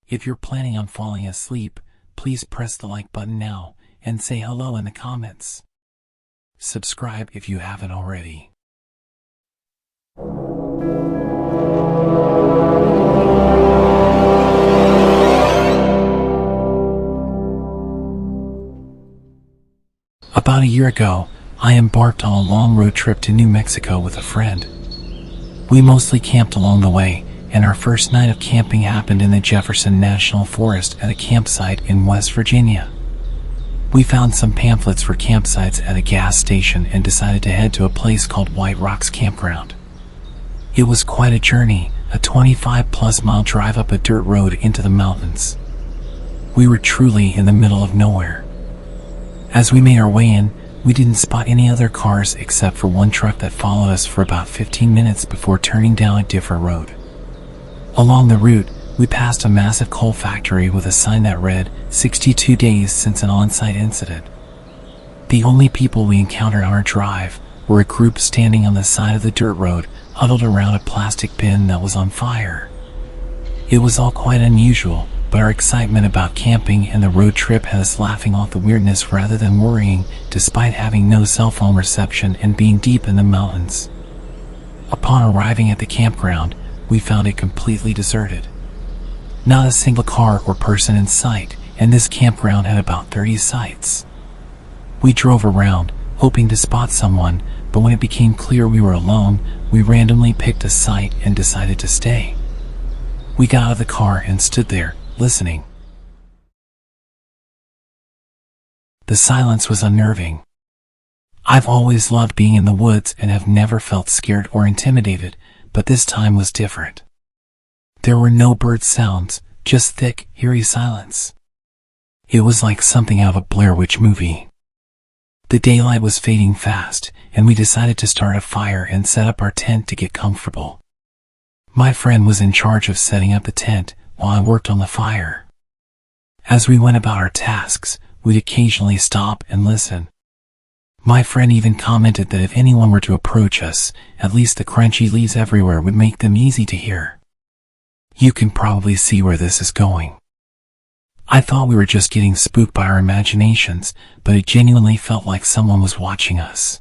If you're planning on falling asleep, please press the like button now and say hello in the comments. Subscribe if you haven't already. About a year ago, I embarked on a long road trip to New Mexico with a friend. We mostly camped along the way, and our first night of camping happened in the Jefferson National Forest at a campsite in West Virginia. We found some pamphlets for campsites at a gas station and decided to head to a place called White Rocks Campground. It was quite a journey, a 25-plus mile drive up a dirt road into the mountains. We were truly in the middle of nowhere. As we made our way in, we didn't spot any other cars except for one truck that followed us for about 15 minutes before turning down a different road. Along the route, we passed a massive coal factory with a sign that read, 62 days since an on-site incident. The only people we encountered on our drive were a group standing on the side of the dirt road, huddled around a plastic bin that was on fire. It was all quite unusual, but our excitement about camping and the road trip had us laughing off the weirdness rather than worrying, despite having no cell phone reception and being deep in the mountains. Upon arriving at the campground, we found it completely deserted. Not a single car or person in sight, and this campground had about 30 sites. We drove around, hoping to spot someone, but when it became clear we were alone, we randomly picked a site and decided to stay. We got out of the car and stood there, listening. The silence was unnerving. I've always loved being in the woods and have never felt scared or intimidated, but this time was different. There were no bird sounds, just thick, eerie silence. It was like something out of a Blair Witch movie. The daylight was fading fast, and we decided to start a fire and set up our tent to get comfortable. My friend was in charge of setting up the tent, while I worked on the fire. As we went about our tasks, we'd occasionally stop and listen. My friend even commented that if anyone were to approach us, at least the crunchy leaves everywhere would make them easy to hear. You can probably see where this is going. I thought we were just getting spooked by our imaginations, but it genuinely felt like someone was watching us.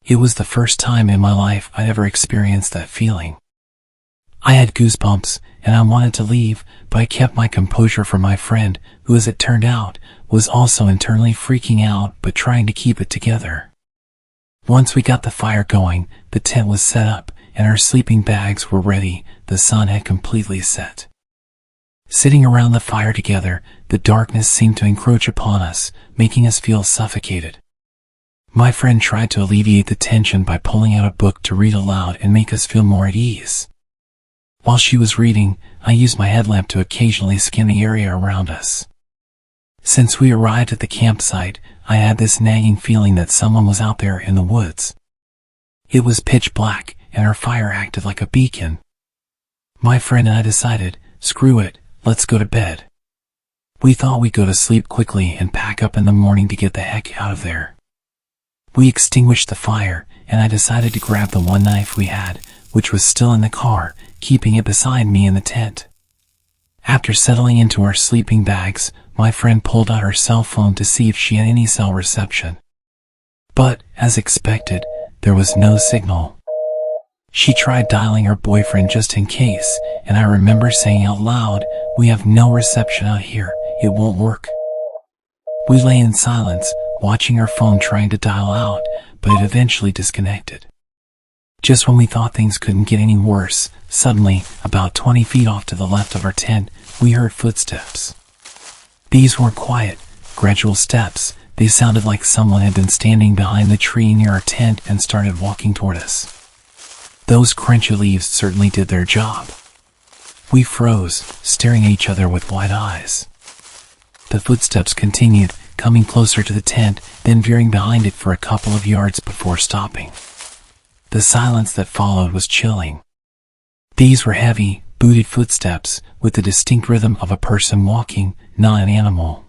It was the first time in my life I'd ever experienced that feeling. I had goosebumps, and I wanted to leave, but I kept my composure for my friend, who, as it turned out, was also internally freaking out but trying to keep it together. Once we got the fire going, the tent was set up, and our sleeping bags were ready. The sun had completely set. Sitting around the fire together, the darkness seemed to encroach upon us, making us feel suffocated. My friend tried to alleviate the tension by pulling out a book to read aloud and make us feel more at ease. While she was reading, I used my headlamp to occasionally scan the area around us. Since we arrived at the campsite, I had this nagging feeling that someone was out there in the woods. It was pitch black, and our fire acted like a beacon. My friend and I decided, screw it, let's go to bed. We thought we'd go to sleep quickly and pack up in the morning to get the heck out of there. We extinguished the fire, and I decided to grab the one knife we had, which was still in the car, keeping it beside me in the tent. After settling into our sleeping bags, my friend pulled out her cell phone to see if she had any cell reception. But, as expected, there was no signal. She tried dialing her boyfriend just in case, and I remember saying out loud, "We have no reception out here, it won't work." We lay in silence, watching her phone trying to dial out, but it eventually disconnected. Just when we thought things couldn't get any worse, suddenly, about 20 feet off to the left of our tent, we heard footsteps. These weren't quiet, gradual steps. They sounded like someone had been standing behind the tree near our tent and started walking toward us. Those crunchy leaves certainly did their job. We froze, staring at each other with wide eyes. The footsteps continued, coming closer to the tent, then veering behind it for a couple of yards before stopping. The silence that followed was chilling. These were heavy, booted footsteps, with the distinct rhythm of a person walking, not an animal.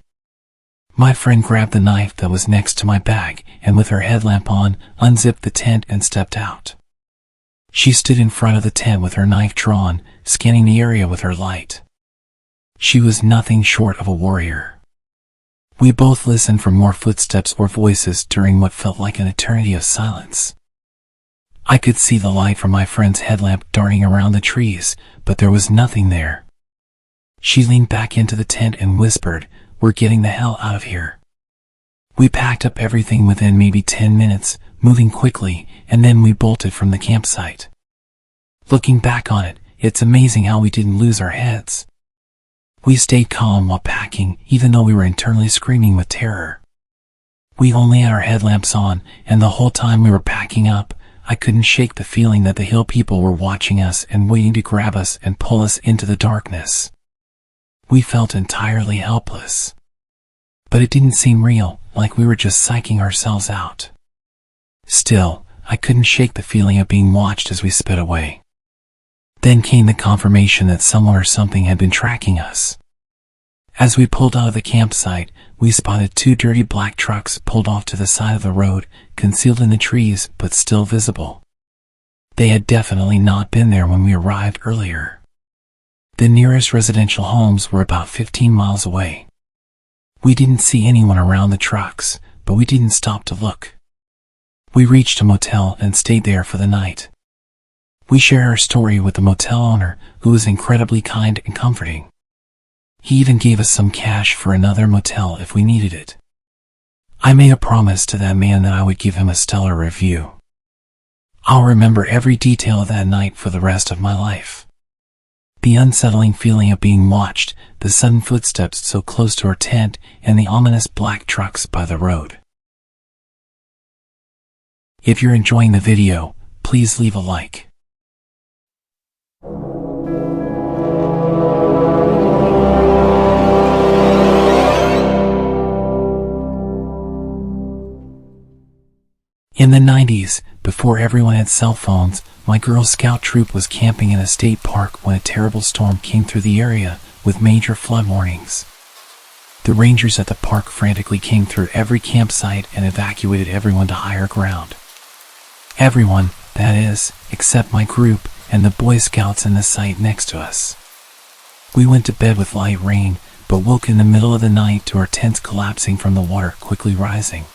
My friend grabbed the knife that was next to my bag, and with her headlamp on, unzipped the tent and stepped out. She stood in front of the tent with her knife drawn, scanning the area with her light. She was nothing short of a warrior. We both listened for more footsteps or voices during what felt like an eternity of silence. I could see the light from my friend's headlamp darting around the trees, but there was nothing there. She leaned back into the tent and whispered, "We're getting the hell out of here." We packed up everything within maybe 10 minutes, moving quickly, and then we bolted from the campsite. Looking back on it, it's amazing how we didn't lose our heads. We stayed calm while packing, even though we were internally screaming with terror. We only had our headlamps on, and the whole time we were packing up, I couldn't shake the feeling that the hill people were watching us and waiting to grab us and pull us into the darkness. We felt entirely helpless. But it didn't seem real, like we were just psyching ourselves out. Still, I couldn't shake the feeling of being watched as we sped away. Then came the confirmation that someone or something had been tracking us. As we pulled out of the campsite, we spotted 2 dirty black trucks pulled off to the side of the road, concealed in the trees but still visible. They had definitely not been there when we arrived earlier. The nearest residential homes were about 15 miles away. We didn't see anyone around the trucks, but we didn't stop to look. We reached a motel and stayed there for the night. We shared our story with the motel owner, who was incredibly kind and comforting. He even gave us some cash for another motel if we needed it. I made a promise to that man that I would give him a stellar review. I'll remember every detail of that night for the rest of my life. The unsettling feeling of being watched, the sudden footsteps so close to our tent, and the ominous black trucks by the road. If you're enjoying the video, please leave a like. In the 90s, before everyone had cell phones, my Girl Scout troop was camping in a state park when a terrible storm came through the area, with major flood warnings. The rangers at the park frantically came through every campsite and evacuated everyone to higher ground. Everyone, that is, except my group and the Boy Scouts in the site next to us. We went to bed with light rain, but woke in the middle of the night to our tents collapsing from the water quickly rising.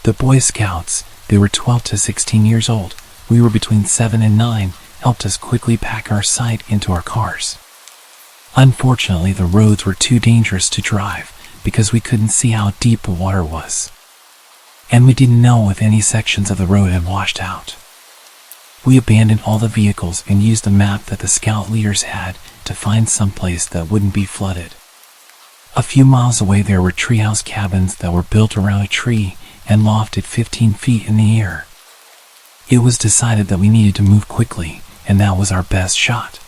The Boy Scouts, they were 12 to 16 years old, we were between 7 and 9, helped us quickly pack our site into our cars. Unfortunately, the roads were too dangerous to drive because we couldn't see how deep the water was. And we didn't know if any sections of the road had washed out. We abandoned all the vehicles and used the map that the scout leaders had to find some place that wouldn't be flooded. A few miles away there were treehouse cabins that were built around a tree and lofted 15 feet in the air. It was decided that we needed to move quickly, and that was our best shot.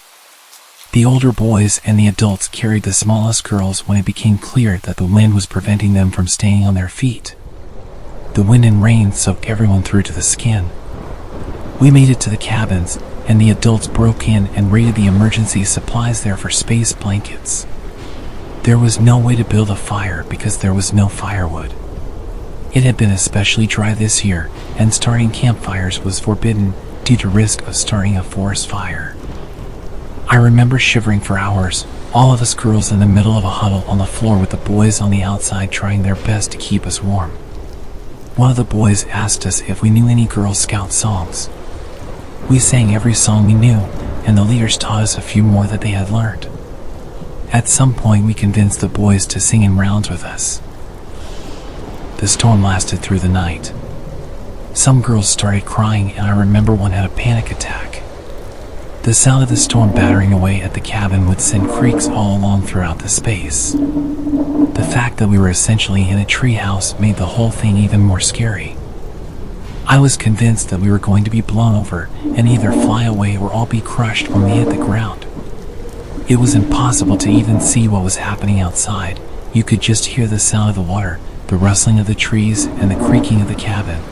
The older boys and the adults carried the smallest girls when it became clear that the wind was preventing them from staying on their feet. The wind and rain soaked everyone through to the skin. We made it to the cabins, and the adults broke in and raided the emergency supplies there for space blankets. There was no way to build a fire because there was no firewood. It had been especially dry this year, and starting campfires was forbidden due to risk of starting a forest fire. I remember shivering for hours, all of us girls in the middle of a huddle on the floor with the boys on the outside trying their best to keep us warm. One of the boys asked us if we knew any Girl Scout songs. We sang every song we knew, and the leaders taught us a few more that they had learned. At some point we convinced the boys to sing in rounds with us. The storm lasted through the night. Some girls started crying, and I remember one had a panic attack. The sound of the storm battering away at the cabin would send creaks all along throughout the space. The fact that we were essentially in a treehouse made the whole thing even more scary. I was convinced that we were going to be blown over and either fly away or all be crushed when we hit the ground. It was impossible to even see what was happening outside. You could just hear the sound of the water, the rustling of the trees, and the creaking of the cabin.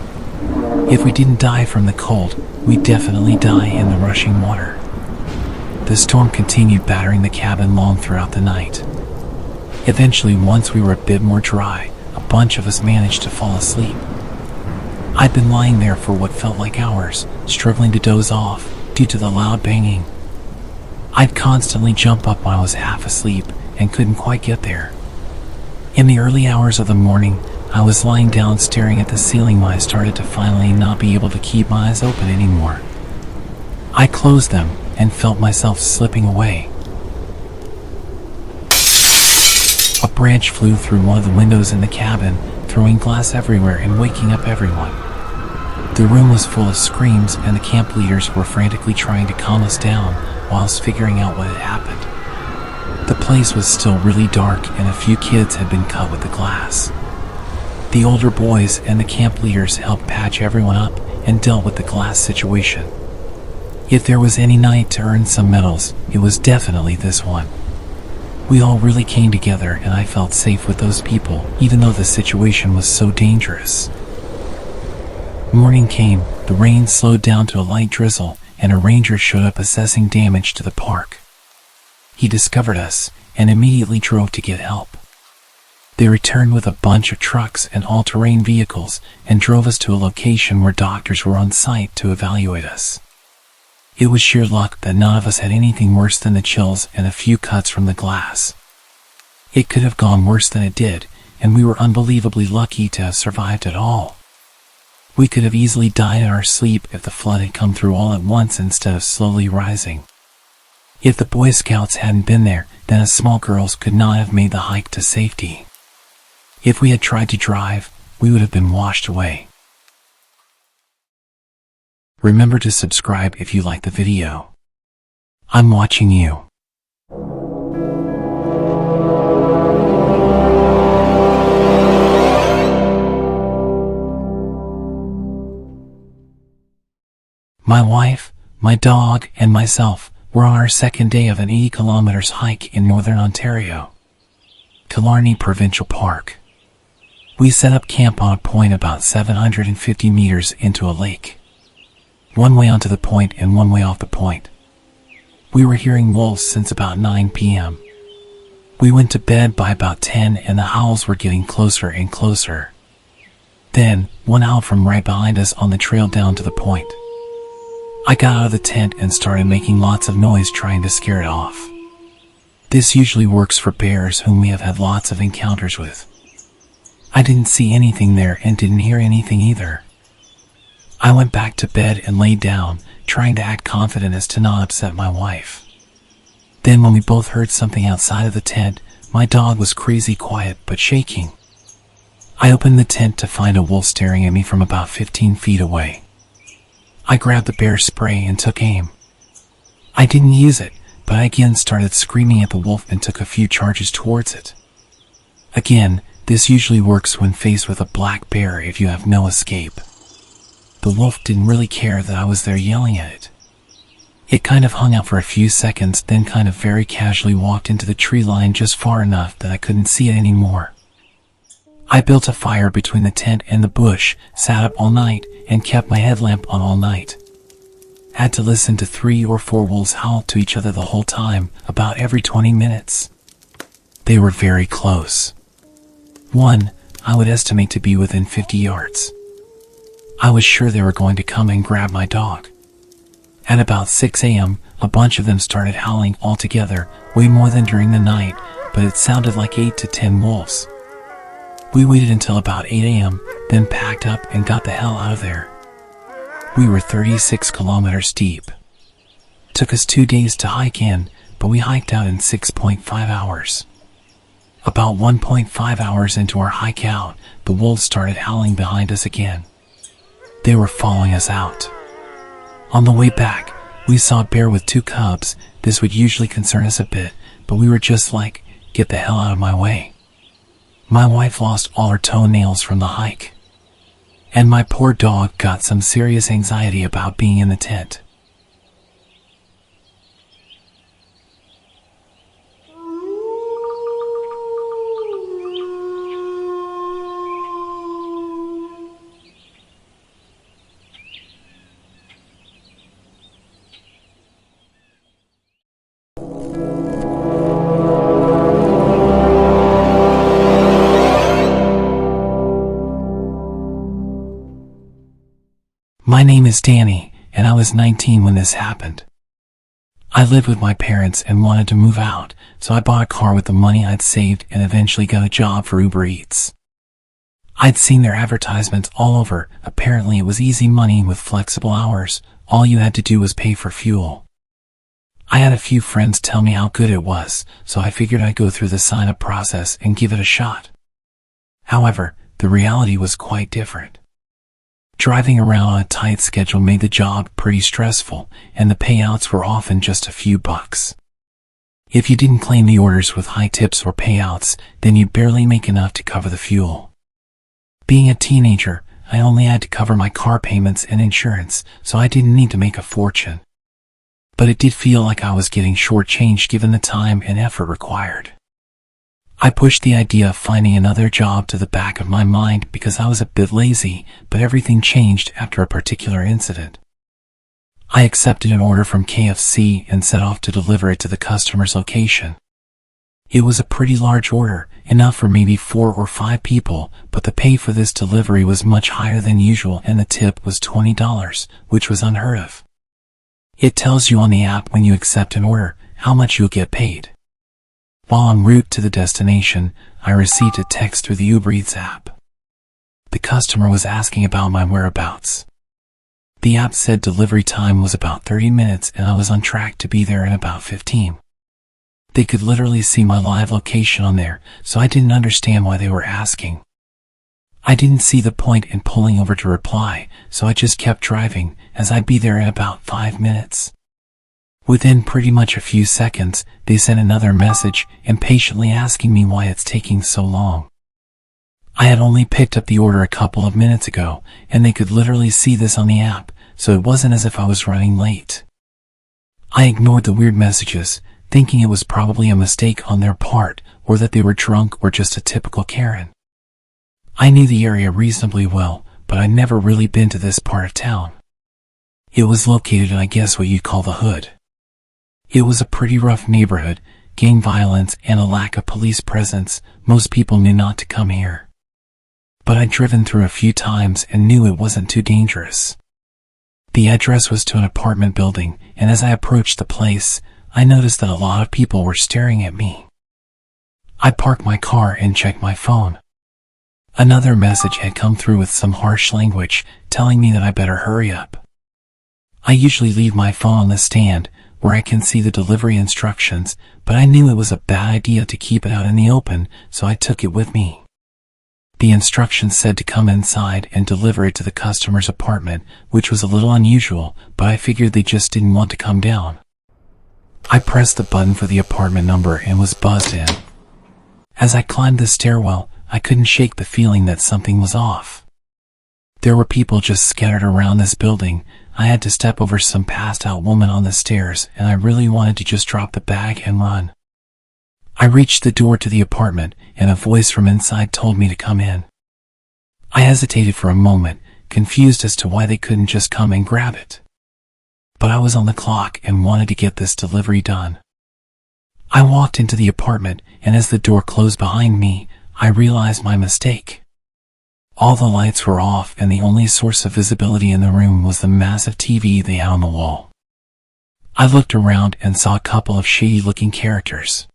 If we didn't die from the cold, we'd definitely die in the rushing water. The storm continued battering the cabin long throughout the night. Eventually, once we were a bit more dry, a bunch of us managed to fall asleep. I'd been lying there for what felt like hours, struggling to doze off due to the loud banging. I'd constantly jump up when I was half asleep, and couldn't quite get there. In the early hours of the morning, I was lying down staring at the ceiling when I started to finally not be able to keep my eyes open anymore. I closed them and felt myself slipping away. A branch flew through one of the windows in the cabin, throwing glass everywhere and waking up everyone. The room was full of screams, and the camp leaders were frantically trying to calm us down whilst figuring out what had happened. The place was still really dark, and a few kids had been cut with the glass. The older boys and the camp leaders helped patch everyone up and dealt with the glass situation. If there was any night to earn some medals, it was definitely this one. We all really came together, and I felt safe with those people, even though the situation was so dangerous. Morning came, the rain slowed down to a light drizzle, and a ranger showed up assessing damage to the park. He discovered us and immediately drove to get help. They returned with a bunch of trucks and all-terrain vehicles and drove us to a location where doctors were on site to evaluate us. It was sheer luck that none of us had anything worse than the chills and a few cuts from the glass. It could have gone worse than it did, and we were unbelievably lucky to have survived at all. We could have easily died in our sleep if the flood had come through all at once instead of slowly rising. If the Boy Scouts hadn't been there, then us small girls could not have made the hike to safety. If we had tried to drive, we would have been washed away. Remember to subscribe if you like the video. I'm watching you. My wife, my dog, and myself were on our second day of an 80 kilometers hike in northern Ontario, Killarney Provincial Park. We set up camp on a point about 750 meters into a lake. One way onto the point and one way off the point. We were hearing wolves since about 9 p.m. We went to bed by about 10, and the howls were getting closer and closer. Then, one howled from right behind us on the trail down to the point. I got out of the tent and started making lots of noise trying to scare it off. This usually works for bears whom we have had lots of encounters with. I didn't see anything there and didn't hear anything either. I went back to bed and laid down, trying to act confident as to not upset my wife. Then when we both heard something outside of the tent, my dog was crazy quiet but shaking. I opened the tent to find a wolf staring at me from about 15 feet away. I grabbed the bear spray and took aim. I didn't use it, but I again started screaming at the wolf and took a few charges towards it. Again, this usually works when faced with a black bear if you have no escape. The wolf didn't really care that I was there yelling at it. It kind of hung out for a few seconds, then kind of very casually walked into the tree line just far enough that I couldn't see it anymore. I built a fire between the tent and the bush, sat up all night, and kept my headlamp on all night. Had to listen to 3 or 4 wolves howl to each other the whole time, about every 20 minutes. They were very close. One, I would estimate to be within 50 yards. I was sure they were going to come and grab my dog. At about 6 a.m., a bunch of them started howling all together, way more than during the night, but it sounded like 8 to 10 wolves. We waited until about 8 a.m., then packed up and got the hell out of there. We were 36 kilometers deep. Took us 2 days to hike in, but we hiked out in 6.5 hours. About 1.5 hours into our hike out, the wolves started howling behind us again. They were following us out. On the way back, we saw a bear with 2 cubs. This would usually concern us a bit, but we were just like, get the hell out of my way. My wife lost all her toenails from the hike. And my poor dog got some serious anxiety about being in the tent. My name is Danny, and I was 19 when this happened. I lived with my parents and wanted to move out, so I bought a car with the money I'd saved and eventually got a job for Uber Eats. I'd seen their advertisements all over. Apparently it was easy money with flexible hours. All you had to do was pay for fuel. I had a few friends tell me how good it was, so I figured I'd go through the sign-up process and give it a shot. However, the reality was quite different. Driving around on a tight schedule made the job pretty stressful, and the payouts were often just a few bucks. If you didn't claim the orders with high tips or payouts, then you'd barely make enough to cover the fuel. Being a teenager, I only had to cover my car payments and insurance, so I didn't need to make a fortune. But it did feel like I was getting shortchanged given the time and effort required. I pushed the idea of finding another job to the back of my mind because I was a bit lazy, but everything changed after a particular incident. I accepted an order from KFC and set off to deliver it to the customer's location. It was a pretty large order, enough for maybe 4 or 5 people, but the pay for this delivery was much higher than usual and the tip was $20, which was unheard of. It tells you on the app when you accept an order how much you'll get paid. While en route to the destination, I received a text through the Uber Eats app. The customer was asking about my whereabouts. The app said delivery time was about 30 minutes and I was on track to be there in about 15. They could literally see my live location on there, so I didn't understand why they were asking. I didn't see the point in pulling over to reply, so I just kept driving, as I'd be there in about 5 minutes. Within pretty much a few seconds, they sent another message, impatiently asking me why it's taking so long. I had only picked up the order a couple of minutes ago, and they could literally see this on the app, so it wasn't as if I was running late. I ignored the weird messages, thinking it was probably a mistake on their part, or that they were drunk or just a typical Karen. I knew the area reasonably well, but I'd never really been to this part of town. It was located in, I guess, what you'd call the hood. It was a pretty rough neighborhood, gang violence and a lack of police presence. Most people knew not to come here. But I'd driven through a few times and knew it wasn't too dangerous. The address was to an apartment building, and as I approached the place, I noticed that a lot of people were staring at me. I parked my car and checked my phone. Another message had come through with some harsh language, telling me that I better hurry up. I usually leave my phone on the stand, where I can see the delivery instructions, but I knew it was a bad idea to keep it out in the open, so I took it with me. The instructions said to come inside and deliver it to the customer's apartment, which was a little unusual, but I figured they just didn't want to come down. I pressed the button for the apartment number and was buzzed in. As I climbed the stairwell, I couldn't shake the feeling that something was off. There were people just scattered around this building. I had to step over some passed-out woman on the stairs, and I really wanted to just drop the bag and run. I reached the door to the apartment, and a voice from inside told me to come in. I hesitated for a moment, confused as to why they couldn't just come and grab it. But I was on the clock and wanted to get this delivery done. I walked into the apartment, and as the door closed behind me, I realized my mistake. All the lights were off and the only source of visibility in the room was the massive TV they had on the wall. I looked around and saw a couple of shady-looking characters.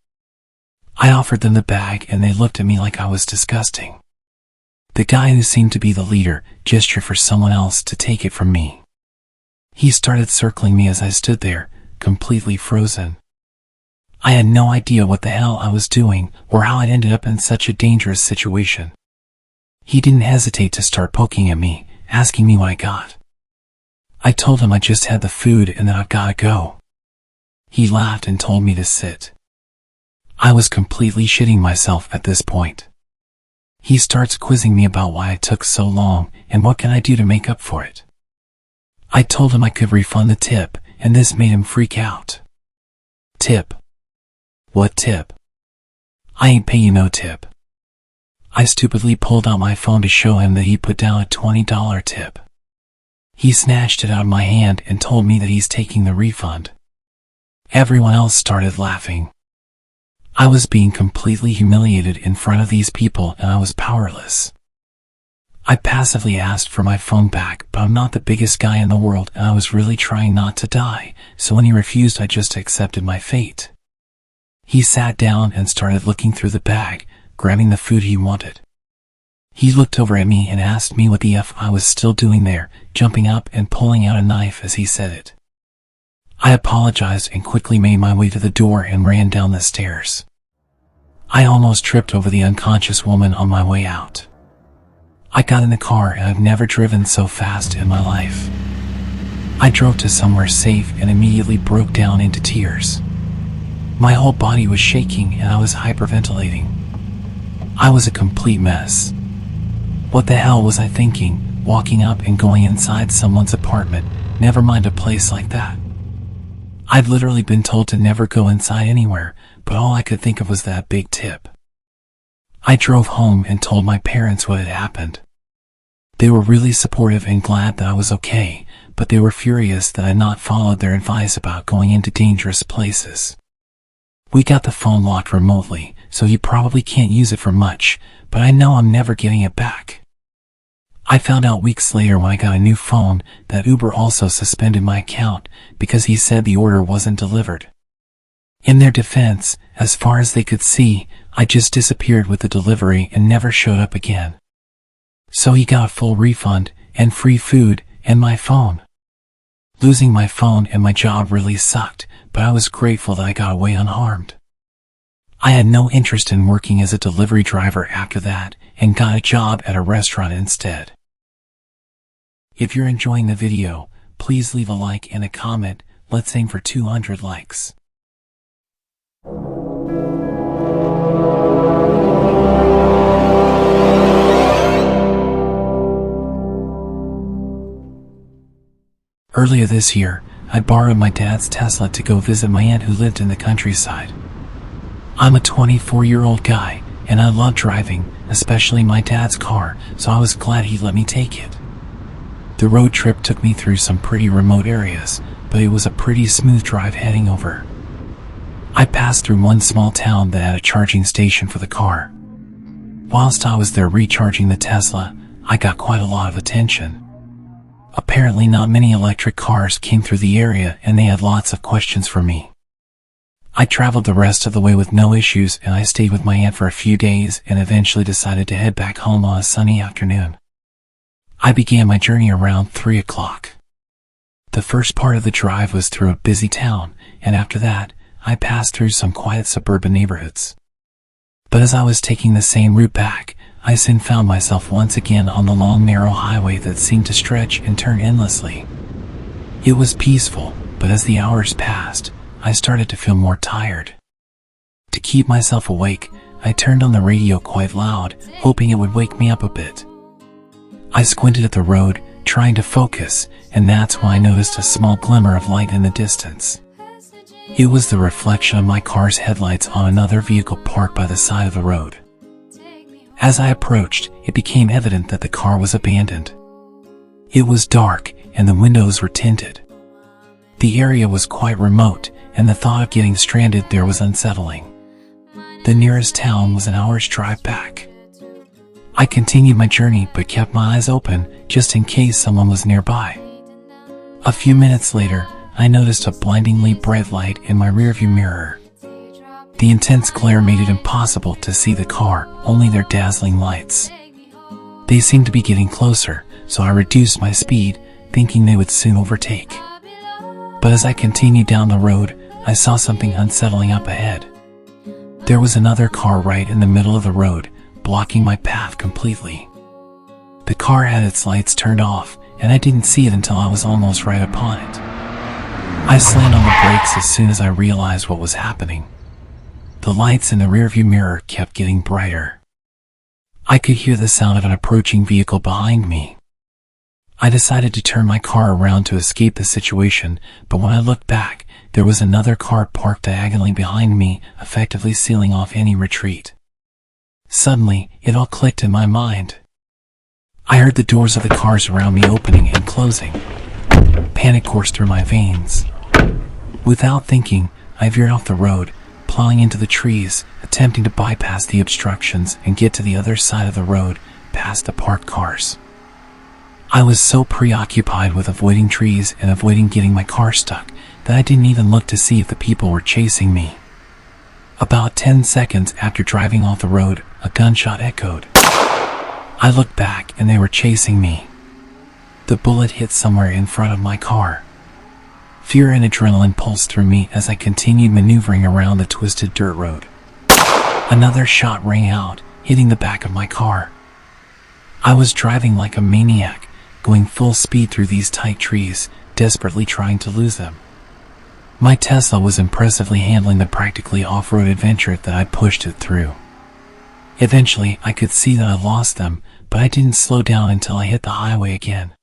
I offered them the bag and they looked at me like I was disgusting. The guy who seemed to be the leader gestured for someone else to take it from me. He started circling me as I stood there, completely frozen. I had no idea what the hell I was doing or how I'd ended up in such a dangerous situation. He didn't hesitate to start poking at me, asking me what I got. I told him I just had the food and that I've gotta go. He laughed and told me to sit. I was completely shitting myself at this point. He starts quizzing me about why it took so long and what can I do to make up for it. I told him I could refund the tip, and this made him freak out. Tip? What tip? I ain't pay you no tip. I stupidly pulled out my phone to show him that he put down a $20 tip. He snatched it out of my hand and told me that he's taking the refund. Everyone else started laughing. I was being completely humiliated in front of these people and I was powerless. I passively asked for my phone back, but I'm not the biggest guy in the world and I was really trying not to die, so when he refused I just accepted my fate. He sat down and started looking through the bag, grabbing the food he wanted. He looked over at me and asked me what the F I was still doing there, jumping up and pulling out a knife as he said it. I apologized and quickly made my way to the door and ran down the stairs. I almost tripped over the unconscious woman on my way out. I got in the car and I've never driven so fast in my life. I drove to somewhere safe and immediately broke down into tears. My whole body was shaking and I was hyperventilating. I was a complete mess. What the hell was I thinking, walking up and going inside someone's apartment, never mind a place like that? I'd literally been told to never go inside anywhere, but all I could think of was that big tip. I drove home and told my parents what had happened. They were really supportive and glad that I was okay, but they were furious that I had not followed their advice about going into dangerous places. We got the phone locked remotely, so you probably can't use it for much, but I know I'm never getting it back. I found out weeks later when I got a new phone that Uber also suspended my account because he said the order wasn't delivered. In their defense, as far as they could see, I just disappeared with the delivery and never showed up again. So he got a full refund, and free food, and my phone. Losing my phone and my job really sucked, but I was grateful that I got away unharmed. I had no interest in working as a delivery driver after that, and got a job at a restaurant instead. If you're enjoying the video, please leave a like and a comment. Let's aim for 200 likes. Earlier this year, I borrowed my dad's Tesla to go visit my aunt who lived in the countryside. I'm a 24-year-old guy, and I love driving, especially my dad's car, so I was glad he let me take it. The road trip took me through some pretty remote areas, but it was a pretty smooth drive heading over. I passed through one small town that had a charging station for the car. Whilst I was there recharging the Tesla, I got quite a lot of attention. Apparently not many electric cars came through the area and they had lots of questions for me. I traveled the rest of the way with no issues and I stayed with my aunt for a few days and eventually decided to head back home on a sunny afternoon. I began my journey around 3 o'clock. The first part of the drive was through a busy town, and after that, I passed through some quiet suburban neighborhoods. But as I was taking the same route back, I soon found myself once again on the long narrow highway that seemed to stretch and turn endlessly. It was peaceful, but as the hours passed, I started to feel more tired. To keep myself awake, I turned on the radio quite loud, hoping it would wake me up a bit. I squinted at the road, trying to focus, and that's when I noticed a small glimmer of light in the distance. It was the reflection of my car's headlights on another vehicle parked by the side of the road. As I approached, it became evident that the car was abandoned. It was dark, and the windows were tinted. The area was quite remote, and the thought of getting stranded there was unsettling. The nearest town was an hour's drive back. I continued my journey but kept my eyes open, just in case someone was nearby. A few minutes later, I noticed a blindingly bright light in my rearview mirror. The intense glare made it impossible to see the car, only their dazzling lights. They seemed to be getting closer, so I reduced my speed, thinking they would soon overtake. But as I continued down the road, I saw something unsettling up ahead. There was another car right in the middle of the road, blocking my path completely. The car had its lights turned off, and I didn't see it until I was almost right upon it. I slammed on the brakes as soon as I realized what was happening. The lights in the rearview mirror kept getting brighter. I could hear the sound of an approaching vehicle behind me. I decided to turn my car around to escape the situation, but when I looked back, there was another car parked diagonally behind me, effectively sealing off any retreat. Suddenly, it all clicked in my mind. I heard the doors of the cars around me opening and closing. Panic coursed through my veins. Without thinking, I veered off the road, plowing into the trees, attempting to bypass the obstructions and get to the other side of the road, past the parked cars. I was so preoccupied with avoiding trees and avoiding getting my car stuck that I didn't even look to see if the people were chasing me. About 10 seconds after driving off the road, a gunshot echoed. I looked back and they were chasing me. The bullet hit somewhere in front of my car. Fear and adrenaline pulsed through me as I continued maneuvering around the twisted dirt road. Another shot rang out, hitting the back of my car. I was driving like a maniac, going full speed through these tight trees, desperately trying to lose them. My Tesla was impressively handling the practically off-road adventure that I pushed it through. Eventually, I could see that I lost them, but I didn't slow down until I hit the highway again.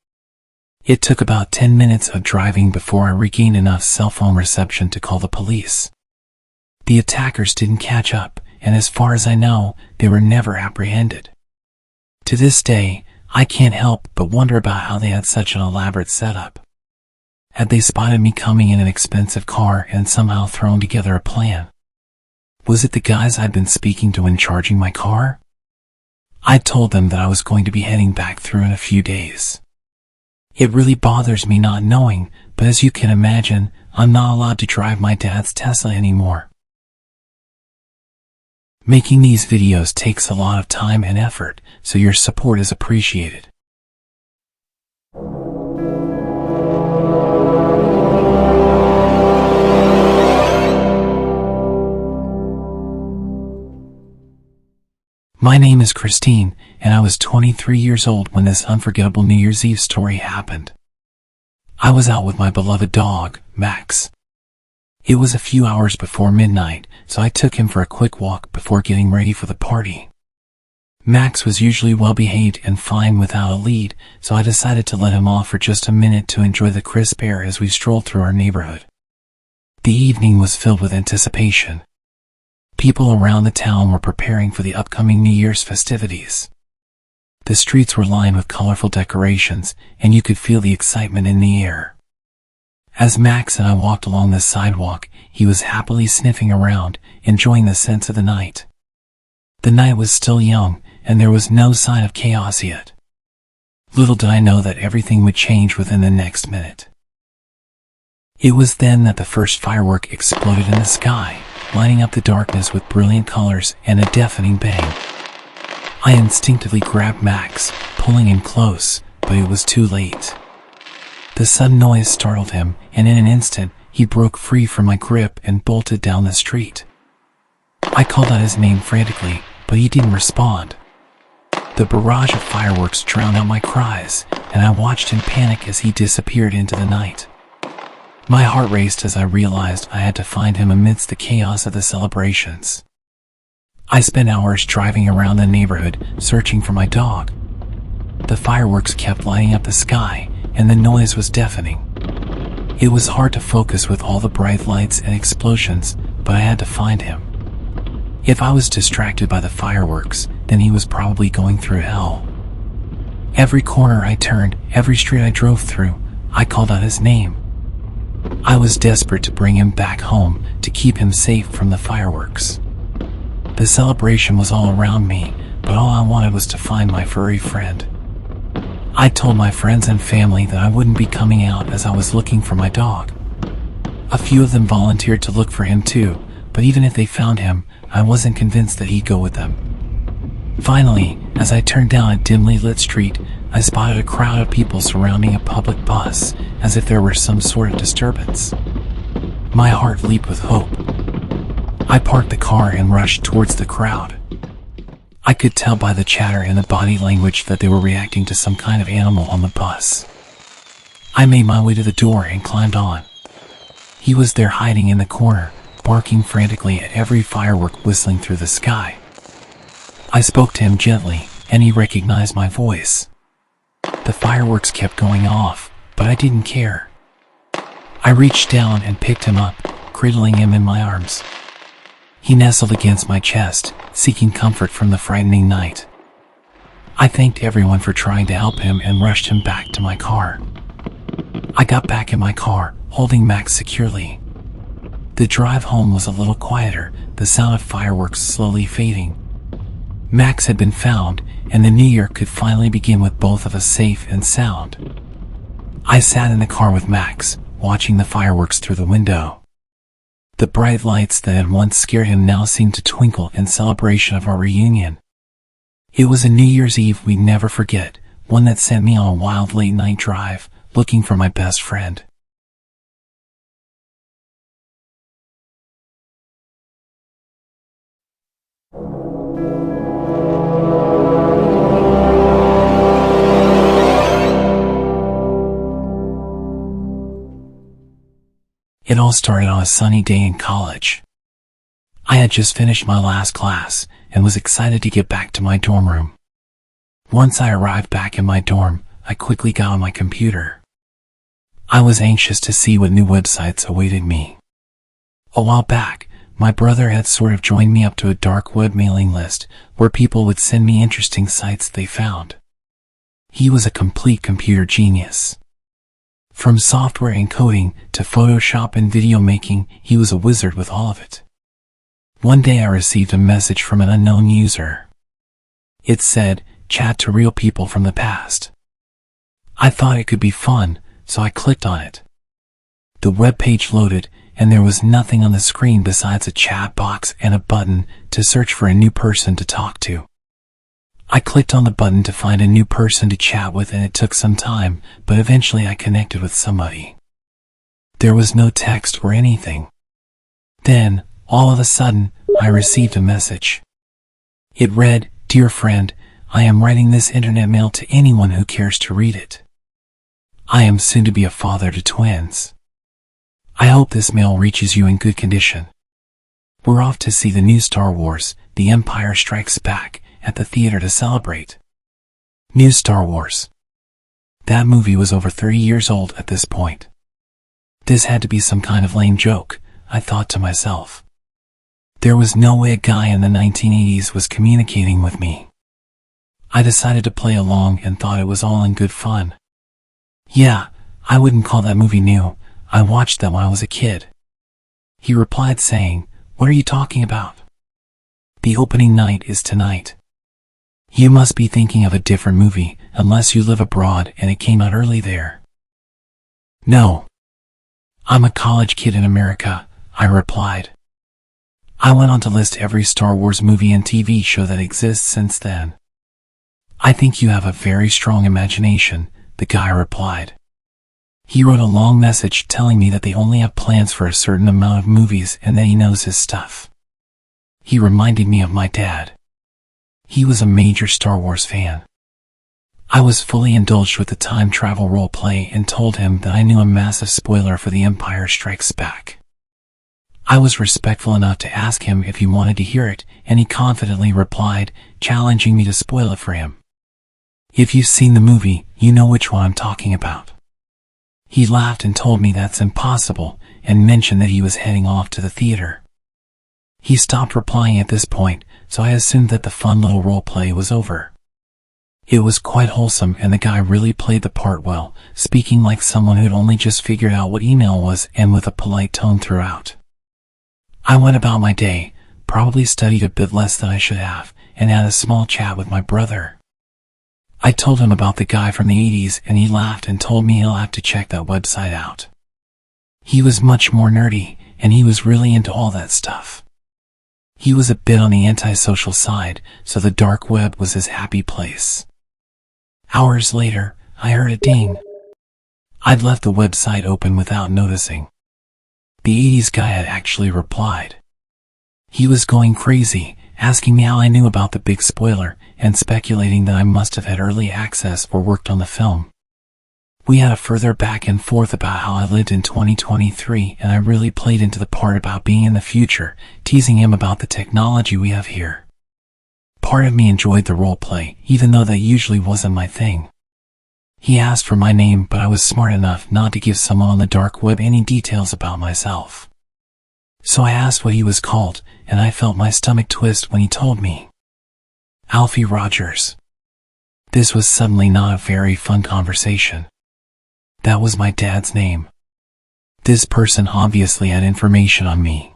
It took about 10 minutes of driving before I regained enough cell phone reception to call the police. The attackers didn't catch up, and as far as I know, they were never apprehended. To this day, I can't help but wonder about how they had such an elaborate setup. Had they spotted me coming in an expensive car and somehow thrown together a plan? Was it the guys I'd been speaking to when charging my car? I told them that I was going to be heading back through in a few days. It really bothers me not knowing, but as you can imagine, I'm not allowed to drive my dad's Tesla anymore. Making these videos takes a lot of time and effort, so your support is appreciated. My name is Christine, and I was 23 years old when this unforgettable New Year's Eve story happened. I was out with my beloved dog, Max. It was a few hours before midnight, so I took him for a quick walk before getting ready for the party. Max was usually well behaved and fine without a lead, so I decided to let him off for just a minute to enjoy the crisp air as we strolled through our neighborhood. The evening was filled with anticipation. People around the town were preparing for the upcoming New Year's festivities. The streets were lined with colorful decorations, and you could feel the excitement in the air. As Max and I walked along the sidewalk, he was happily sniffing around, enjoying the scents of the night. The night was still young, and there was no sign of chaos yet. Little did I know that everything would change within the next minute. It was then that the first firework exploded in the sky, lighting up the darkness with brilliant colors and a deafening bang. I instinctively grabbed Max, pulling him close, but it was too late. The sudden noise startled him, and in an instant, he broke free from my grip and bolted down the street. I called out his name frantically, but he didn't respond. The barrage of fireworks drowned out my cries, and I watched in panic as he disappeared into the night. My heart raced as I realized I had to find him amidst the chaos of the celebrations. I spent hours driving around the neighborhood, searching for my dog. The fireworks kept lighting up the sky, and the noise was deafening. It was hard to focus with all the bright lights and explosions, but I had to find him. If I was distracted by the fireworks, then he was probably going through hell. Every corner I turned, every street I drove through, I called out his name. I was desperate to bring him back home, to keep him safe from the fireworks. The celebration was all around me, but all I wanted was to find my furry friend. I told my friends and family that I wouldn't be coming out as I was looking for my dog. A few of them volunteered to look for him too, but even if they found him, I wasn't convinced that he'd go with them. Finally, as I turned down a dimly lit street, I spotted a crowd of people surrounding a public bus, as if there were some sort of disturbance. My heart leaped with hope. I parked the car and rushed towards the crowd. I could tell by the chatter and the body language that they were reacting to some kind of animal on the bus. I made my way to the door and climbed on. He was there hiding in the corner, barking frantically at every firework whistling through the sky. I spoke to him gently, and he recognized my voice. The fireworks kept going off, but I didn't care. I reached down and picked him up, cradling him in my arms. He nestled against my chest, seeking comfort from the frightening night. I thanked everyone for trying to help him and rushed him back to my car. I got back in my car, holding Max securely. The drive home was a little quieter, the sound of fireworks slowly fading. Max had been found, and the new year could finally begin with both of us safe and sound. I sat in the car with Max, watching the fireworks through the window. The bright lights that had once scared him now seemed to twinkle in celebration of our reunion. It was a New Year's Eve we'd never forget, one that sent me on a wild late-night drive, looking for my best friend. It all started on a sunny day in college. I had just finished my last class and was excited to get back to my dorm room. Once I arrived back in my dorm, I quickly got on my computer. I was anxious to see what new websites awaited me. A while back, my brother had sort of joined me up to a dark web mailing list where people would send me interesting sites they found. He was a complete computer genius. From software encoding to Photoshop and video making, he was a wizard with all of it. One day I received a message from an unknown user. It said, "Chat to real people from the past." I thought it could be fun, so I clicked on it. The web page loaded, and there was nothing on the screen besides a chat box and a button to search for a new person to talk to. I clicked on the button to find a new person to chat with, and it took some time, but eventually I connected with somebody. There was no text or anything. Then, all of a sudden, I received a message. It read, "Dear friend, I am writing this internet mail to anyone who cares to read it. I am soon to be a father to twins. I hope this mail reaches you in good condition. We're off to see the new Star Wars, The Empire Strikes Back, at the theater to celebrate." New Star Wars. That movie was over 30 years old at this point. This had to be some kind of lame joke, I thought to myself. There was no way a guy in the 1980s was communicating with me. I decided to play along and thought it was all in good fun. "Yeah, I wouldn't call that movie new. I watched that when I was a kid." He replied saying, "What are you talking about? The opening night is tonight. You must be thinking of a different movie, unless you live abroad and it came out early there." "No. I'm a college kid in America," I replied. I went on to list every Star Wars movie and TV show that exists since then. "I think you have a very strong imagination," the guy replied. He wrote a long message telling me that they only have plans for a certain amount of movies and that he knows his stuff. He reminded me of my dad. He was a major Star Wars fan. I was fully indulged with the time travel role play and told him that I knew a massive spoiler for The Empire Strikes Back. I was respectful enough to ask him if he wanted to hear it, and he confidently replied, challenging me to spoil it for him. "If you've seen the movie, you know which one I'm talking about." He laughed and told me that's impossible, and mentioned that he was heading off to the theater. He stopped replying at this point, so I assumed that the fun little role play was over. It was quite wholesome, and the guy really played the part well, speaking like someone who'd only just figured out what email was and with a polite tone throughout. I went about my day, probably studied a bit less than I should have, and had a small chat with my brother. I told him about the guy from the 80s, and he laughed and told me he'll have to check that website out. He was much more nerdy, and he was really into all that stuff. He was a bit on the antisocial side, so the dark web was his happy place. Hours later, I heard a ding. I'd left the website open without noticing. The 80s guy had actually replied. He was going crazy, asking me how I knew about the big spoiler, and speculating that I must have had early access or worked on the film. We had a further back and forth about how I lived in 2023, and I really played into the part about being in the future, teasing him about the technology we have here. Part of me enjoyed the role play, even though that usually wasn't my thing. He asked for my name, but I was smart enough not to give someone on the dark web any details about myself. So I asked what he was called, and I felt my stomach twist when he told me. Alfie Rogers. This was suddenly not a very fun conversation. That was my dad's name. This person obviously had information on me.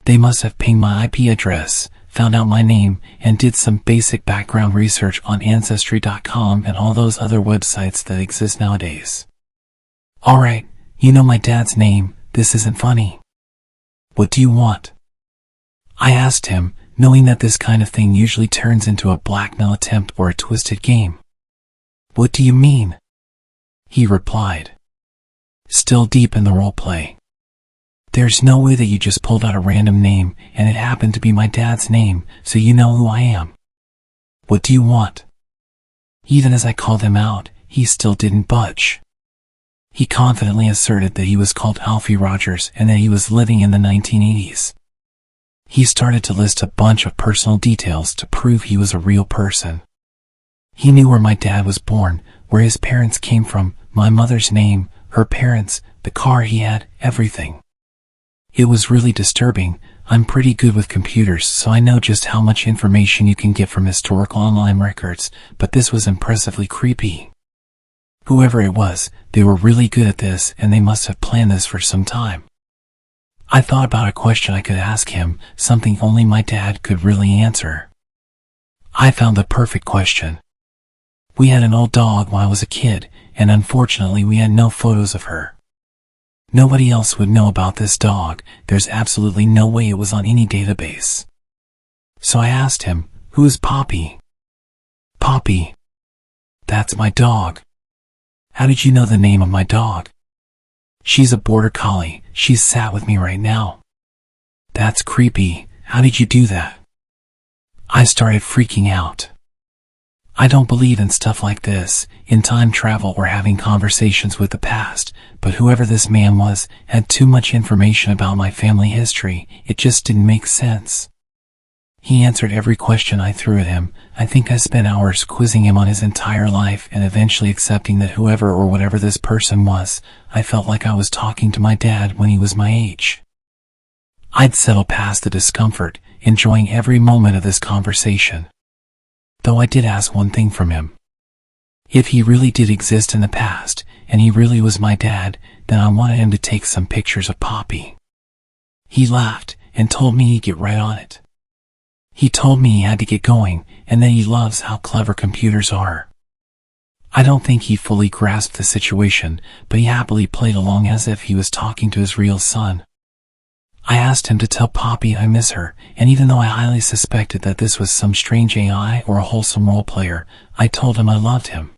They must have pinged my IP address, found out my name, and did some basic background research on Ancestry.com and all those other websites that exist nowadays. Alright, you know my dad's name, this isn't funny. What do you want? I asked him, knowing that this kind of thing usually turns into a blackmail attempt or a twisted game. What do you mean? He replied, still deep in the roleplay. There's no way that you just pulled out a random name and it happened to be my dad's name, so you know who I am. What do you want? Even as I called him out, he still didn't budge. He confidently asserted that he was called Alfie Rogers and that he was living in the 1980s. He started to list a bunch of personal details to prove he was a real person. He knew where my dad was born, where his parents came from, my mother's name, her parents, the car he had, everything. It was really disturbing. I'm pretty good with computers, so I know just how much information you can get from historical online records, but this was impressively creepy. Whoever it was, they were really good at this, and they must have planned this for some time. I thought about a question I could ask him, something only my dad could really answer. I found the perfect question. We had an old dog when I was a kid, and unfortunately we had no photos of her. Nobody else would know about this dog. There's absolutely no way it was on any database. So I asked him, who is Poppy? Poppy. That's my dog. How did you know the name of my dog? She's a border collie. She's sat with me right now. That's creepy. How did you do that? I started freaking out. I don't believe in stuff like this, in time travel or having conversations with the past, but whoever this man was had too much information about my family history. It just didn't make sense. He answered every question I threw at him. I think I spent hours quizzing him on his entire life and eventually accepting that whoever or whatever this person was, I felt like I was talking to my dad when he was my age. I'd settle past the discomfort, enjoying every moment of this conversation. Though I did ask one thing from him. If he really did exist in the past, and he really was my dad, then I wanted him to take some pictures of Poppy. He laughed and told me he'd get right on it. He told me he had to get going, and that he loves how clever computers are. I don't think he fully grasped the situation, but he happily played along as if he was talking to his real son. I asked him to tell Poppy I miss her, and even though I highly suspected that this was some strange AI or a wholesome role player, I told him I loved him.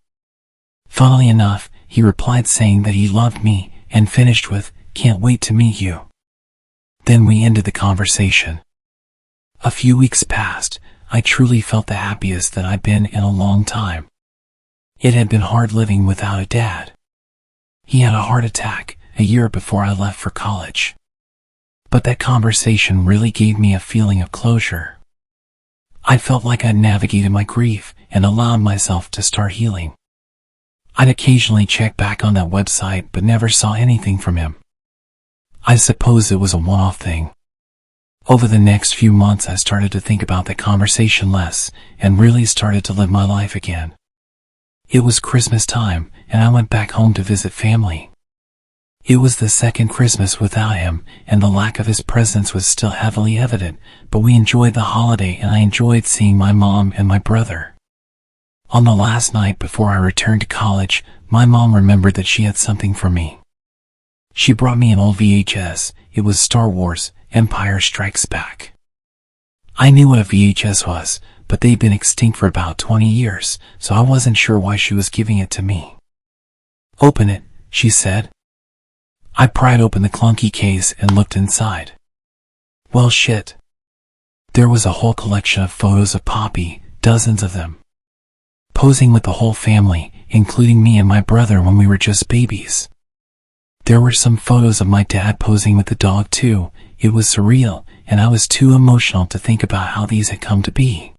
Funnily enough, he replied saying that he loved me, and finished with, "Can't wait to meet you." Then we ended the conversation. A few weeks passed. I truly felt the happiest that I'd been in a long time. It had been hard living without a dad. He had a heart attack a year before I left for college. But that conversation really gave me a feeling of closure. I felt like I'd navigated my grief and allowed myself to start healing. I'd occasionally check back on that website but never saw anything from him. I suppose it was a one-off thing. Over the next few months I started to think about that conversation less and really started to live my life again. It was Christmas time and I went back home to visit family. It was the second Christmas without him, and the lack of his presence was still heavily evident, but we enjoyed the holiday and I enjoyed seeing my mom and my brother. On the last night before I returned to college, my mom remembered that she had something for me. She brought me an old VHS. It was Star Wars, Empire Strikes Back. I knew what a VHS was, but they'd been extinct for about 20 years, so I wasn't sure why she was giving it to me. "Open it," she said. I pried open the clunky case and looked inside. Well, shit. There was a whole collection of photos of Poppy, dozens of them. Posing with the whole family, including me and my brother when we were just babies. There were some photos of my dad posing with the dog too. It was surreal, and I was too emotional to think about how these had come to be.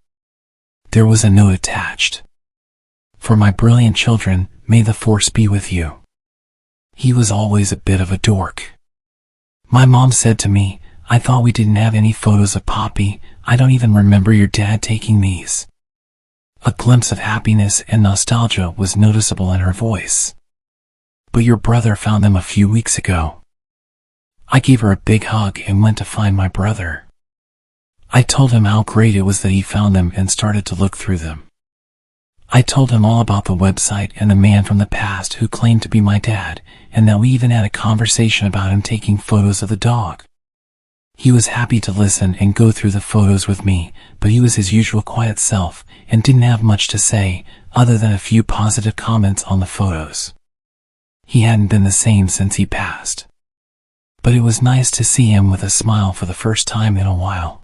There was a note attached. "For my brilliant children, may the force be with you." He was always a bit of a dork. My mom said to me, "I thought we didn't have any photos of Poppy. I don't even remember your dad taking these." A glimpse of happiness and nostalgia was noticeable in her voice. "But your brother found them a few weeks ago." I gave her a big hug and went to find my brother. I told him how great it was that he found them and started to look through them. I told him all about the website and the man from the past who claimed to be my dad, and that we even had a conversation about him taking photos of the dog. He was happy to listen and go through the photos with me, but he was his usual quiet self and didn't have much to say other than a few positive comments on the photos. He hadn't been the same since he passed. But it was nice to see him with a smile for the first time in a while.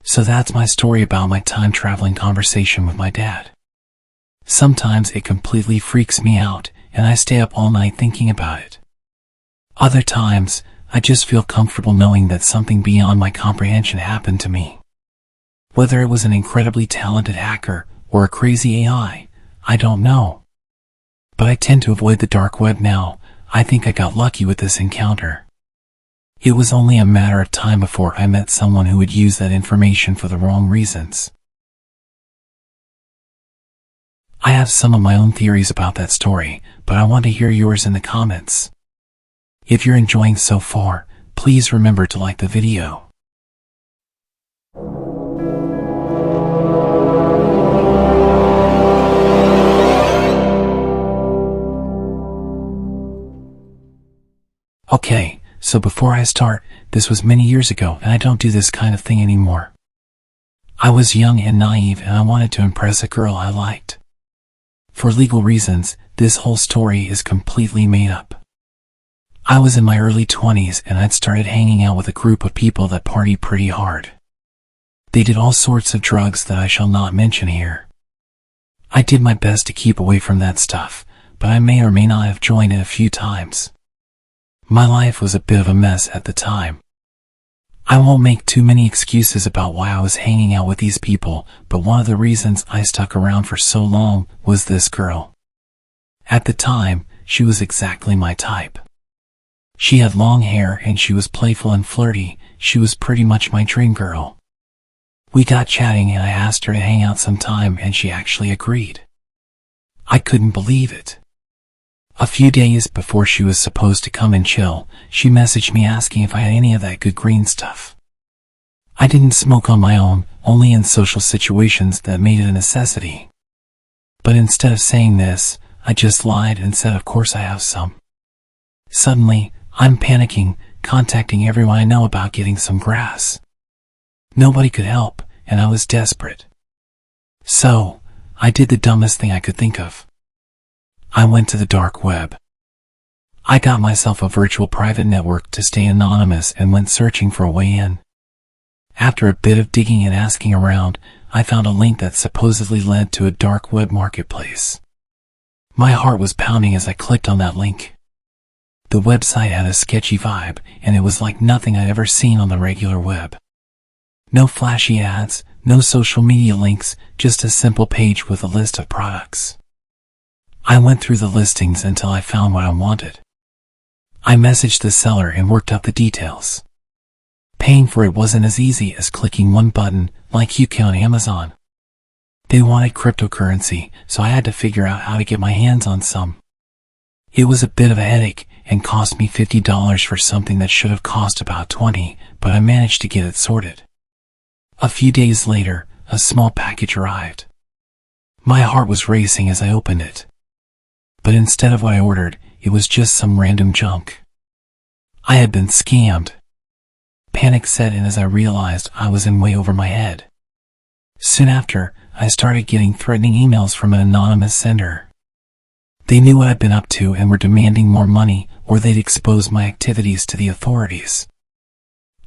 So that's my story about my time-traveling conversation with my dad. Sometimes it completely freaks me out, and I stay up all night thinking about it. Other times, I just feel comfortable knowing that something beyond my comprehension happened to me. Whether it was an incredibly talented hacker or a crazy AI, I don't know. But I tend to avoid the dark web now. I think I got lucky with this encounter. It was only a matter of time before I met someone who would use that information for the wrong reasons. I have some of my own theories about that story, but I want to hear yours in the comments. If you're enjoying so far, please remember to like the video. Okay, so before I start, this was many years ago and I don't do this kind of thing anymore. I was young and naive and I wanted to impress a girl I liked. For legal reasons, this whole story is completely made up. I was in my early 20s and I'd started hanging out with a group of people that party pretty hard. They did all sorts of drugs that I shall not mention here. I did my best to keep away from that stuff, but I may or may not have joined it a few times. My life was a bit of a mess at the time. I won't make too many excuses about why I was hanging out with these people, but one of the reasons I stuck around for so long was this girl. At the time, she was exactly my type. She had long hair and she was playful and flirty. She was pretty much my dream girl. We got chatting and I asked her to hang out sometime and she actually agreed. I couldn't believe it. A few days before she was supposed to come and chill, she messaged me asking if I had any of that good green stuff. I didn't smoke on my own, only in social situations that made it a necessity. But instead of saying this, I just lied and said of course I have some. Suddenly, I'm panicking, contacting everyone I know about getting some grass. Nobody could help, and I was desperate. So, I did the dumbest thing I could think of. I went to the dark web. I got myself a virtual private network to stay anonymous and went searching for a way in. After a bit of digging and asking around, I found a link that supposedly led to a dark web marketplace. My heart was pounding as I clicked on that link. The website had a sketchy vibe, and it was like nothing I'd ever seen on the regular web. No flashy ads, no social media links, just a simple page with a list of products. I went through the listings until I found what I wanted. I messaged the seller and worked out the details. Paying for it wasn't as easy as clicking one button like you can on Amazon. They wanted cryptocurrency, so I had to figure out how to get my hands on some. It was a bit of a headache and cost me $50 for something that should have cost about $20, but I managed to get it sorted. A few days later, a small package arrived. My heart was racing as I opened it. But instead of what I ordered, it was just some random junk. I had been scammed. Panic set in as I realized I was in way over my head. Soon after, I started getting threatening emails from an anonymous sender. They knew what I'd been up to and were demanding more money, or they'd expose my activities to the authorities.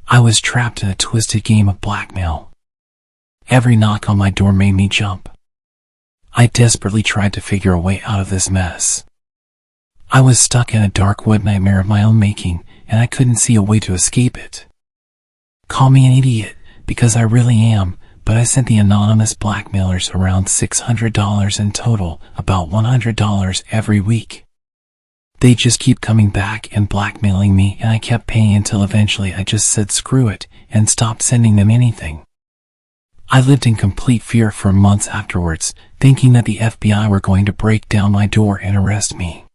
I was trapped in a twisted game of blackmail. Every knock on my door made me jump. I desperately tried to figure a way out of this mess. I was stuck in a dark web nightmare of my own making, and I couldn't see a way to escape it. Call me an idiot, because I really am, but I sent the anonymous blackmailers around $600 in total, about $100 every week. They just keep coming back and blackmailing me, and I kept paying until eventually I just said screw it and stopped sending them anything. I lived in complete fear for months afterwards, thinking that the FBI were going to break down my door and arrest me.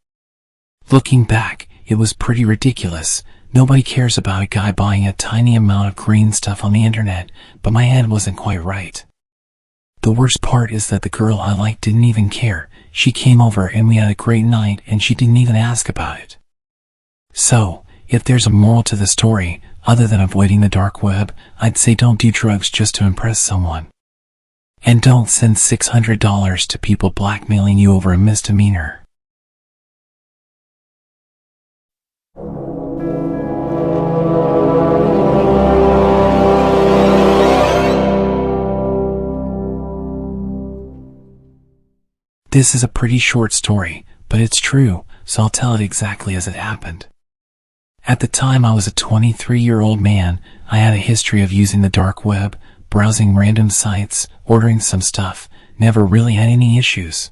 Looking back, it was pretty ridiculous, Nobody cares about a guy buying a tiny amount of green stuff on the internet, but my head wasn't quite right. The worst part is that the girl I liked didn't even care. She came over and we had a great night and she didn't even ask about it. So, if there's a moral to the story, other than avoiding the dark web, I'd say don't do drugs just to impress someone. And don't send $600 to people blackmailing you over a misdemeanor. This is a pretty short story, but it's true, so I'll tell it exactly as it happened. At the time I was a 23-year-old man, I had a history of using the dark web, browsing random sites, ordering some stuff, never really had any issues.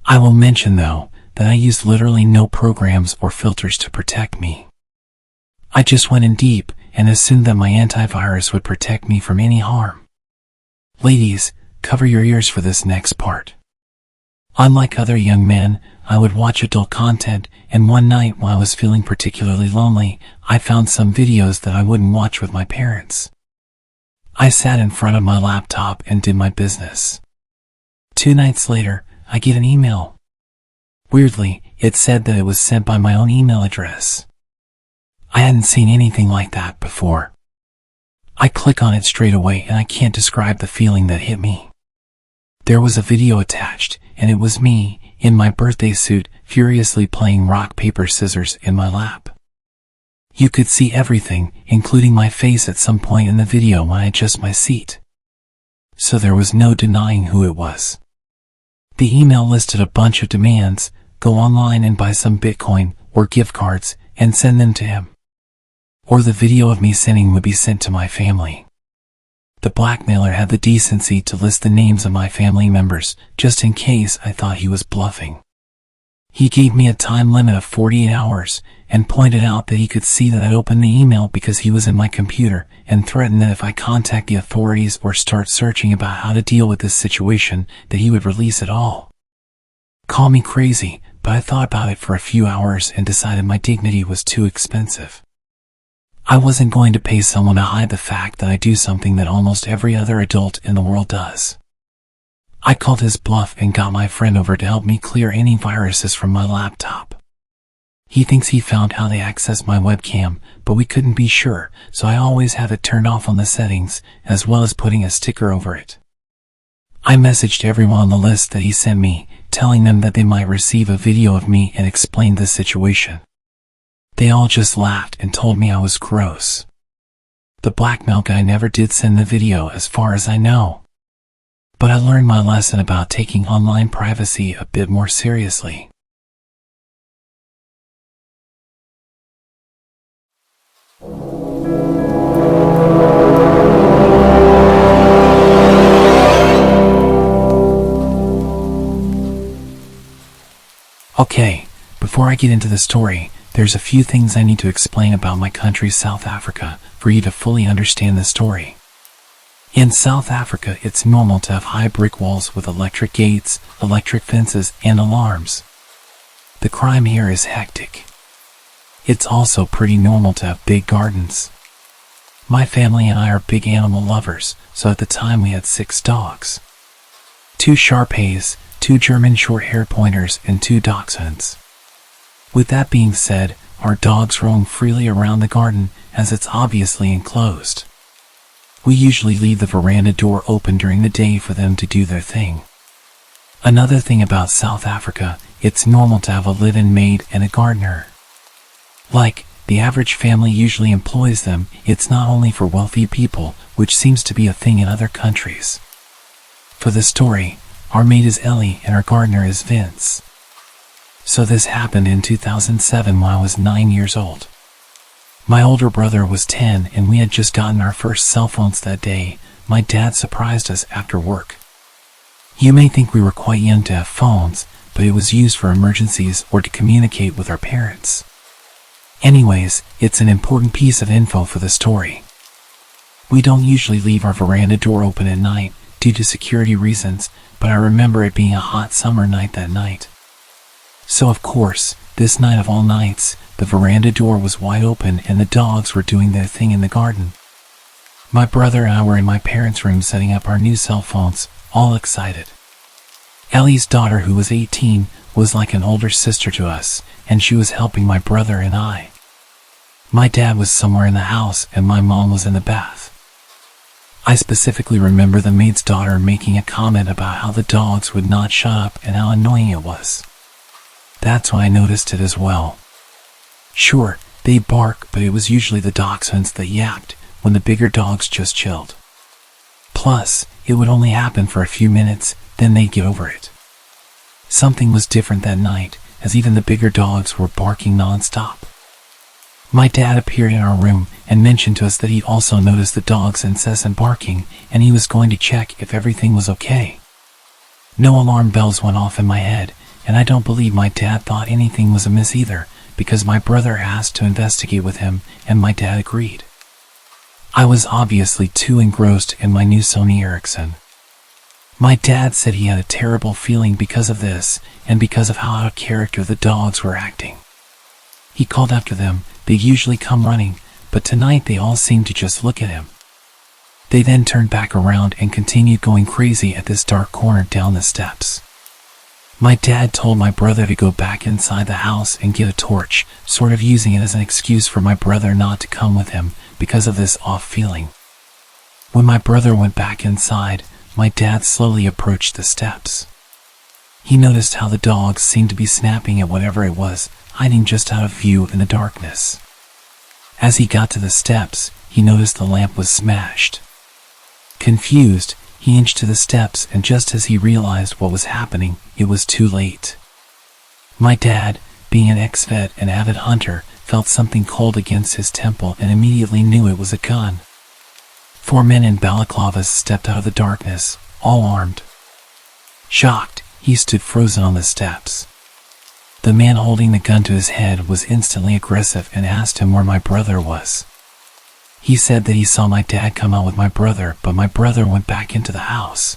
I will mention though, that I used literally no programs or filters to protect me. I just went in deep, and assumed that my antivirus would protect me from any harm. Ladies, cover your ears for this next part. Unlike other young men, I would watch adult content, and one night while I was feeling particularly lonely, I found some videos that I wouldn't watch with my parents. I sat in front of my laptop and did my business. 2 nights later, I get an email. Weirdly, it said that it was sent by my own email address. I hadn't seen anything like that before. I click on it straight away and I can't describe the feeling that hit me. There was a video attached, and it was me, in my birthday suit, furiously playing rock, paper, scissors in my lap. You could see everything, including my face at some point in the video when I adjust my seat. So there was no denying who it was. The email listed a bunch of demands: go online and buy some Bitcoin or gift cards and send them to him. Or the video of me sinning would be sent to my family. The blackmailer had the decency to list the names of my family members, just in case I thought he was bluffing. He gave me a time limit of 48 hours, and pointed out that he could see that I'd opened the email because he was in my computer, and threatened that if I contact the authorities or start searching about how to deal with this situation, that he would release it all. Call me crazy, but I thought about it for a few hours and decided my dignity was too expensive. I wasn't going to pay someone to hide the fact that I do something that almost every other adult in the world does. I called his bluff and got my friend over to help me clear any viruses from my laptop. He thinks he found how they access my webcam, but we couldn't be sure, so I always have it turned off on the settings, as well as putting a sticker over it. I messaged everyone on the list that he sent me, telling them that they might receive a video of me, and explained the situation. They all just laughed and told me I was gross. The blackmail guy never did send the video as far as I know. But I learned my lesson about taking online privacy a bit more seriously. Okay, before I get into the story, there's a few things I need to explain about my country, South Africa, for you to fully understand the story. In South Africa, it's normal to have high brick walls with electric gates, electric fences, and alarms. The crime here is hectic. It's also pretty normal to have big gardens. My family and I are big animal lovers, so at the time we had 6 dogs. 2 Shar-Peis, 2 German short-haired pointers, and 2 dachshunds. With that being said, our dogs roam freely around the garden, as it's obviously enclosed. We usually leave the veranda door open during the day for them to do their thing. Another thing about South Africa, it's normal to have a live-in maid and a gardener. Like, the average family usually employs them. It's not only for wealthy people, which seems to be a thing in other countries. For the story, our maid is Ellie and our gardener is Vince. So this happened in 2007 when I was 9 years old. My older brother was 10 and we had just gotten our first cell phones that day. My dad surprised us after work. You may think we were quite young to have phones, but it was used for emergencies or to communicate with our parents. Anyways, it's an important piece of info for the story. We don't usually leave our veranda door open at night due to security reasons, but I remember it being a hot summer night that night. So of course, This night of all nights, the veranda door was wide open and the dogs were doing their thing in the garden. My brother and I were in my parents' room setting up our new cell phones, all excited. Ellie's daughter, who was 18, was like an older sister to us, and she was helping my brother and I. My dad was somewhere in the house and my mom was in the bath. I specifically remember the maid's daughter making a comment about how the dogs would not shut up and how annoying it was. That's why I noticed it as well. Sure, they bark, but it was usually the dachshunds that yapped when the bigger dogs just chilled. Plus, it would only happen for a few minutes, then they'd get over it. Something was different that night, as even the bigger dogs were barking non-stop. My dad appeared in our room and mentioned to us that he'd also noticed the dog's incessant barking and he was going to check if everything was okay. No alarm bells went off in my head, and I don't believe my dad thought anything was amiss either, because my brother asked to investigate with him and my dad agreed. I was obviously too engrossed in my new Sony Ericsson. My dad said he had a terrible feeling because of this and because of how out of character the dogs were acting. He called after them. They usually come running, but tonight they all seemed to just look at him. They then turned back around and continued going crazy at this dark corner down the steps. My dad told my brother to go back inside the house and get a torch, sort of using it as an excuse for my brother not to come with him because of this off feeling. When my brother went back inside, my dad slowly approached the steps. He noticed how the dogs seemed to be snapping at whatever it was, hiding just out of view in the darkness. As he got to the steps, he noticed the lamp was smashed. Confused, he inched to the steps, and just as he realized what was happening, it was too late. My dad, being an ex-vet and avid hunter, felt something cold against his temple and immediately knew it was a gun. 4 men in balaclavas stepped out of the darkness, all armed. Shocked, he stood frozen on the steps. The man holding the gun to his head was instantly aggressive and asked him where my brother was. He said that he saw my dad come out with my brother, but my brother went back into the house.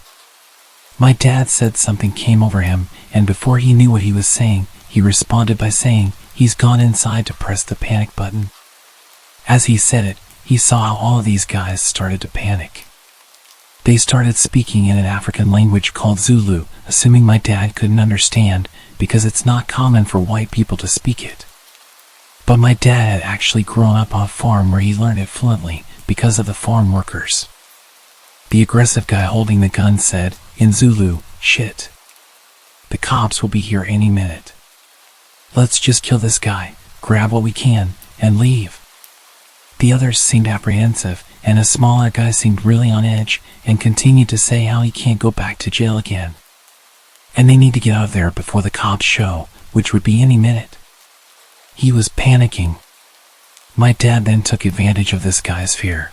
My dad said something came over him, and before he knew what he was saying, he responded by saying he's gone inside to press the panic button. As he said it, he saw how all of these guys started to panic. They started speaking in an African language called Zulu, assuming my dad couldn't understand, because it's not common for white people to speak it. But my dad had actually grown up on a farm where he learned it fluently because of the farm workers. The aggressive guy holding the gun said, in Zulu, "Shit. The cops will be here any minute. Let's just kill this guy, grab what we can, and leave." The others seemed apprehensive, and a smaller guy seemed really on edge and continued to say how he can't go back to jail again. And they need to get out of there before the cops show, which would be any minute. He was panicking. My dad then took advantage of this guy's fear.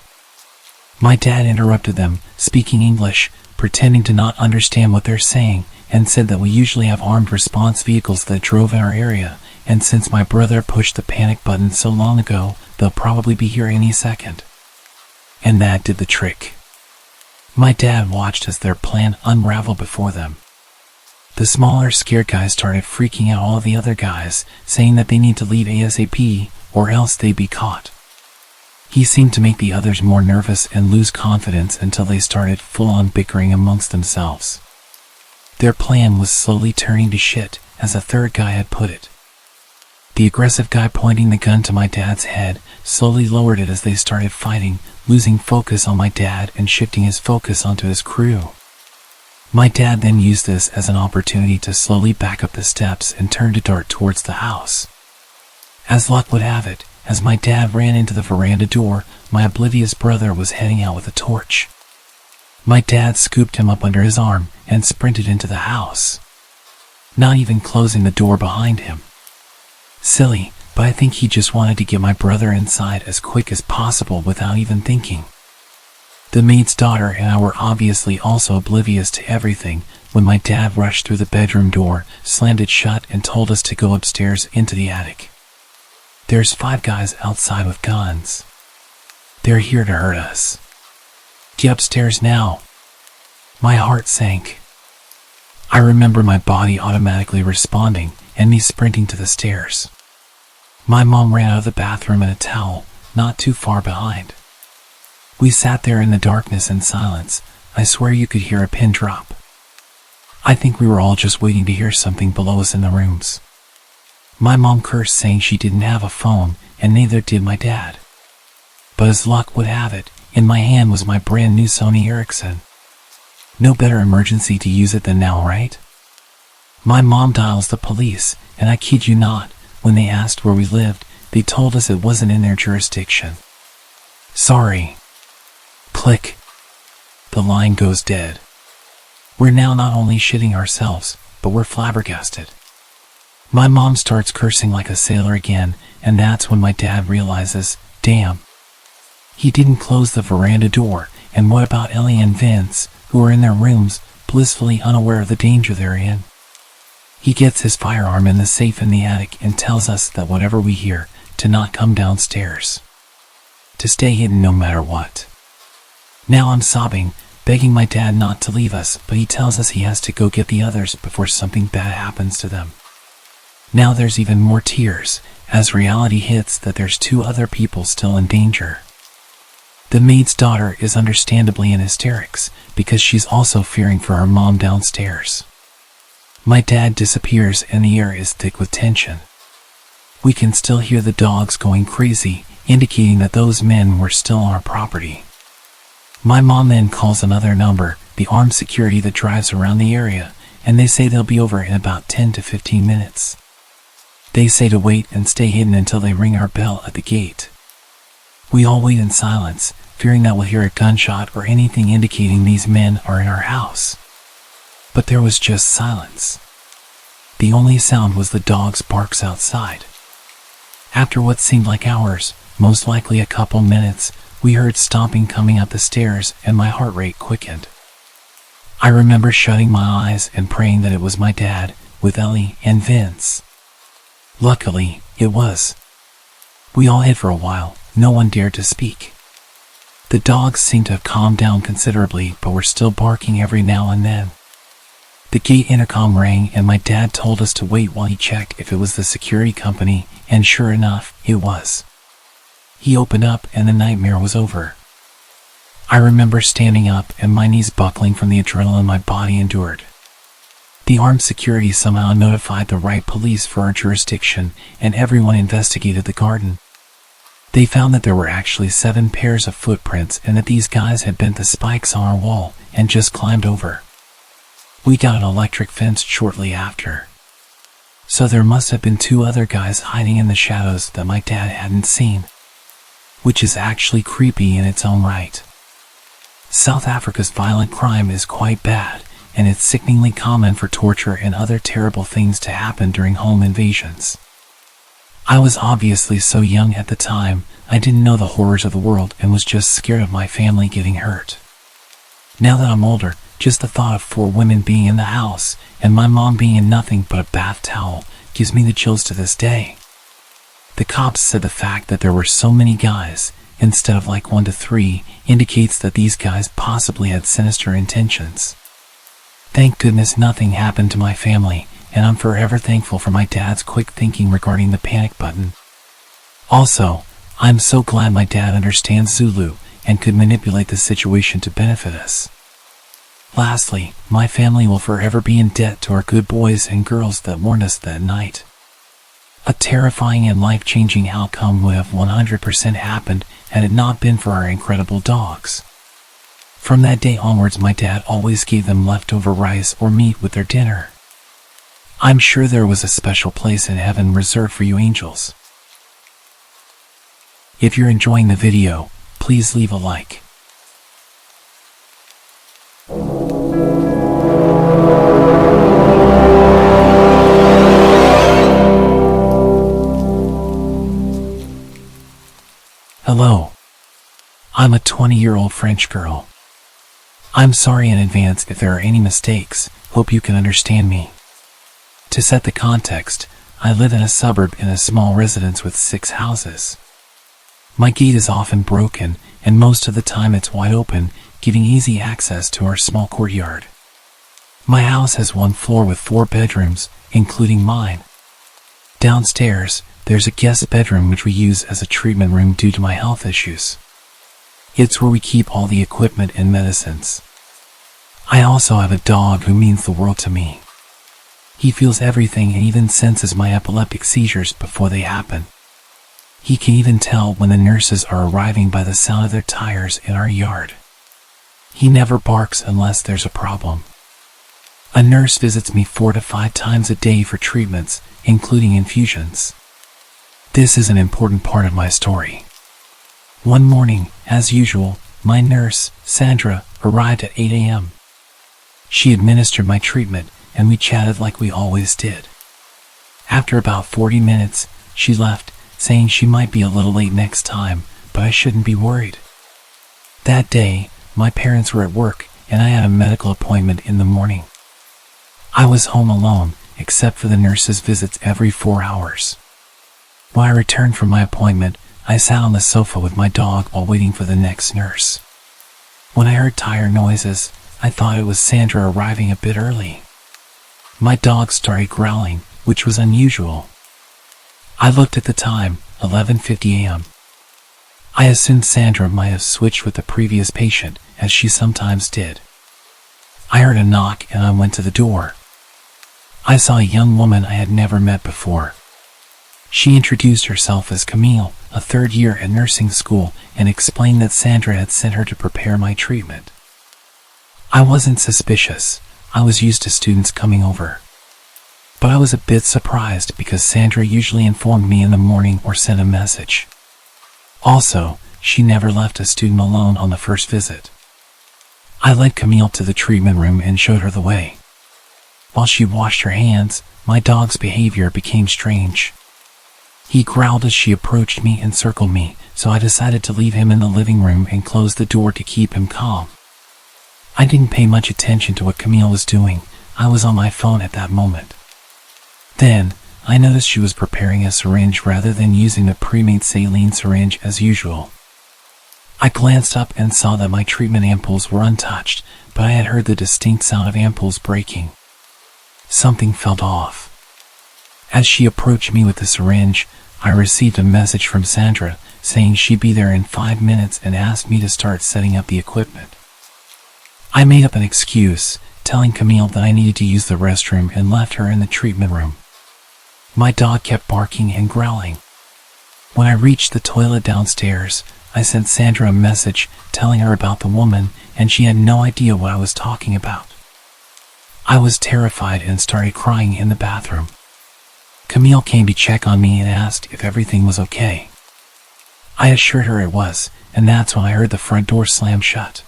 My dad interrupted them, speaking English, pretending to not understand what they're saying, and said that we usually have armed response vehicles that drove in our area, and since my brother pushed the panic button so long ago, they'll probably be here any second. And that did the trick. My dad watched as their plan unraveled before them. The smaller, scared guys started freaking out all of the other guys, saying that they need to leave ASAP, or else they'd be caught. He seemed to make the others more nervous and lose confidence until they started full-on bickering amongst themselves. Their plan was slowly turning to shit, as a third guy had put it. The aggressive guy pointing the gun to my dad's head slowly lowered it as they started fighting, losing focus on my dad and shifting his focus onto his crew. My dad then used this as an opportunity to slowly back up the steps and turn to dart towards the house. As luck would have it, as my dad ran into the veranda door, my oblivious brother was heading out with a torch. My dad scooped him up under his arm and sprinted into the house, not even closing the door behind him. Silly, but I think he just wanted to get my brother inside as quick as possible without even thinking. The maid's daughter and I were obviously also oblivious to everything when my dad rushed through the bedroom door, slammed it shut, and told us to go upstairs into the attic. There's 5 guys outside with guns. They're here to hurt us. Get upstairs now. My heart sank. I remember my body automatically responding, and me sprinting to the stairs. My mom ran out of the bathroom in a towel, not too far behind. We sat there in the darkness and silence. I swear you could hear a pin drop. I think we were all just waiting to hear something below us in the rooms. My mom cursed, saying she didn't have a phone, and neither did my dad. But as luck would have it, in my hand was my brand new Sony Ericsson. No better emergency to use it than now, right? My mom dials the police, and I kid you not, when they asked where we lived, they told us it wasn't in their jurisdiction. Sorry. Click. The line goes dead. We're now not only shitting ourselves, but we're flabbergasted. My mom starts cursing like a sailor again, and that's when my dad realizes, damn. He didn't close the veranda door, and what about Ellie and Vince, who are in their rooms, blissfully unaware of the danger they're in? He gets his firearm in the safe in the attic and tells us that whatever we hear, to not come downstairs. To stay hidden no matter what. Now I'm sobbing, begging my dad not to leave us, but he tells us he has to go get the others before something bad happens to them. Now there's even more tears, as reality hits that there's 2 other people still in danger. The maid's daughter is understandably in hysterics, because she's also fearing for her mom downstairs. My dad disappears and the air is thick with tension. We can still hear the dogs going crazy, indicating that those men were still on our property. My mom then calls another number, the armed security that drives around the area, and they say they'll be over in about 10 to 15 minutes. They say to wait and stay hidden until they ring our bell at the gate. We all wait in silence, fearing that we'll hear a gunshot or anything indicating these men are in our house. But there was just silence. The only sound was the dog's barks outside. After what seemed like hours, most likely a couple minutes, we heard stomping coming up the stairs and my heart rate quickened. I remember shutting my eyes and praying that it was my dad, with Ellie and Vince. Luckily, it was. We all hid for a while, no one dared to speak. The dogs seemed to have calmed down considerably, but were still barking every now and then. The gate intercom rang and my dad told us to wait while he checked if it was the security company, and sure enough, it was. He opened up and the nightmare was over. I remember standing up and my knees buckling from the adrenaline my body endured. The armed security somehow notified the right police for our jurisdiction, and everyone investigated the garden. They found that there were actually 7 pairs of footprints and that these guys had bent the spikes on our wall and just climbed over. We got an electric fence shortly after. So there must have been 2 other guys hiding in the shadows that my dad hadn't seen. Which is actually creepy in its own right. South Africa's violent crime is quite bad, and it's sickeningly common for torture and other terrible things to happen during home invasions. I was obviously so young at the time, I didn't know the horrors of the world and was just scared of my family getting hurt. Now that I'm older, just the thought of 4 women being in the house, and my mom being in nothing but a bath towel, gives me the chills to this day. The cops said the fact that there were so many guys, instead of like 1 to 3, indicates that these guys possibly had sinister intentions. Thank goodness nothing happened to my family, and I'm forever thankful for my dad's quick thinking regarding the panic button. Also, I'm so glad my dad understands Zulu and could manipulate the situation to benefit us. Lastly, my family will forever be in debt to our good boys and girls that warned us that night. A terrifying and life-changing outcome would have 100% happened had it not been for our incredible dogs. From that day onwards, my dad always gave them leftover rice or meat with their dinner. I'm sure there was a special place in heaven reserved for you angels. If you're enjoying the video, please leave a like. Hello. I'm a 20-year-old French girl. I'm sorry in advance if there are any mistakes, hope you can understand me. To set the context, I live in a suburb in a small residence with 6 houses. My gate is often broken, and most of the time it's wide open, giving easy access to our small courtyard. My house has 1 floor with 4 bedrooms, including mine. Downstairs, there's a guest bedroom which we use as a treatment room due to my health issues. It's where we keep all the equipment and medicines. I also have a dog who means the world to me. He feels everything and even senses my epileptic seizures before they happen. He can even tell when the nurses are arriving by the sound of their tires in our yard. He never barks unless there's a problem. A nurse visits me 4 to 5 times a day for treatments, including infusions. This is an important part of my story. One morning, as usual, my nurse, Sandra, arrived at 8 a.m. She administered my treatment, and we chatted like we always did. After about 40 minutes, she left, saying she might be a little late next time, but I shouldn't be worried. That day, my parents were at work, and I had a medical appointment in the morning. I was home alone, except for the nurse's visits every 4 hours. When I returned from my appointment, I sat on the sofa with my dog while waiting for the next nurse. When I heard tire noises, I thought it was Sandra arriving a bit early. My dog started growling, which was unusual. I looked at the time, 11:50 a.m. I assumed Sandra might have switched with the previous patient, as she sometimes did. I heard a knock and I went to the door. I saw a young woman I had never met before. She introduced herself as Camille, a third year at nursing school, and explained that Sandra had sent her to prepare my treatment. I wasn't suspicious. I was used to students coming over. But I was a bit surprised because Sandra usually informed me in the morning or sent a message. Also, she never left a student alone on the first visit. I led Camille to the treatment room and showed her the way. While she washed her hands, my dog's behavior became strange. He growled as she approached me and circled me, so I decided to leave him in the living room and close the door to keep him calm. I didn't pay much attention to what Camille was doing. I was on my phone at that moment. Then, I noticed she was preparing a syringe rather than using the pre-made saline syringe as usual. I glanced up and saw that my treatment ampoules were untouched, but I had heard the distinct sound of ampoules breaking. Something felt off. As she approached me with the syringe, I received a message from Sandra saying she'd be there in 5 minutes and asked me to start setting up the equipment. I made up an excuse, telling Camille that I needed to use the restroom and left her in the treatment room. My dog kept barking and growling. When I reached the toilet downstairs, I sent Sandra a message telling her about the woman, and she had no idea what I was talking about. I was terrified and started crying in the bathroom. Camille came to check on me and asked if everything was okay. I assured her it was, and that's when I heard the front door slam shut.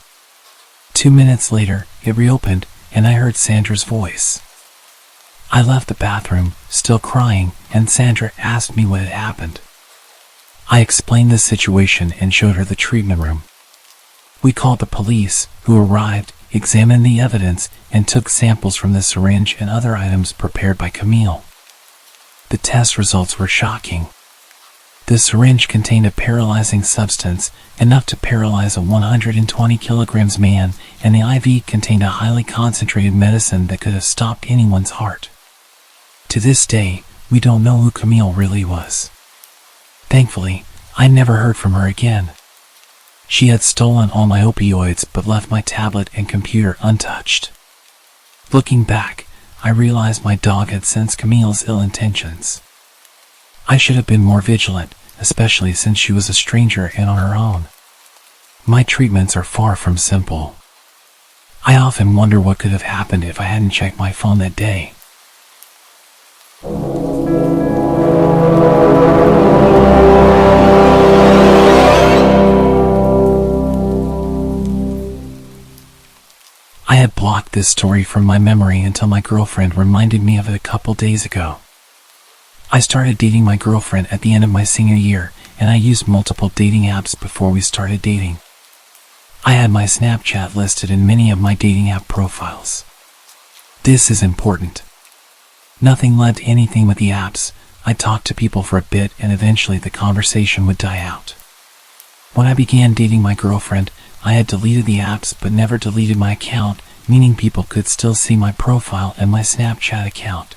2 minutes later, it reopened, and I heard Sandra's voice. I left the bathroom, still crying, and Sandra asked me what had happened. I explained the situation and showed her the treatment room. We called the police, who arrived, examined the evidence, and took samples from the syringe and other items prepared by Camille. The test results were shocking. The syringe contained a paralyzing substance, enough to paralyze a 120 kilograms man, and the IV contained a highly concentrated medicine that could have stopped anyone's heart. To this day, we don't know who Camille really was. Thankfully, I never heard from her again. She had stolen all my opioids but left my tablet and computer untouched. Looking back, I realized my dog had sensed Camille's ill intentions. I should have been more vigilant, especially since she was a stranger and on her own. My treatments are far from simple. I often wonder what could have happened if I hadn't checked my phone that day. I had blocked this story from my memory until my girlfriend reminded me of it a couple days ago. I started dating my girlfriend at the end of my senior year, and I used multiple dating apps before we started dating. I had my Snapchat listed in many of my dating app profiles. This is important. Nothing led to anything with the apps. I talked to people for a bit and eventually the conversation would die out. When I began dating my girlfriend, I had deleted the apps but never deleted my account, meaning people could still see my profile and my Snapchat account.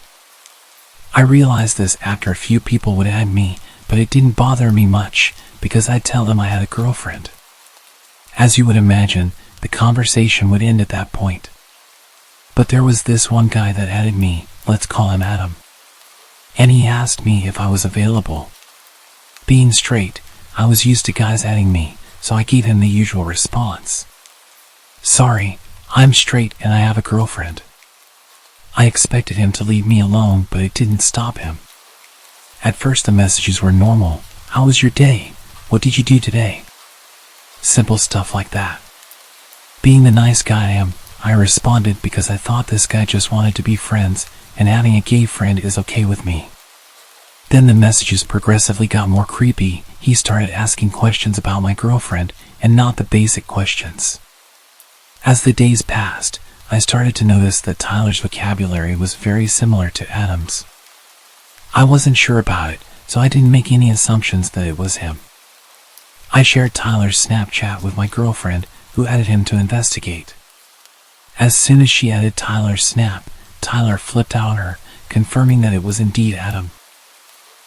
I realized this after a few people would add me, but it didn't bother me much because I'd tell them I had a girlfriend. As you would imagine, the conversation would end at that point. But there was this one guy that added me, let's call him Adam. And he asked me if I was available. Being straight, I was used to guys adding me, so I gave him the usual response. Sorry, I'm straight and I have a girlfriend. I expected him to leave me alone, but it didn't stop him. At first the messages were normal. How was your day? What did you do today? Simple stuff like that. Being the nice guy I am, I responded because I thought this guy just wanted to be friends, and having a gay friend is okay with me. Then the messages progressively got more creepy. He started asking questions about my girlfriend, and not the basic questions. As the days passed, I started to notice that Tyler's vocabulary was very similar to Adam's. I wasn't sure about it, so I didn't make any assumptions that it was him. I shared Tyler's Snapchat with my girlfriend, who added him to investigate. As soon as she added Tyler's snap, Tyler flipped out on her, confirming that it was indeed Adam.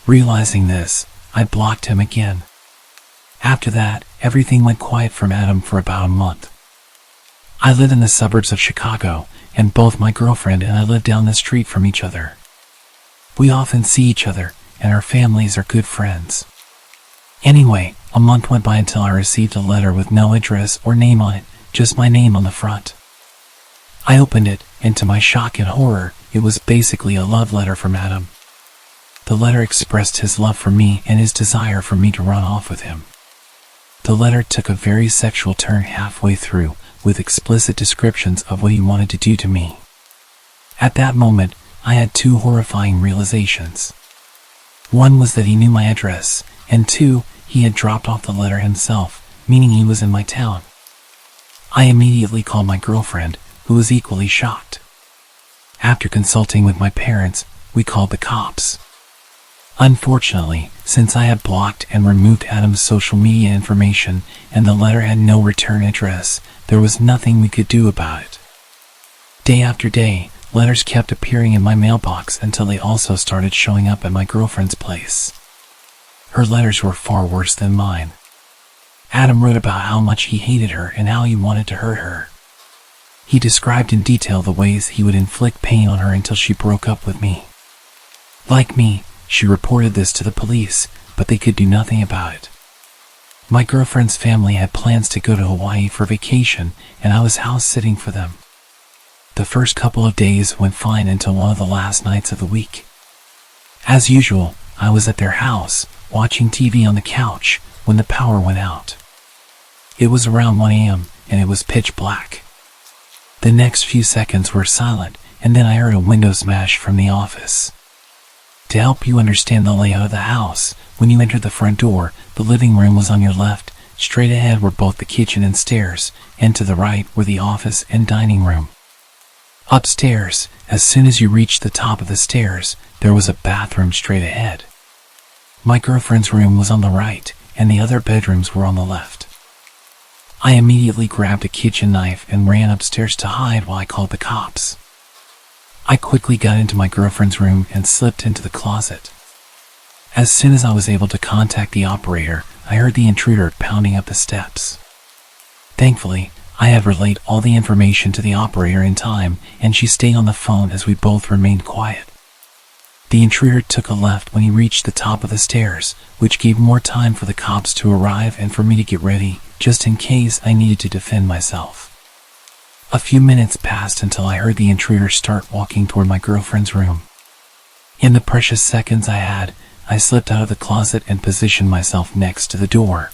Realizing this, I blocked him again. After that, everything went quiet from Adam for about a month. I live in the suburbs of Chicago, and both my girlfriend and I live down the street from each other. We often see each other, and our families are good friends. Anyway, a month went by until I received a letter with no address or name on it, just my name on the front. I opened it, and to my shock and horror, it was basically a love letter from Adam. The letter expressed his love for me and his desire for me to run off with him. The letter took a very sexual turn halfway through, with explicit descriptions of what he wanted to do to me. At that moment, I had two horrifying realizations. One was that he knew my address, and two, he had dropped off the letter himself, meaning he was in my town. I immediately called my girlfriend, who was equally shocked. After consulting with my parents, we called the cops. Unfortunately, since I had blocked and removed Adam's social media information and the letter had no return address, there was nothing we could do about it. Day after day, letters kept appearing in my mailbox until they also started showing up at my girlfriend's place. Her letters were far worse than mine. Adam wrote about how much he hated her and how he wanted to hurt her. He described in detail the ways he would inflict pain on her until she broke up with me. Like me, she reported this to the police, but they could do nothing about it. My girlfriend's family had plans to go to Hawaii for vacation, and I was house-sitting for them. The first couple of days went fine until one of the last nights of the week. As usual, I was at their house, watching TV on the couch, when the power went out. It was around 1 a.m., and it was pitch black. The next few seconds were silent, and then I heard a window smash from the office. To help you understand the layout of the house, when you entered the front door, the living room was on your left, straight ahead were both the kitchen and stairs, and to the right were the office and dining room. Upstairs, as soon as you reached the top of the stairs, there was a bathroom straight ahead. My girlfriend's room was on the right, and the other bedrooms were on the left. I immediately grabbed a kitchen knife and ran upstairs to hide while I called the cops. I quickly got into my girlfriend's room and slipped into the closet. As soon as I was able to contact the operator, I heard the intruder pounding up the steps. Thankfully, I had relayed all the information to the operator in time, and she stayed on the phone as we both remained quiet. The intruder took a left when he reached the top of the stairs, which gave more time for the cops to arrive and for me to get ready, just in case I needed to defend myself. A few minutes passed until I heard the intruder start walking toward my girlfriend's room. In the precious seconds I had, I slipped out of the closet and positioned myself next to the door.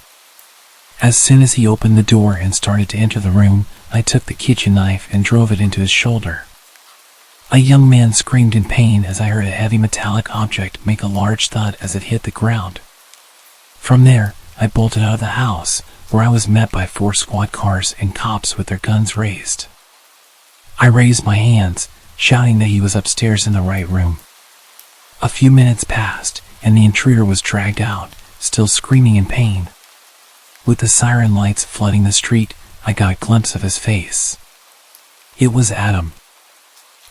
As soon as he opened the door and started to enter the room, I took the kitchen knife and drove it into his shoulder. A young man screamed in pain as I heard a heavy metallic object make a large thud as it hit the ground. From there, I bolted out of the house, where I was met by 4 squad cars and cops with their guns raised. I raised my hands, shouting that he was upstairs in the right room. A few minutes passed, and the intruder was dragged out, still screaming in pain. With the siren lights flooding the street, I got a glimpse of his face. It was Adam.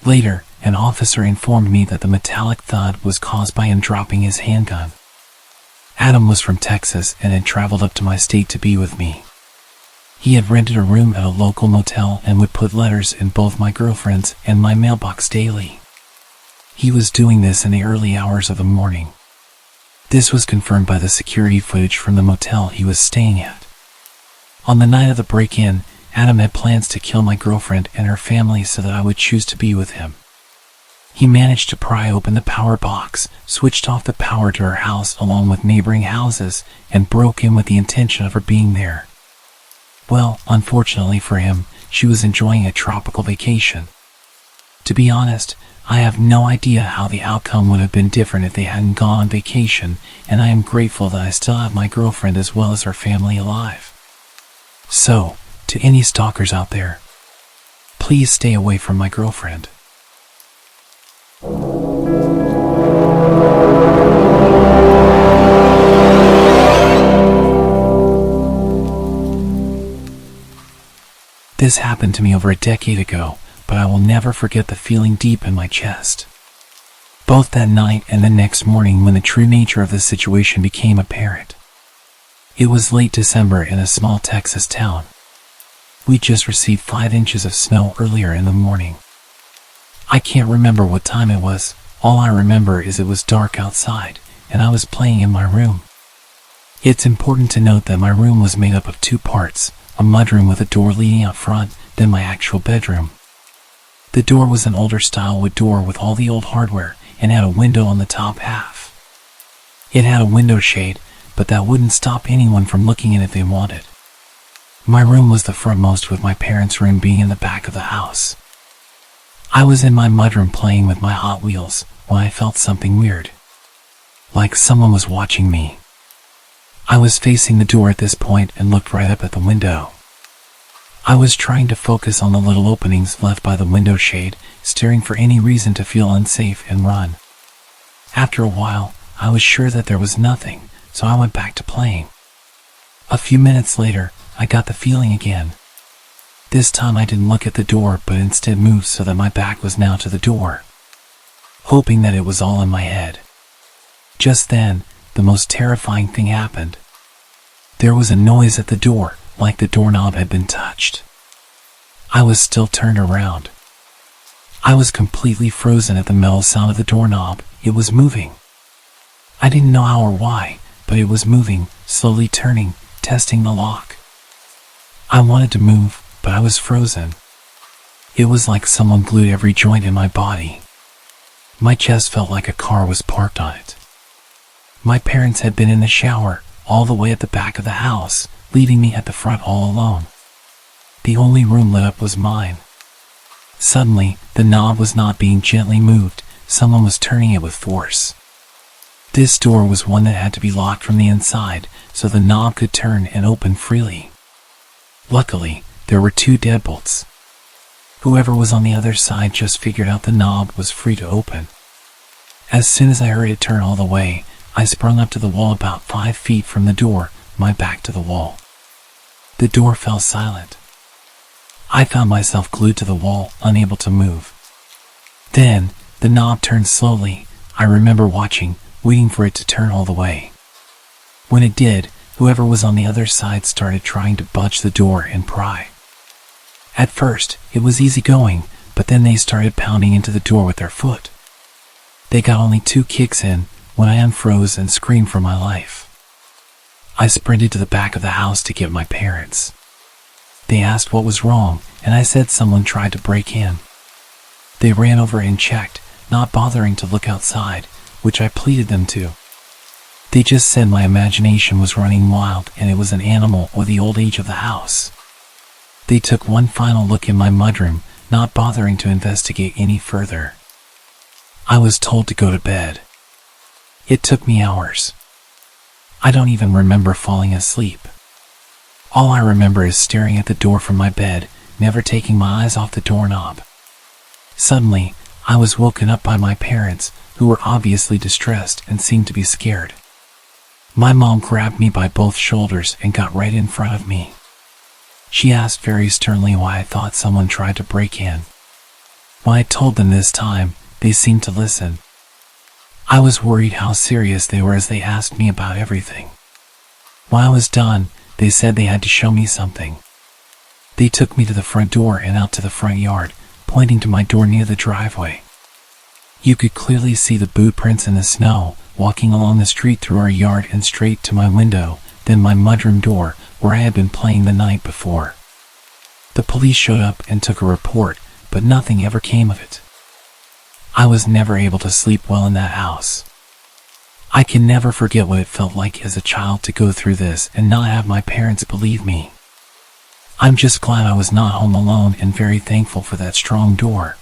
Later, an officer informed me that the metallic thud was caused by him dropping his handgun. Adam was from Texas and had traveled up to my state to be with me. He had rented a room at a local motel and would put letters in both my girlfriend's and my mailbox daily. He was doing this in the early hours of the morning. This was confirmed by the security footage from the motel he was staying at. On the night of the break-in, Adam had plans to kill my girlfriend and her family so that I would choose to be with him. He managed to pry open the power box, switched off the power to her house along with neighboring houses, and broke in with the intention of her being there. Well, unfortunately for him, she was enjoying a tropical vacation. To be honest, I have no idea how the outcome would have been different if they hadn't gone on vacation, and I am grateful that I still have my girlfriend as well as her family alive. So, to any stalkers out there, please stay away from my girlfriend. This happened to me over a decade ago, but I will never forget the feeling deep in my chest. Both that night and the next morning when the true nature of the situation became apparent. It was late December in a small Texas town. We just received 5 inches of snow earlier in the morning. I can't remember what time it was. All I remember is it was dark outside, and I was playing in my room. It's important to note that my room was made up of 2 parts, a mudroom with a door leading out front, then my actual bedroom. The door was an older style wood door with all the old hardware, and had a window on the top half. It had a window shade, but that wouldn't stop anyone from looking in if they wanted. My room was the frontmost, with my parents' room being in the back of the house. I was in my mudroom playing with my Hot Wheels when I felt something weird. Like someone was watching me. I was facing the door at this point and looked right up at the window. I was trying to focus on the little openings left by the window shade, staring for any reason to feel unsafe and run. After a while, I was sure that there was nothing, so I went back to playing. A few minutes later, I got the feeling again. This time I didn't look at the door, but instead moved so that my back was now to the door, hoping that it was all in my head. Just then, the most terrifying thing happened. There was a noise at the door, like the doorknob had been touched. I was still turned around. I was completely frozen at the metal sound of the doorknob. It was moving. I didn't know how or why, but it was moving, slowly turning, testing the lock. I wanted to move, but I was frozen. It was like someone glued every joint in my body. My chest felt like a car was parked on it. My parents had been in the shower, all the way at the back of the house, leaving me at the front all alone. The only room lit up was mine. Suddenly, the knob was not being gently moved, someone was turning it with force. This door was one that had to be locked from the inside, so the knob could turn and open freely. Luckily, there were 2 deadbolts. Whoever was on the other side just figured out the knob was free to open. As soon as I heard it turn all the way, I sprung up to the wall about 5 feet from the door, my back to the wall. The door fell silent. I found myself glued to the wall, unable to move. Then, the knob turned slowly. I remember watching, waiting for it to turn all the way. When it did, whoever was on the other side started trying to budge the door and pry. At first, it was easy going, but then they started pounding into the door with their foot. They got only 2 kicks in when I unfroze and screamed for my life. I sprinted to the back of the house to get my parents. They asked what was wrong, and I said someone tried to break in. They ran over and checked, not bothering to look outside, which I pleaded them to. They just said my imagination was running wild and it was an animal or the old age of the house. They took one final look in my mudroom, not bothering to investigate any further. I was told to go to bed. It took me hours. I don't even remember falling asleep. All I remember is staring at the door from my bed, never taking my eyes off the doorknob. Suddenly, I was woken up by my parents, who were obviously distressed and seemed to be scared. My mom grabbed me by both shoulders and got right in front of me. She asked very sternly why I thought someone tried to break in. When I told them this time, they seemed to listen. I was worried how serious they were as they asked me about everything. When I was done, they said they had to show me something. They took me to the front door and out to the front yard, pointing to my door near the driveway. You could clearly see the boot prints in the snow, walking along the street through our yard and straight to my window, then my mudroom door, where I had been playing the night before. The police showed up and took a report, but nothing ever came of it. I was never able to sleep well in that house. I can never forget what it felt like as a child to go through this and not have my parents believe me. I'm just glad I was not home alone and very thankful for that strong door.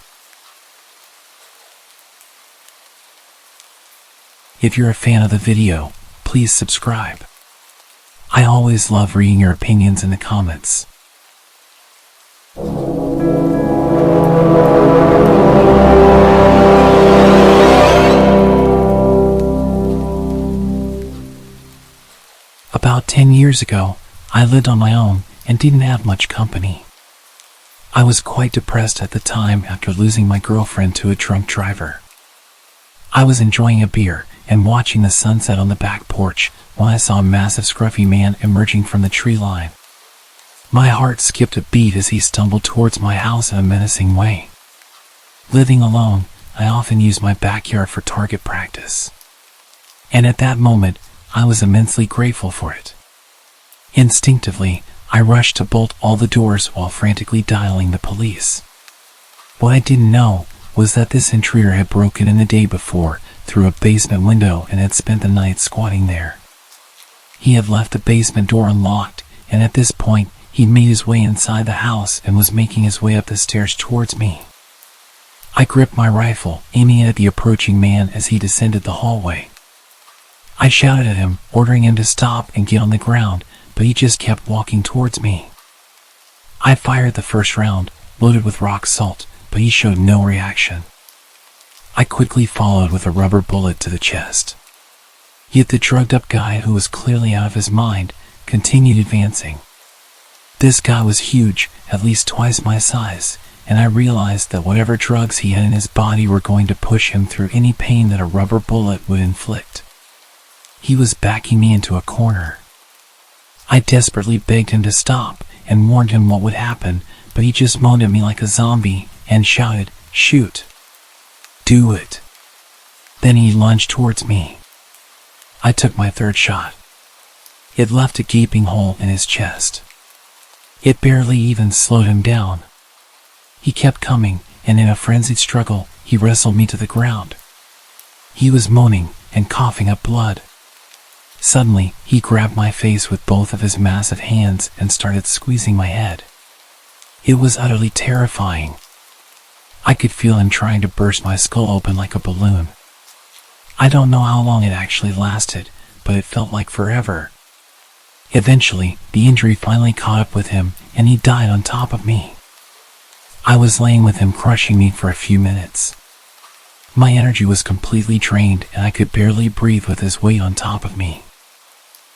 If you're a fan of the video, please subscribe. I always love reading your opinions in the comments. About 10 years ago, I lived on my own and didn't have much company. I was quite depressed at the time after losing my girlfriend to a drunk driver. I was enjoying a beer and watching the sunset on the back porch when I saw a massive scruffy man emerging from the tree line. My heart skipped a beat as he stumbled towards my house in a menacing way. Living alone, I often use my backyard for target practice. And at that moment, I was immensely grateful for it. Instinctively, I rushed to bolt all the doors while frantically dialing the police. What I didn't know was that this intruder had broken in the day before through a basement window and had spent the night squatting there. He had left the basement door unlocked, and at this point, he'd made his way inside the house and was making his way up the stairs towards me. I gripped my rifle, aiming at the approaching man as he descended the hallway. I shouted at him, ordering him to stop and get on the ground, but he just kept walking towards me. I fired the first round, loaded with rock salt, but he showed no reaction. I quickly followed with a rubber bullet to the chest. Yet the drugged-up guy, who was clearly out of his mind, continued advancing. This guy was huge, at least twice my size, and I realized that whatever drugs he had in his body were going to push him through any pain that a rubber bullet would inflict. He was backing me into a corner. I desperately begged him to stop and warned him what would happen, but he just moaned at me like a zombie and shouted, "Shoot! Do it!" Then he lunged towards me. I took my third shot. It left a gaping hole in his chest. It barely even slowed him down. He kept coming, and in a frenzied struggle, he wrestled me to the ground. He was moaning and coughing up blood. Suddenly, he grabbed my face with both of his massive hands and started squeezing my head. It was utterly terrifying. I could feel him trying to burst my skull open like a balloon. I don't know how long it actually lasted, but it felt like forever. Eventually, the injury finally caught up with him, and he died on top of me. I was laying with him crushing me for a few minutes. My energy was completely drained, and I could barely breathe with his weight on top of me.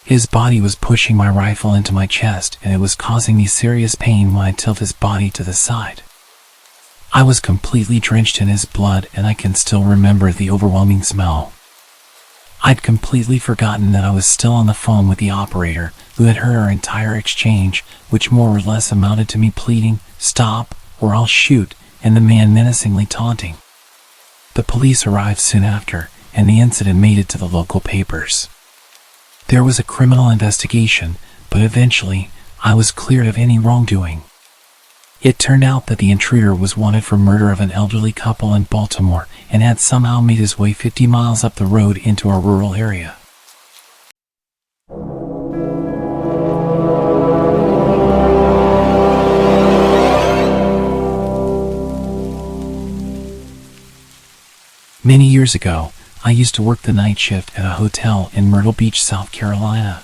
His body was pushing my rifle into my chest, and it was causing me serious pain when I tilted his body to the side. I was completely drenched in his blood, and I can still remember the overwhelming smell. I'd completely forgotten that I was still on the phone with the operator, who had heard our entire exchange, which more or less amounted to me pleading, "Stop, or I'll shoot," and the man menacingly taunting. The police arrived soon after, and the incident made it to the local papers. There was a criminal investigation, but eventually, I was cleared of any wrongdoing. It turned out that the intruder was wanted for murder of an elderly couple in Baltimore and had somehow made his way 50 miles up the road into a rural area. Many years ago, I used to work the night shift at a hotel in Myrtle Beach, South Carolina.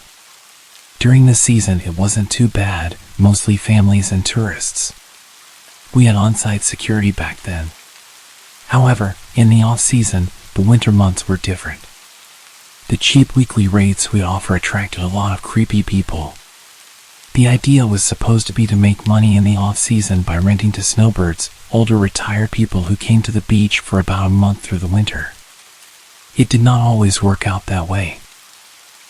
During the season, it wasn't too bad, mostly families and tourists. We had on-site security back then. However, in the off-season, the winter months were different. The cheap weekly rates we offer attracted a lot of creepy people. The idea was supposed to be to make money in the off-season by renting to snowbirds, older retired people who came to the beach for about a month through the winter. It did not always work out that way.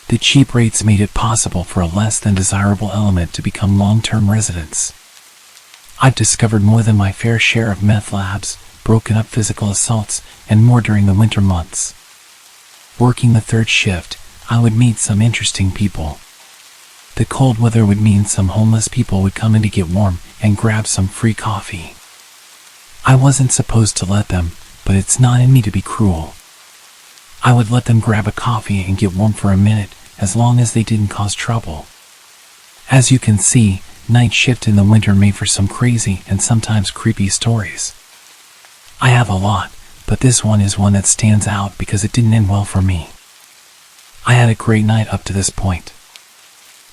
The cheap rates made it possible for a less than desirable element to become long-term residents. I've discovered more than my fair share of meth labs, broken up physical assaults, and more during the winter months. Working the third shift, I would meet some interesting people. The cold weather would mean some homeless people would come in to get warm and grab some free coffee. I wasn't supposed to let them, but it's not in me to be cruel. I would let them grab a coffee and get warm for a minute, as long as they didn't cause trouble. As you can see, night shift in the winter made for some crazy and sometimes creepy stories. I have a lot, but this one is one that stands out because it didn't end well for me. I had a great night up to this point.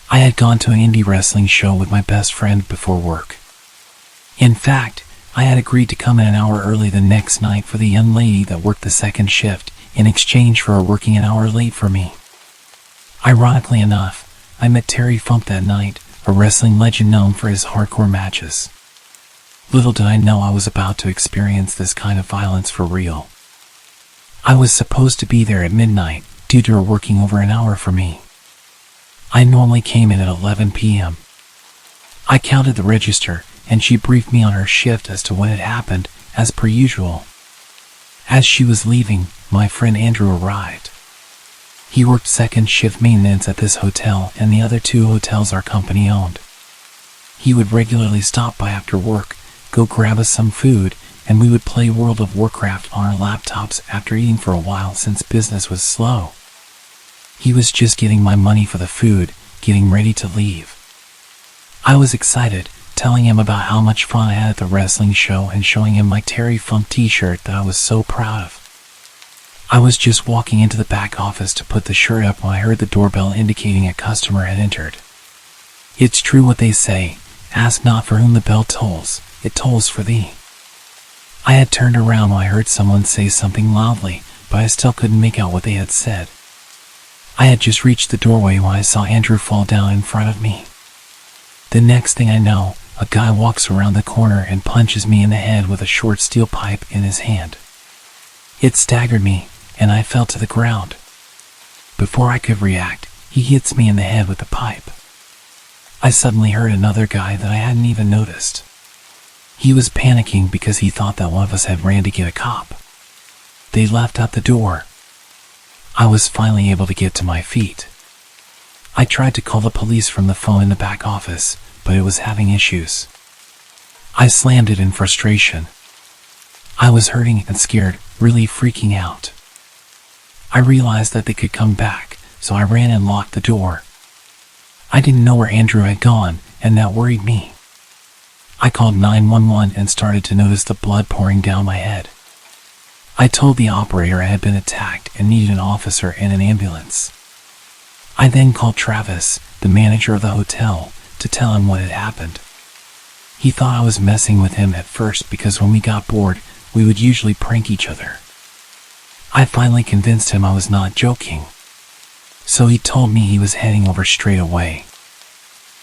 I had gone to an indie wrestling show with my best friend before work. In fact, I had agreed to come in an hour early the next night for the young lady that worked the second shift in exchange for her working an hour late for me. Ironically enough, I met Terry Funk that night, a wrestling legend known for his hardcore matches. Little did I know I was about to experience this kind of violence for real. I was supposed to be there at midnight due to her working over an hour for me. I normally came in at 11 p.m. I counted the register, and she briefed me on her shift as to what had happened, as per usual. As she was leaving, my friend Andrew arrived. He worked second shift maintenance at this hotel, and the other two hotels our company owned. He would regularly stop by after work, go grab us some food, and we would play World of Warcraft on our laptops after eating for a while since business was slow. He was just getting my money for the food, getting ready to leave. I was excited, telling him about how much fun I had at the wrestling show and showing him my Terry Funk t-shirt that I was so proud of. I was just walking into the back office to put the shirt up when I heard the doorbell indicating a customer had entered. It's true what they say, ask not for whom the bell tolls, it tolls for thee. I had turned around when I heard someone say something loudly, but I still couldn't make out what they had said. I had just reached the doorway when I saw Andrew fall down in front of me. The next thing I know, a guy walks around the corner and punches me in the head with a short steel pipe in his hand. It staggered me, and I fell to the ground. Before I could react, he hits me in the head with the pipe. I suddenly heard another guy that I hadn't even noticed. He was panicking because he thought that one of us had ran to get a cop. They left out the door. I was finally able to get to my feet. I tried to call the police from the phone in the back office, but it was having issues. I slammed it in frustration. I was hurting and scared, really freaking out. I realized that they could come back, so I ran and locked the door. I didn't know where Andrew had gone, and that worried me. I called 911 and started to notice the blood pouring down my head. I told the operator I had been attacked and needed an officer and an ambulance. I then called Travis, the manager of the hotel, to tell him what had happened. He thought I was messing with him at first because when we got bored, we would usually prank each other. I finally convinced him I was not joking. So he told me he was heading over straight away.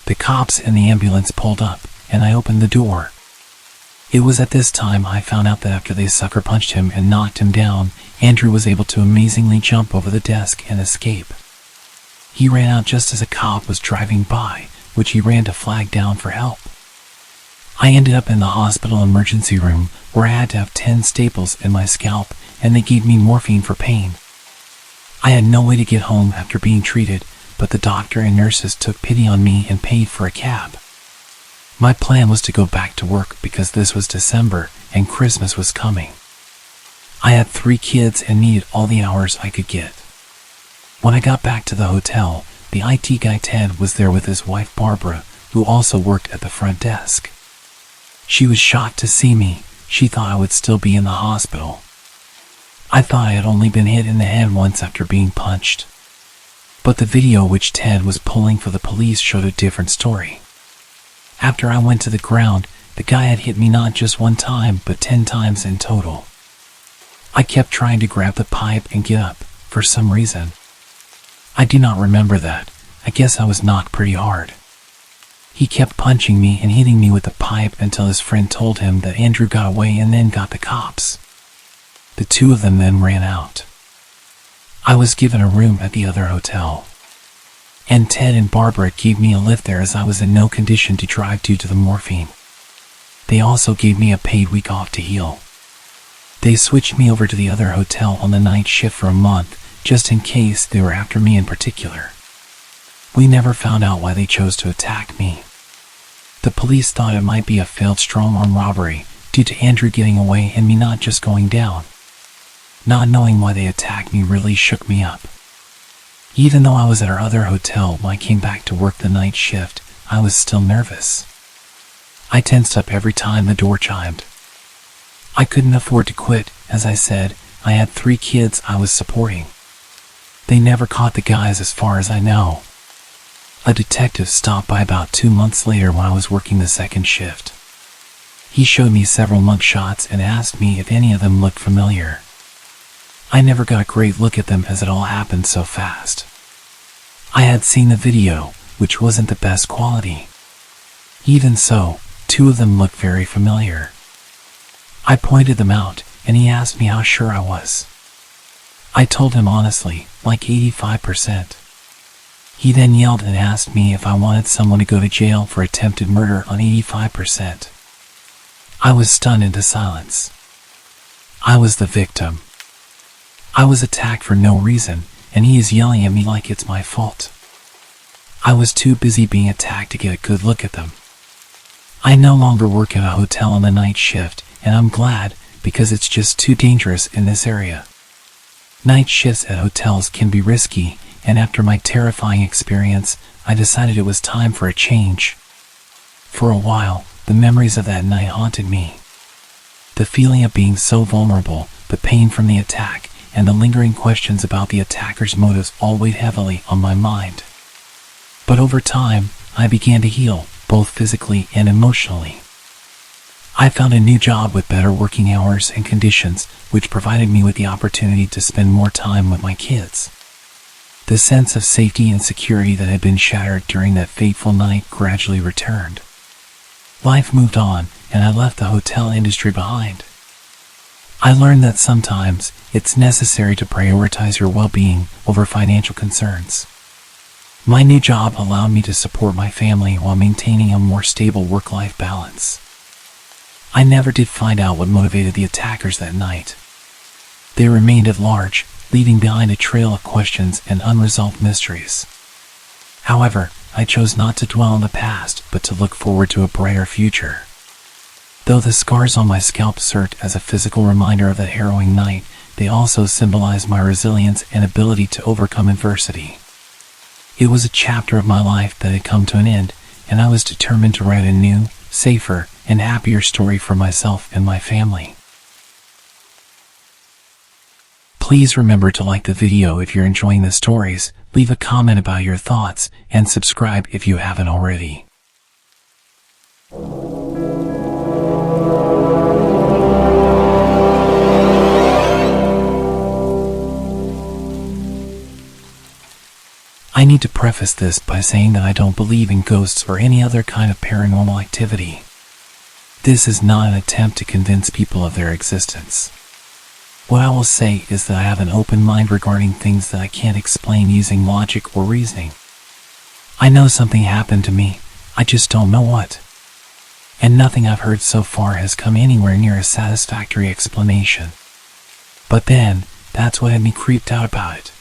The cops and the ambulance pulled up, and I opened the door. It was at this time I found out that after they sucker punched him and knocked him down, Andrew was able to amazingly jump over the desk and escape. He ran out just as a cop was driving by, which he ran to flag down for help. I ended up in the hospital emergency room where I had to have 10 staples in my scalp, and they gave me morphine for pain. I had no way to get home after being treated, but the doctor and nurses took pity on me and paid for a cab. My plan was to go back to work because this was December and Christmas was coming. I had 3 kids and needed all the hours I could get. When I got back to the hotel, the IT guy Ted was there with his wife Barbara, who also worked at the front desk. She was shocked to see me. She thought I would still be in the hospital. I thought I had only been hit in the head once after being punched. But the video which Ted was pulling for the police showed a different story. After I went to the ground, the guy had hit me not just 1 time, but 10 times in total. I kept trying to grab the pipe and get up, for some reason. I do not remember that. I guess I was knocked pretty hard. He kept punching me and hitting me with the pipe until his friend told him that Andrew got away and then got the cops. The two of them then ran out. I was given a room at the other hotel, and Ted and Barbara gave me a lift there as I was in no condition to drive due to the morphine. They also gave me a paid week off to heal. They switched me over to the other hotel on the night shift for a month, just in case they were after me in particular. We never found out why they chose to attack me. The police thought it might be a failed strong-arm robbery due to Andrew getting away and me not just going down. Not knowing why they attacked me really shook me up. Even though I was at our other hotel when I came back to work the night shift, I was still nervous. I tensed up every time the door chimed. I couldn't afford to quit. As I said, I had 3 kids I was supporting. They never caught the guys as far as I know. A detective stopped by about 2 months later when I was working the second shift. He showed me several mugshots and asked me if any of them looked familiar. I never got a great look at them as it all happened so fast. I had seen the video, which wasn't the best quality. Even so, 2 of them looked very familiar. I pointed them out, and he asked me how sure I was. I told him honestly, like 85%. He then yelled and asked me if I wanted someone to go to jail for attempted murder on 85%. I was stunned into silence. I was the victim. I was attacked for no reason, and he is yelling at me like it's my fault. I was too busy being attacked to get a good look at them. I no longer work at a hotel on the night shift, and I'm glad, because it's just too dangerous in this area. Night shifts at hotels can be risky, and after my terrifying experience, I decided it was time for a change. For a while, the memories of that night haunted me. The feeling of being so vulnerable, the pain from the attack, and the lingering questions about the attacker's motives all weighed heavily on my mind. But over time, I began to heal, both physically and emotionally. I found a new job with better working hours and conditions, which provided me with the opportunity to spend more time with my kids. The sense of safety and security that had been shattered during that fateful night gradually returned. Life moved on, and I left the hotel industry behind. I learned that sometimes it's necessary to prioritize your well-being over financial concerns. My new job allowed me to support my family while maintaining a more stable work-life balance. I never did find out what motivated the attackers that night. They remained at large, leaving behind a trail of questions and unresolved mysteries. However, I chose not to dwell on the past, but to look forward to a brighter future. Though the scars on my scalp served as a physical reminder of that harrowing night, they also symbolized my resilience and ability to overcome adversity. It was a chapter of my life that had come to an end, and I was determined to write a new, safer, and happier story for myself and my family. Please remember to like the video if you're enjoying the stories, leave a comment about your thoughts, and subscribe if you haven't already. I need to preface this by saying that I don't believe in ghosts or any other kind of paranormal activity. This is not an attempt to convince people of their existence. What I will say is that I have an open mind regarding things that I can't explain using logic or reasoning. I know something happened to me, I just don't know what. And nothing I've heard so far has come anywhere near a satisfactory explanation. But then, that's what had me creeped out about it.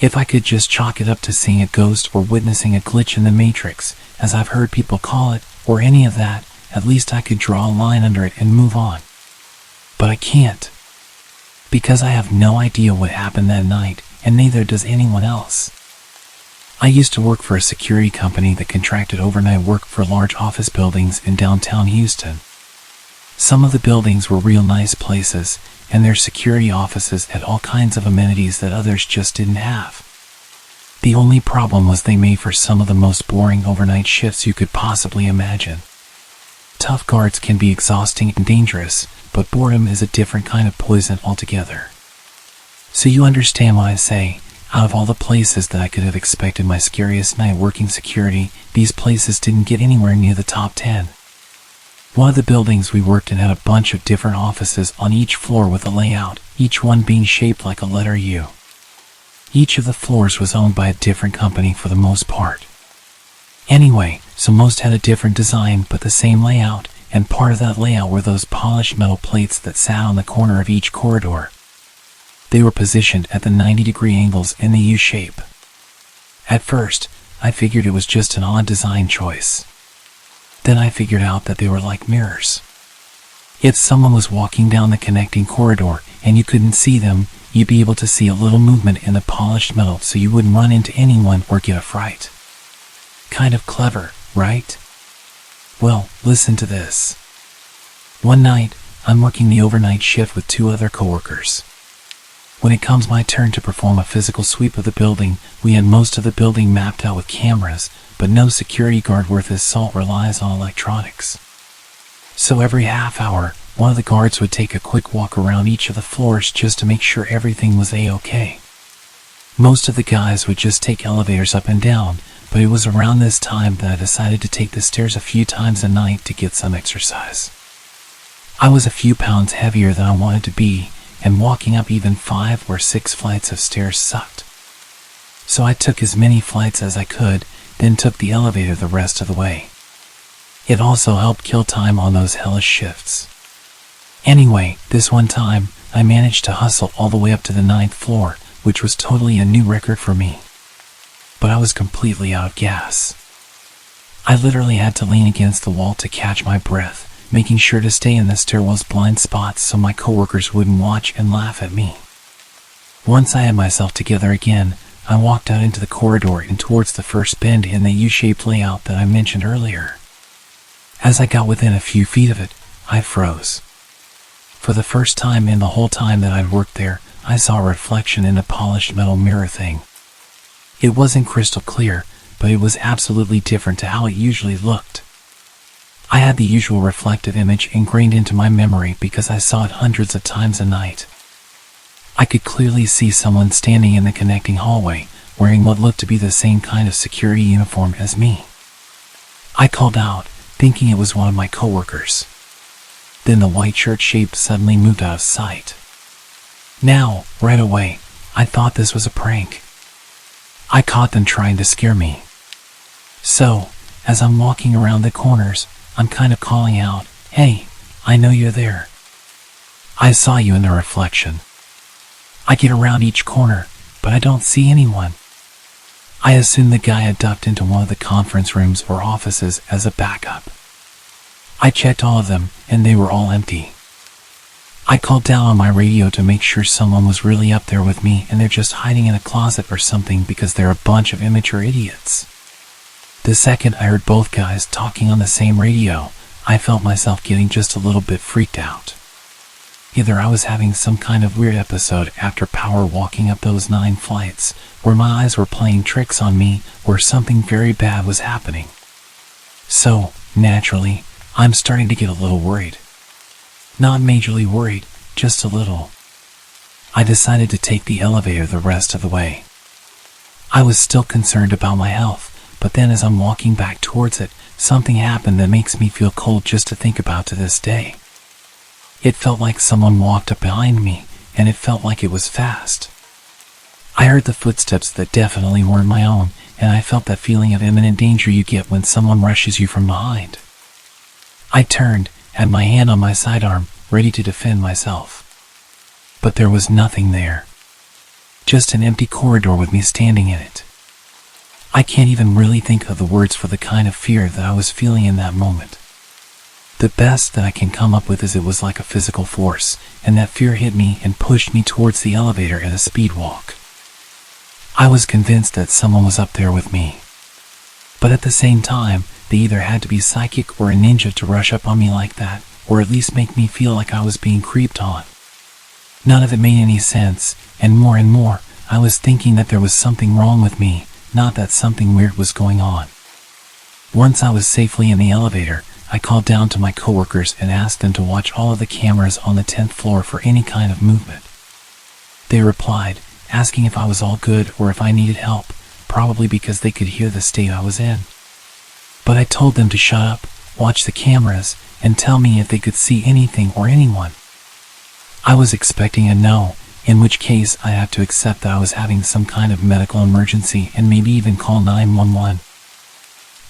If I could just chalk it up to seeing a ghost or witnessing a glitch in the matrix, as I've heard people call it, or any of that, at least I could draw a line under it and move on. But I can't. Because I have no idea what happened that night, and neither does anyone else. I used to work for a security company that contracted overnight work for large office buildings in downtown Houston. Some of the buildings were real nice places, and their security offices had all kinds of amenities that others just didn't have. The only problem was they made for some of the most boring overnight shifts you could possibly imagine. Tough guards can be exhausting and dangerous, but boredom is a different kind of poison altogether. So you understand when I say, Out of all the places that I could have expected my scariest night working security, these places didn't get anywhere near the top 10. One of the buildings we worked in had a bunch of different offices on each floor with a layout, each one being shaped like a letter U. Each of the floors was owned by a different company for the most part. Anyway, so most had a different design but the same layout, and part of that layout were those polished metal plates that sat on the corner of each corridor. They were positioned at the 90-degree angles in the U shape. At first, I figured it was just an odd design choice. Then I figured out that they were like mirrors. If someone was walking down the connecting corridor and you couldn't see them, you'd be able to see a little movement in the polished metal so you wouldn't run into anyone or get a fright. Kind of clever, right? Well, listen to this. One night, I'm working the overnight shift with 2 other coworkers. When it comes my turn to perform a physical sweep of the building, we had most of the building mapped out with cameras, but no security guard worth his salt relies on electronics. So every half hour, one of the guards would take a quick walk around each of the floors just to make sure everything was A-okay. Most of the guys would just take elevators up and down, but it was around this time that I decided to take the stairs a few times a night to get some exercise. I was a few pounds heavier than I wanted to be, and walking up even 5 or 6 flights of stairs sucked. So I took as many flights as I could, then took the elevator the rest of the way. It also helped kill time on those hellish shifts. Anyway, this one time, I managed to hustle all the way up to the 9th floor, which was totally a new record for me. But I was completely out of gas. I literally had to lean against the wall to catch my breath, making sure to stay in the stairwell's blind spots so my coworkers wouldn't watch and laugh at me. Once I had myself together again, I walked out into the corridor and towards the first bend in the U-shaped layout that I mentioned earlier. As I got within a few feet of it, I froze. For the first time in the whole time that I'd worked there, I saw a reflection in a polished metal mirror thing. It wasn't crystal clear, but it was absolutely different to how it usually looked. I had the usual reflective image ingrained into my memory because I saw it hundreds of times a night. I could clearly see someone standing in the connecting hallway, wearing what looked to be the same kind of security uniform as me. I called out, thinking it was one of my coworkers. Then the white shirt shape suddenly moved out of sight. Now, right away, I thought this was a prank. I caught them trying to scare me. So, as I'm walking around the corners, I'm kind of calling out, "Hey, I know you're there. I saw you in the reflection." I get around each corner, but I don't see anyone. I assume the guy had ducked into one of the conference rooms or offices as a backup. I checked all of them, and they were all empty. I called down on my radio to make sure someone was really up there with me and they're just hiding in a closet or something because they're a bunch of immature idiots. The second I heard both guys talking on the same radio, I felt myself getting just a little bit freaked out. Either I was having some kind of weird episode after power walking up those 9 flights, where my eyes were playing tricks on me, or something very bad was happening. So, naturally, I'm starting to get a little worried. Not majorly worried, just a little. I decided to take the elevator the rest of the way. I was still concerned about my health, but then as I'm walking back towards it, something happened that makes me feel cold just to think about to this day. It felt like someone walked up behind me, and it felt like it was fast. I heard the footsteps that definitely weren't my own, and I felt that feeling of imminent danger you get when someone rushes you from behind. I turned, had my hand on my sidearm, ready to defend myself. But there was nothing there. Just an empty corridor with me standing in it. I can't even really think of the words for the kind of fear that I was feeling in that moment. The best that I can come up with is it was like a physical force, and that fear hit me and pushed me towards the elevator at a speed walk. I was convinced that someone was up there with me. But at the same time, they either had to be psychic or a ninja to rush up on me like that, or at least make me feel like I was being creeped on. None of it made any sense, and more, I was thinking that there was something wrong with me, not that something weird was going on. Once I was safely in the elevator, I called down to my coworkers and asked them to watch all of the cameras on the 10th floor for any kind of movement. They replied, asking if I was all good or if I needed help, probably because they could hear the state I was in. But I told them to shut up, watch the cameras, and tell me if they could see anything or anyone. I was expecting a no, in which case I have to accept that I was having some kind of medical emergency and maybe even call 911.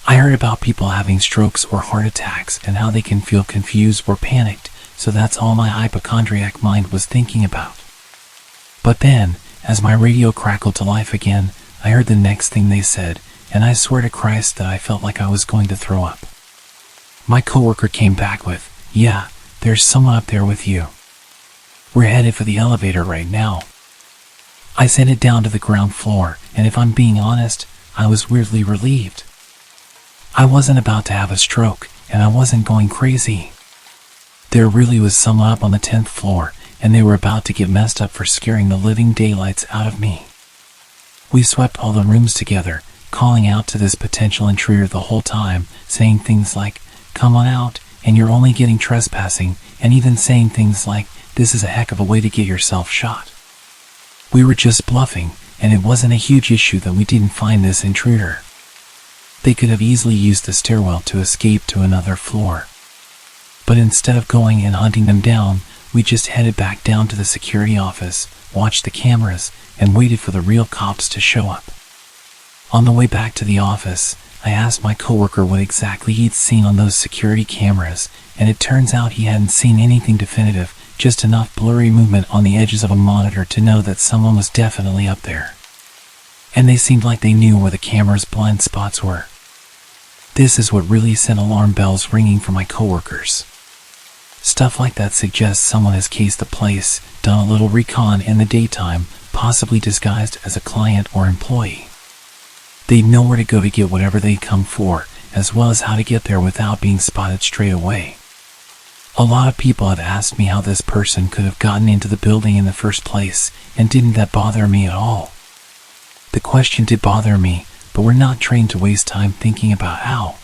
I heard about people having strokes or heart attacks and how they can feel confused or panicked, so that's all my hypochondriac mind was thinking about. But then, as my radio crackled to life again, I heard the next thing they said, and I swear to Christ that I felt like I was going to throw up. My coworker came back with, "Yeah, there's someone up there with you. We're headed for the elevator right now." I sent it down to the ground floor, and if I'm being honest, I was weirdly relieved. I wasn't about to have a stroke, and I wasn't going crazy. There really was someone up on the 10th floor, and they were about to get messed up for scaring the living daylights out of me. We swept all the rooms together, calling out to this potential intruder the whole time, saying things like, "Come on out, and you're only getting trespassing," and even saying things like, "This is a heck of a way to get yourself shot." We were just bluffing, and it wasn't a huge issue that we didn't find this intruder. They could have easily used the stairwell to escape to another floor. But instead of going and hunting them down, we just headed back down to the security office, watched the cameras, and waited for the real cops to show up. On the way back to the office, I asked my coworker what exactly he'd seen on those security cameras, and it turns out he hadn't seen anything definitive, just enough blurry movement on the edges of a monitor to know that someone was definitely up there. And they seemed like they knew where the camera's blind spots were. This is what really sent alarm bells ringing for my coworkers. Stuff like that suggests someone has cased the place, done a little recon in the daytime, possibly disguised as a client or employee. They'd know where to go to get whatever they'd come for, as well as how to get there without being spotted straight away. A lot of people have asked me how this person could have gotten into the building in the first place, and didn't that bother me at all? The question did bother me, but we're not trained to waste time thinking about how.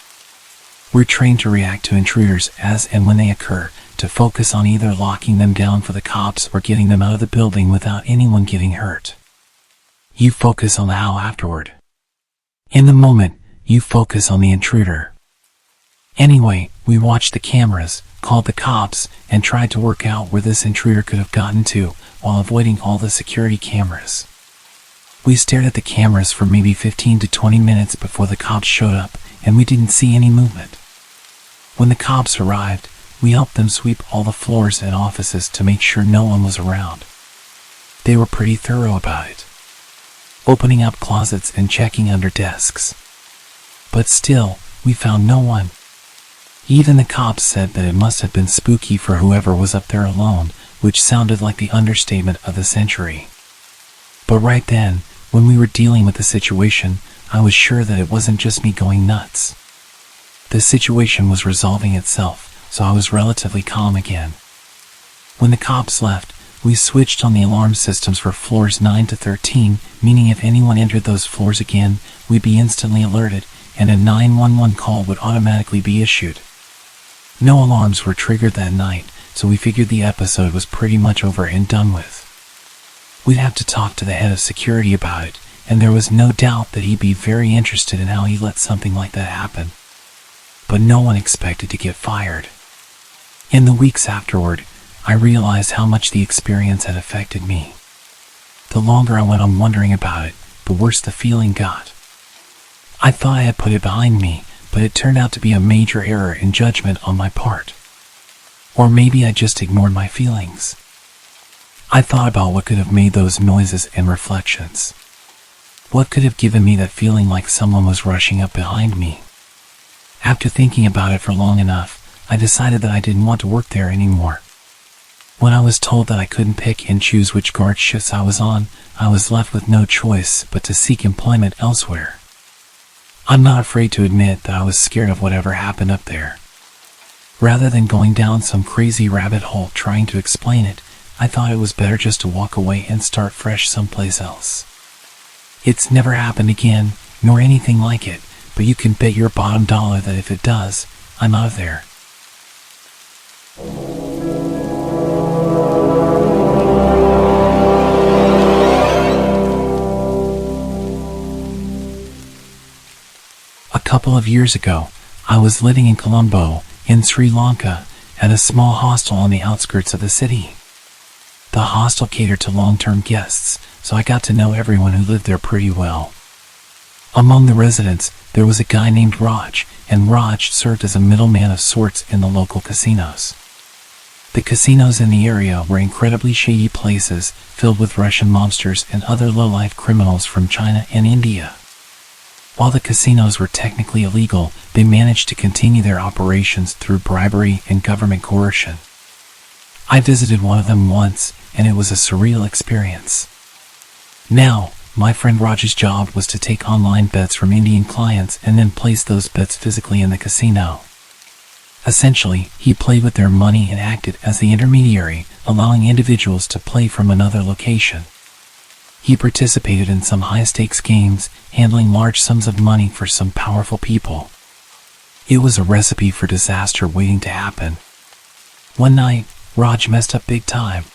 We're trained to react to intruders as and when they occur, to focus on either locking them down for the cops or getting them out of the building without anyone getting hurt. You focus on the how afterward. In the moment, you focus on the intruder. Anyway, we watched the cameras, called the cops, and tried to work out where this intruder could have gotten to, while avoiding all the security cameras. We stared at the cameras for maybe 15 to 20 minutes before the cops showed up, and we didn't see any movement. When the cops arrived, we helped them sweep all the floors and offices to make sure no one was around. They were pretty thorough about it, opening up closets and checking under desks. But still, we found no one. Even the cops said that it must have been spooky for whoever was up there alone, which sounded like the understatement of the century. But right then, when we were dealing with the situation, I was sure that it wasn't just me going nuts. The situation was resolving itself, so I was relatively calm again. When the cops left, we switched on the alarm systems for floors 9 to 13, meaning if anyone entered those floors again, we'd be instantly alerted, and a 911 call would automatically be issued. No alarms were triggered that night, so we figured the episode was pretty much over and done with. We'd have to talk to the head of security about it, and there was no doubt that he'd be very interested in how he let something like that happen. But no one expected to get fired. In the weeks afterward, I realized how much the experience had affected me. The longer I went on wondering about it, the worse the feeling got. I thought I had put it behind me, but it turned out to be a major error in judgment on my part. Or maybe I just ignored my feelings. I thought about what could have made those noises and reflections. What could have given me that feeling like someone was rushing up behind me? After thinking about it for long enough, I decided that I didn't want to work there anymore. When I was told that I couldn't pick and choose which guard shifts I was on, I was left with no choice but to seek employment elsewhere. I'm not afraid to admit that I was scared of whatever happened up there. Rather than going down some crazy rabbit hole trying to explain it, I thought it was better just to walk away and start fresh someplace else. It's never happened again, nor anything like it, but you can bet your bottom dollar that if it does, I'm out of there. couple of years ago, I was living in Colombo, in Sri Lanka, at a small hostel on the outskirts of the city. The hostel catered to long-term guests, so I got to know everyone who lived there pretty well. Among the residents, there was a guy named Raj, and Raj served as a middleman of sorts in the local casinos. The casinos in the area were incredibly shady places, filled with Russian mobsters and other low-life criminals from China and India. While the casinos were technically illegal, they managed to continue their operations through bribery and government coercion. I visited one of them once, and it was a surreal experience. Now, my friend Raj's job was to take online bets from Indian clients and then place those bets physically in the casino. Essentially, he played with their money and acted as the intermediary, allowing individuals to play from another location. He participated in some high-stakes games, handling large sums of money for some powerful people. It was a recipe for disaster waiting to happen. One night, Raj messed up big time.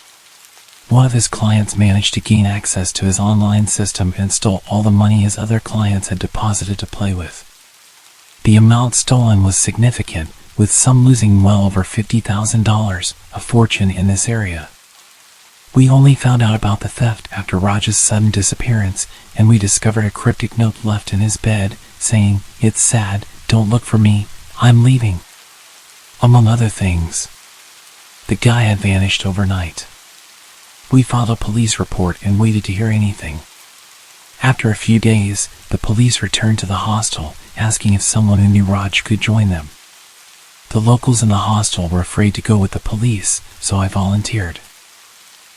One of his clients managed to gain access to his online system and stole all the money his other clients had deposited to play with. The amount stolen was significant, with some losing well over $50,000, a fortune in this area. We only found out about the theft after Raj's sudden disappearance, and we discovered a cryptic note left in his bed, saying, "It's sad, don't look for me, I'm leaving." Among other things. The guy had vanished overnight. We filed a police report and waited to hear anything. After a few days, the police returned to the hostel, asking if someone who knew Raj could join them. The locals in the hostel were afraid to go with the police, so I volunteered.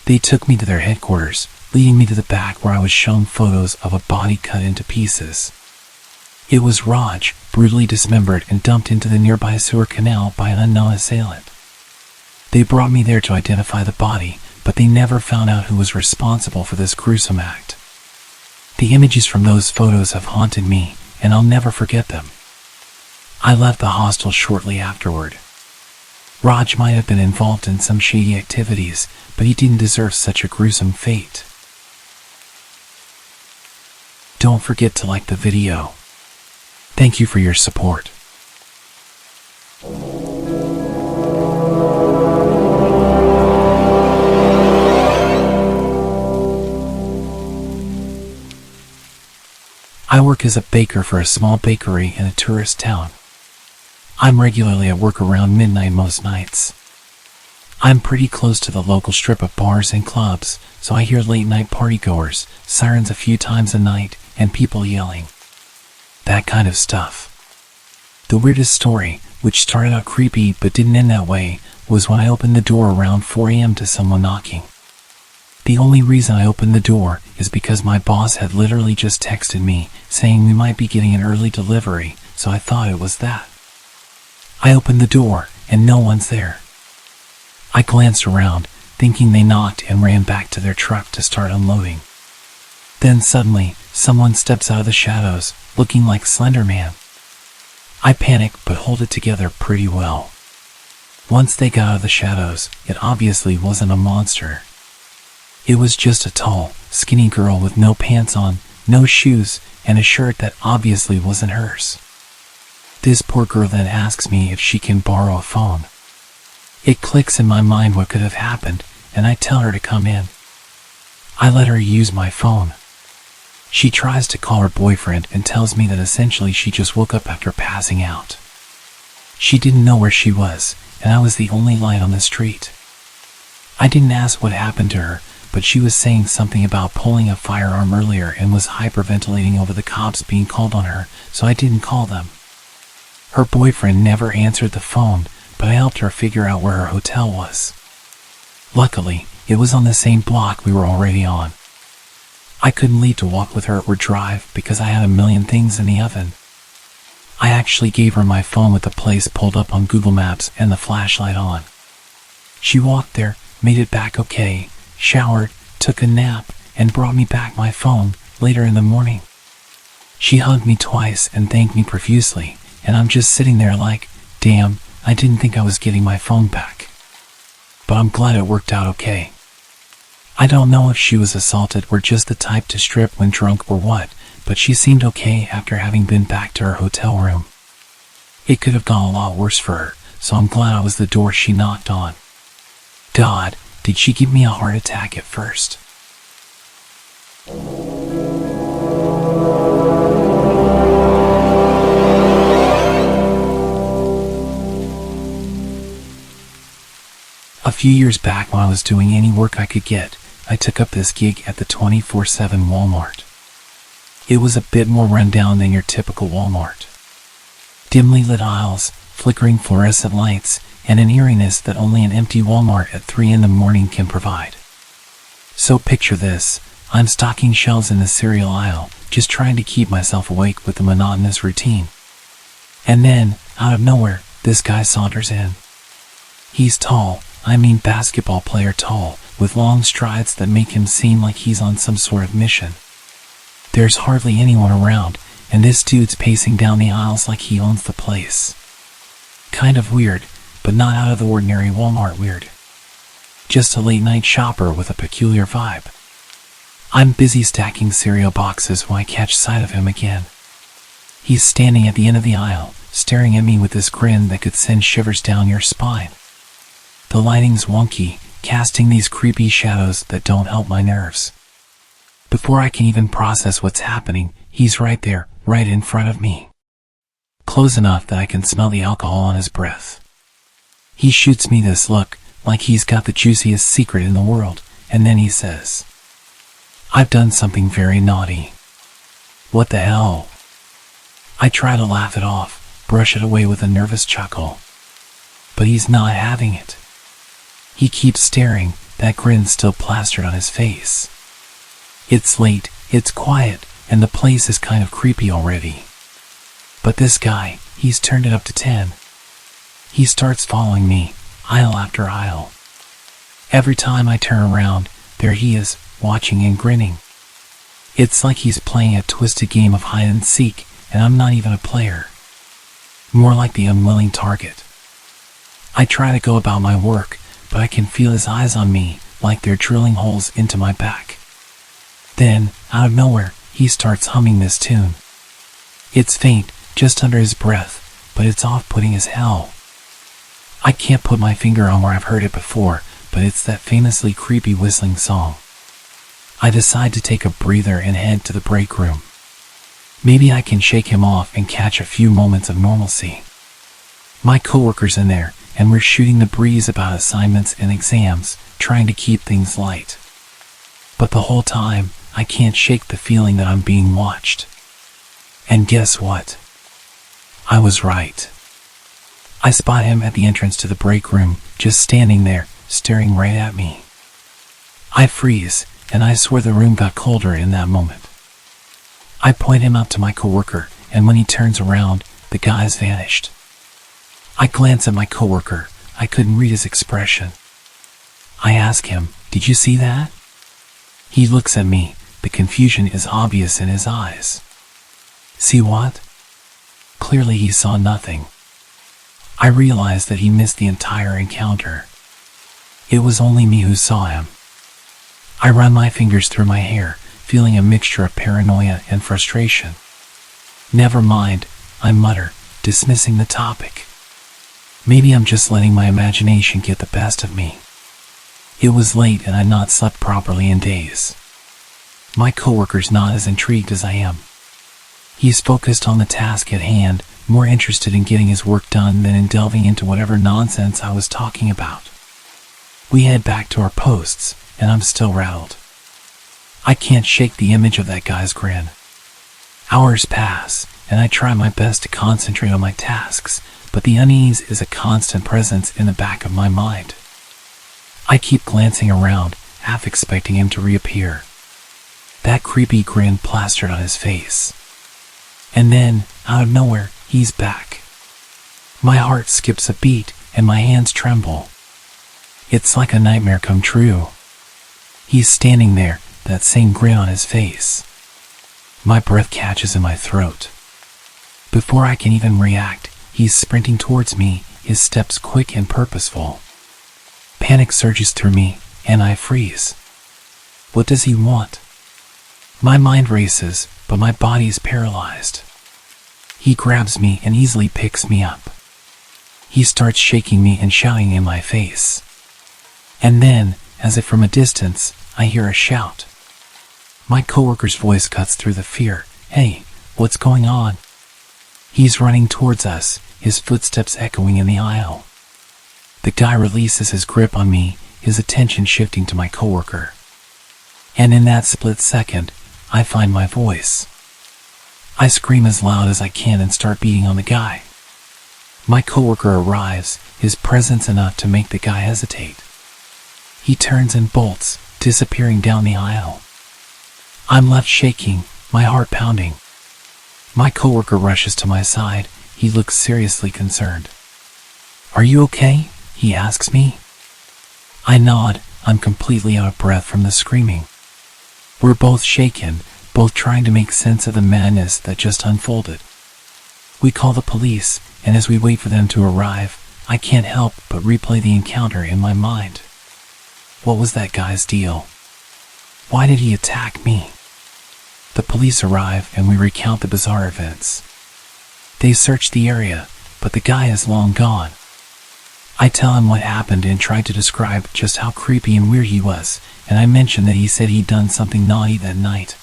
They took me to their headquarters, leading me to the back where I was shown photos of a body cut into pieces. It was Raj, brutally dismembered and dumped into the nearby sewer canal by an unknown assailant. They brought me there to identify the body, but they never found out who was responsible for this gruesome act. The images from those photos have haunted me, and I'll never forget them. I left the hostel shortly afterward. Raj might have been involved in some shady activities, but he didn't deserve such a gruesome fate. Don't forget to like the video. Thank you for your support. I work as a baker for a small bakery in a tourist town. I'm regularly at work around midnight most nights. I'm pretty close to the local strip of bars and clubs, so I hear late-night partygoers, sirens a few times a night, and people yelling. That kind of stuff. The weirdest story, which started out creepy but didn't end that way, was when I opened the door around 4 a.m. to someone knocking. The only reason I opened the door is because my boss had literally just texted me saying we might be getting an early delivery, so I thought it was that. I opened the door, and no one's there. I glanced around, thinking they knocked, and ran back to their truck to start unloading. Then suddenly, someone steps out of the shadows, looking like Slender Man. I panic but hold it together pretty well. Once they got out of the shadows, it obviously wasn't a monster. It was just a tall, skinny girl with no pants on, no shoes, and a shirt that obviously wasn't hers. This poor girl then asks me if she can borrow a phone. It clicks in my mind what could have happened, and I tell her to come in. I let her use my phone. She tries to call her boyfriend and tells me that essentially she just woke up after passing out. She didn't know where she was, and I was the only light on the street. I didn't ask what happened to her, but she was saying something about pulling a firearm earlier and was hyperventilating over the cops being called on her, so I didn't call them. Her boyfriend never answered the phone, but I helped her figure out where her hotel was. Luckily, it was on the same block we were already on. I couldn't leave to walk with her or drive because I had a million things in the oven. I actually gave her my phone with the place pulled up on Google Maps and the flashlight on. She walked there, made it back okay, showered, took a nap, and brought me back my phone later in the morning. She hugged me twice and thanked me profusely, and I'm just sitting there like, damn, I didn't think I was getting my phone back. But I'm glad it worked out okay. I don't know if she was assaulted or just the type to strip when drunk or what, but she seemed okay after having been back to her hotel room. It could have gone a lot worse for her, so I'm glad I was the door she knocked on. God, did she give me a heart attack at first? A few years back, when I was doing any work I could get, I took up this gig at the 24/7 Walmart. It was a bit more rundown than your typical Walmart. Dimly lit aisles, flickering fluorescent lights, and an eeriness that only an empty Walmart at 3 in the morning can provide. So picture this, I'm stocking shelves in the cereal aisle, just trying to keep myself awake with the monotonous routine. And then, out of nowhere, this guy saunters in. He's tall, I mean basketball player tall, with long strides that make him seem like he's on some sort of mission. There's hardly anyone around, and this dude's pacing down the aisles like he owns the place. Kind of weird, but not out of the ordinary Walmart weird. Just a late-night shopper with a peculiar vibe. I'm busy stacking cereal boxes when I catch sight of him again. He's standing at the end of the aisle, staring at me with this grin that could send shivers down your spine. The lighting's wonky, casting these creepy shadows that don't help my nerves. Before I can even process what's happening, he's right there, right in front of me. Close enough that I can smell the alcohol on his breath. He shoots me this look, like he's got the juiciest secret in the world, and then he says, "I've done something very naughty." What the hell? I try to laugh it off, brush it away with a nervous chuckle. But he's not having it. He keeps staring, that grin still plastered on his face. It's late, it's quiet, and the place is kind of creepy already. But this guy, he's turned it up to 10. He starts following me, aisle after aisle. Every time I turn around, there he is, watching and grinning. It's like he's playing a twisted game of hide and seek, and I'm not even a player. More like the unwilling target. I try to go about my work, but I can feel his eyes on me, like they're drilling holes into my back. Then, out of nowhere, he starts humming this tune. It's faint, just under his breath, but it's off-putting as hell. I can't put my finger on where I've heard it before, but it's that famously creepy whistling song. I decide to take a breather and head to the break room. Maybe I can shake him off and catch a few moments of normalcy. My coworker's in there, and we're shooting the breeze about assignments and exams, trying to keep things light. But the whole time, I can't shake the feeling that I'm being watched. And guess what? I was right. I spot him at the entrance to the break room, just standing there, staring right at me. I freeze, and I swear the room got colder in that moment. I point him out to my coworker, and when he turns around, the guy's vanished. I glance at my coworker. I couldn't read his expression. I ask him, "Did you see that?" He looks at me. The confusion is obvious in his eyes. See what? Clearly he saw nothing. I realize that he missed the entire encounter. It was only me who saw him. I run my fingers through my hair, feeling a mixture of paranoia and frustration. "Never mind," I mutter, dismissing the topic. Maybe I'm just letting my imagination get the best of me. It was late and I'd not slept properly in days. My coworker's not as intrigued as I am. He's focused on the task at hand, more interested in getting his work done than in delving into whatever nonsense I was talking about. We head back to our posts, and I'm still rattled. I can't shake the image of that guy's grin. Hours pass, and I try my best to concentrate on my tasks, but the unease is a constant presence in the back of my mind. I keep glancing around, half expecting him to reappear. That creepy grin plastered on his face. And then, out of nowhere, he's back. My heart skips a beat, and my hands tremble. It's like a nightmare come true. He's standing there, that same grin on his face. My breath catches in my throat. Before I can even react, he's sprinting towards me, his steps quick and purposeful. Panic surges through me, and I freeze. What does he want? My mind races, but my body is paralyzed. He grabs me and easily picks me up. He starts shaking me and shouting in my face. And then, as if from a distance, I hear a shout. My coworker's voice cuts through the fear. "Hey, what's going on?" He's running towards us, his footsteps echoing in the aisle. The guy releases his grip on me, his attention shifting to my coworker. And in that split second, I find my voice. I scream as loud as I can and start beating on the guy. My coworker arrives, his presence enough to make the guy hesitate. He turns and bolts, disappearing down the aisle. I'm left shaking, my heart pounding. My coworker rushes to my side. He looks seriously concerned. "Are you okay?" he asks me. I nod. I'm completely out of breath from the screaming. We're both shaken, both trying to make sense of the madness that just unfolded. We call the police, and as we wait for them to arrive, I can't help but replay the encounter in my mind. What was that guy's deal? Why did he attack me? The police arrive and we recount the bizarre events. They search the area, but the guy is long gone. I tell him what happened and try to describe just how creepy and weird he was, and I mention that he said he'd done something naughty that night.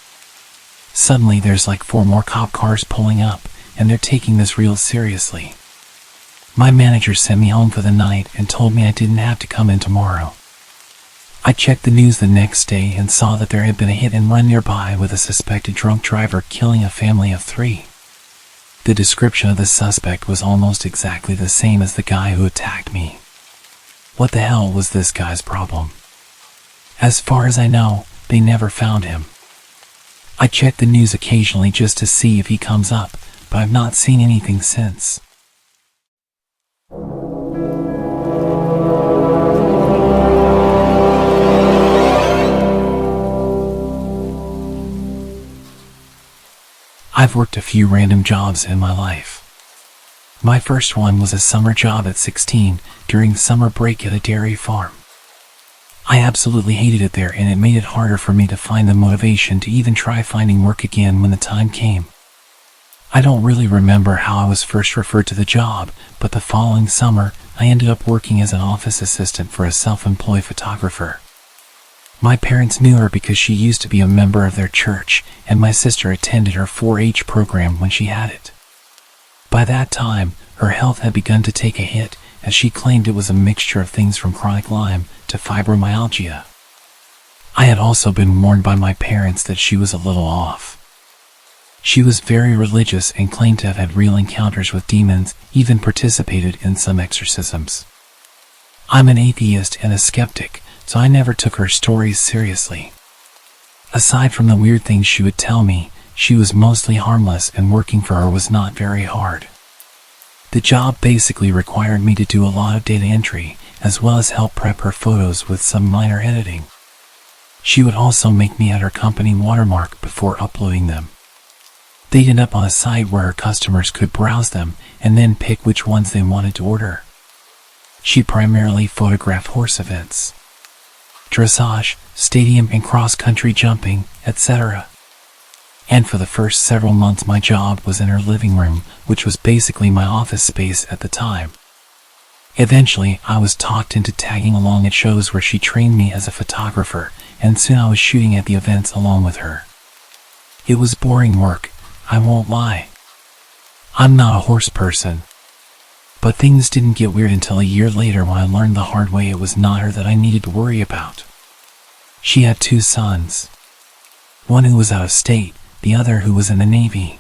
Suddenly there's like 4 more cop cars pulling up, and they're taking this real seriously. My manager sent me home for the night and told me I didn't have to come in tomorrow. I checked the news the next day and saw that there had been a hit and run nearby with a suspected drunk driver killing a family of 3. The description of the suspect was almost exactly the same as the guy who attacked me. What the hell was this guy's problem? As far as I know, they never found him. I check the news occasionally just to see if he comes up, but I've not seen anything since. I've worked a few random jobs in my life. My first one was a summer job at 16 during summer break at a dairy farm. I absolutely hated it there, and it made it harder for me to find the motivation to even try finding work again when the time came. I don't really remember how I was first referred to the job, but the following summer I ended up working as an office assistant for a self-employed photographer. My parents knew her because she used to be a member of their church, and my sister attended her 4-H program when she had it. By that time, her health had begun to take a hit, as she claimed it was a mixture of things from chronic Lyme to fibromyalgia. I had also been warned by my parents that she was a little off. She was very religious and claimed to have had real encounters with demons, even participated in some exorcisms. I'm an atheist and a skeptic, so I never took her stories seriously. Aside from the weird things she would tell me, she was mostly harmless, and working for her was not very hard. The job basically required me to do a lot of data entry, as well as help prep her photos with some minor editing. She would also make me add her company watermark before uploading them. They'd end up on a site where her customers could browse them and then pick which ones they wanted to order. She primarily photographed horse events, dressage, stadium and cross-country jumping, etc. And for the first several months my job was in her living room, which was basically my office space at the time. Eventually, I was talked into tagging along at shows where she trained me as a photographer, and soon I was shooting at the events along with her. It was boring work, I won't lie. I'm not a horse person. But things didn't get weird until a year later when I learned the hard way it was not her that I needed to worry about. She had 2 sons. One who was out of state, the other who was in the Navy.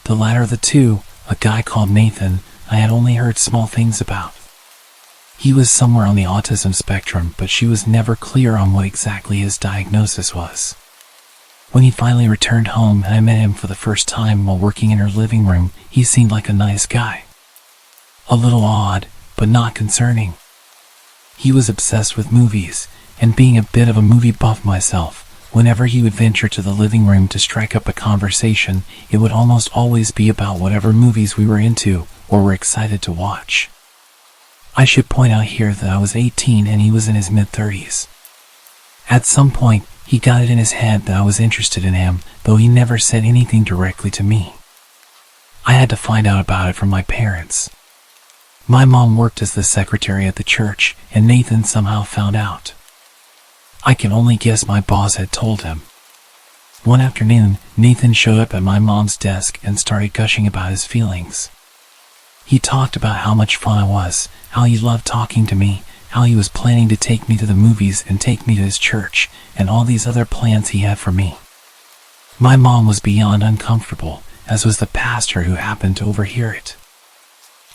The latter of the 2, a guy called Nathan, I had only heard small things about. He was somewhere on the autism spectrum, but she was never clear on what exactly his diagnosis was. When he finally returned home and I met him for the first time while working in her living room, he seemed like a nice guy. A little odd, but not concerning. He was obsessed with movies, and being a bit of a movie buff myself, whenever he would venture to the living room to strike up a conversation, it would almost always be about whatever movies we were into or were excited to watch. I should point out here that I was 18 and he was in his mid-30s. At some point, He got it in his head that I was interested in him, though he never said anything directly to me. I had to find out about it from my parents. My mom worked as the secretary at the church, and Nathan somehow found out. I can only guess my boss had told him. One afternoon, Nathan showed up at my mom's desk and started gushing about his feelings. He talked about how much fun I was, how he loved talking to me, how he was planning to take me to the movies and take me to his church, and all these other plans he had for me. My mom was beyond uncomfortable, as was the pastor who happened to overhear it.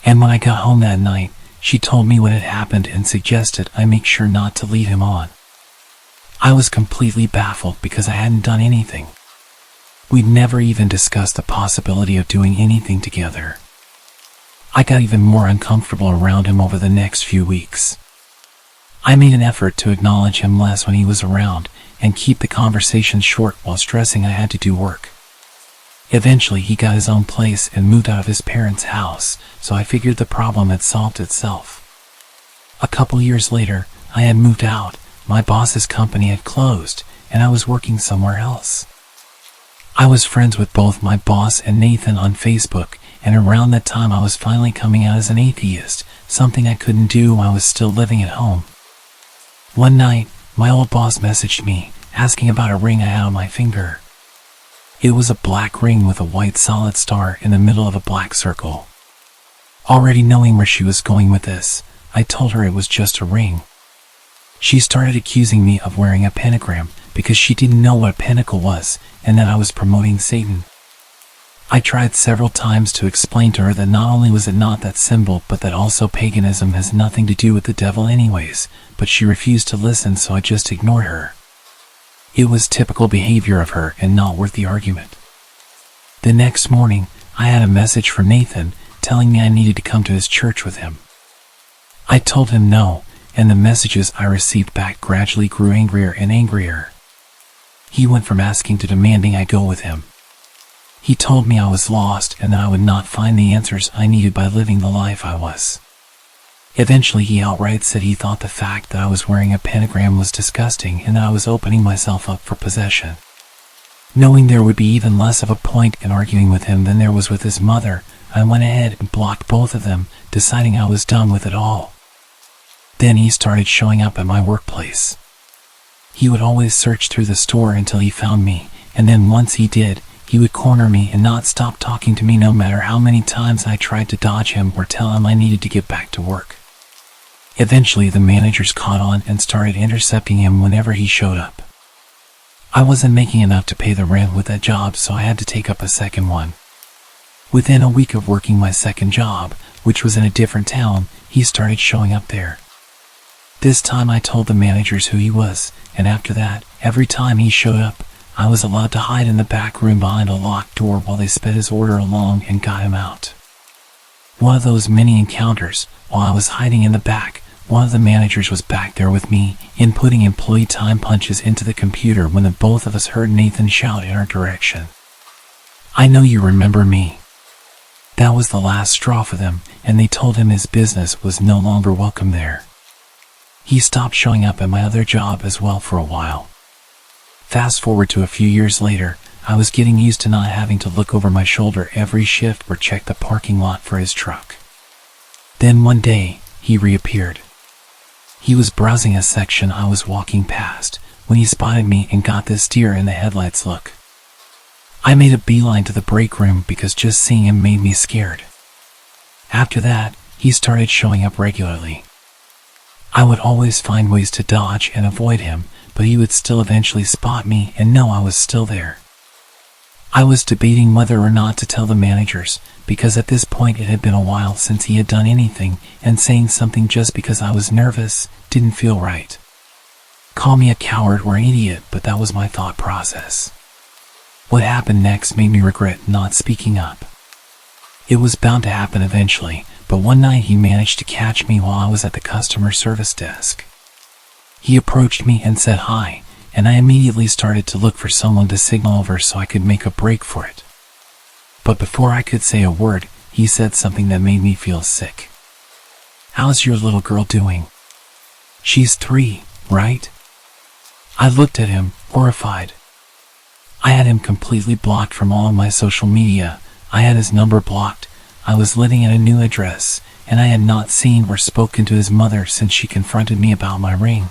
And when I got home that night, she told me what had happened and suggested I make sure not to lead him on. I was completely baffled because I hadn't done anything. We'd never even discussed the possibility of doing anything together. I got even more uncomfortable around him over the next few weeks. I made an effort to acknowledge him less when he was around and keep the conversation short while stressing I had to do work. Eventually he got his own place and moved out of his parents' house, so I figured the problem had solved itself. A couple years later, I had moved out, my boss's company had closed, and I was working somewhere else. I was friends with both my boss and Nathan on Facebook, and around that time I was finally coming out as an atheist, something I couldn't do while I was still living at home. One night, my old boss messaged me, asking about a ring I had on my finger. It was a black ring with a white solid star in the middle of a black circle. Already knowing where she was going with this, I told her it was just a ring. She started accusing me of wearing a pentagram because she didn't know what a pentacle was and that I was promoting Satan. I tried several times to explain to her that not only was it not that symbol, but that also paganism has nothing to do with the devil anyways, but she refused to listen, so I just ignored her. It was typical behavior of her and not worth the argument. The next morning, I had a message from Nathan telling me I needed to come to his church with him. I told him no, and the messages I received back gradually grew angrier and angrier. He went from asking to demanding I go with him. He told me I was lost and that I would not find the answers I needed by living the life I was. Eventually he outright said he thought the fact that I was wearing a pentagram was disgusting and that I was opening myself up for possession. Knowing there would be even less of a point in arguing with him than there was with his mother, I went ahead and blocked both of them, deciding I was done with it all. Then he started showing up at my workplace. He would always search through the store until he found me, and then once he did, he would corner me and not stop talking to me no matter how many times I tried to dodge him or tell him I needed to get back to work. Eventually the managers caught on and started intercepting him whenever he showed up. I wasn't making enough to pay the rent with that job, so I had to take up a second one. Within a week of working my second job, which was in a different town, he started showing up there. This time I told the managers who he was, and after that, every time he showed up, I was allowed to hide in the back room behind a locked door while they sped his order along and got him out. One of those many encounters, while I was hiding in the back, one of the managers was back there with me, inputting employee time punches into the computer when the both of us heard Nathan shout in our direction. "I know you remember me." That was the last straw for them, and they told him his business was no longer welcome there. He stopped showing up at my other job as well for a while. Fast forward to a few years later, I was getting used to not having to look over my shoulder every shift or check the parking lot for his truck. Then one day, he reappeared. He was browsing a section I was walking past when he spotted me and got this deer in the headlights look. I made a beeline to the break room because just seeing him made me scared. After that, he started showing up regularly. I would always find ways to dodge and avoid him, but he would still eventually spot me and know I was still there. I was debating whether or not to tell the managers, because at this point it had been a while since he had done anything, and saying something just because I was nervous didn't feel right. Call me a coward or an idiot, but that was my thought process. What happened next made me regret not speaking up. It was bound to happen eventually, but one night he managed to catch me while I was at the customer service desk. He approached me and said hi, and I immediately started to look for someone to signal over so I could make a break for it. But before I could say a word, he said something that made me feel sick. "How's your little girl doing?" "She's 3, right?" I looked at him, horrified. I had him completely blocked from all of my social media. I had his number blocked. I was living at a new address, and I had not seen or spoken to his mother since she confronted me about my ring.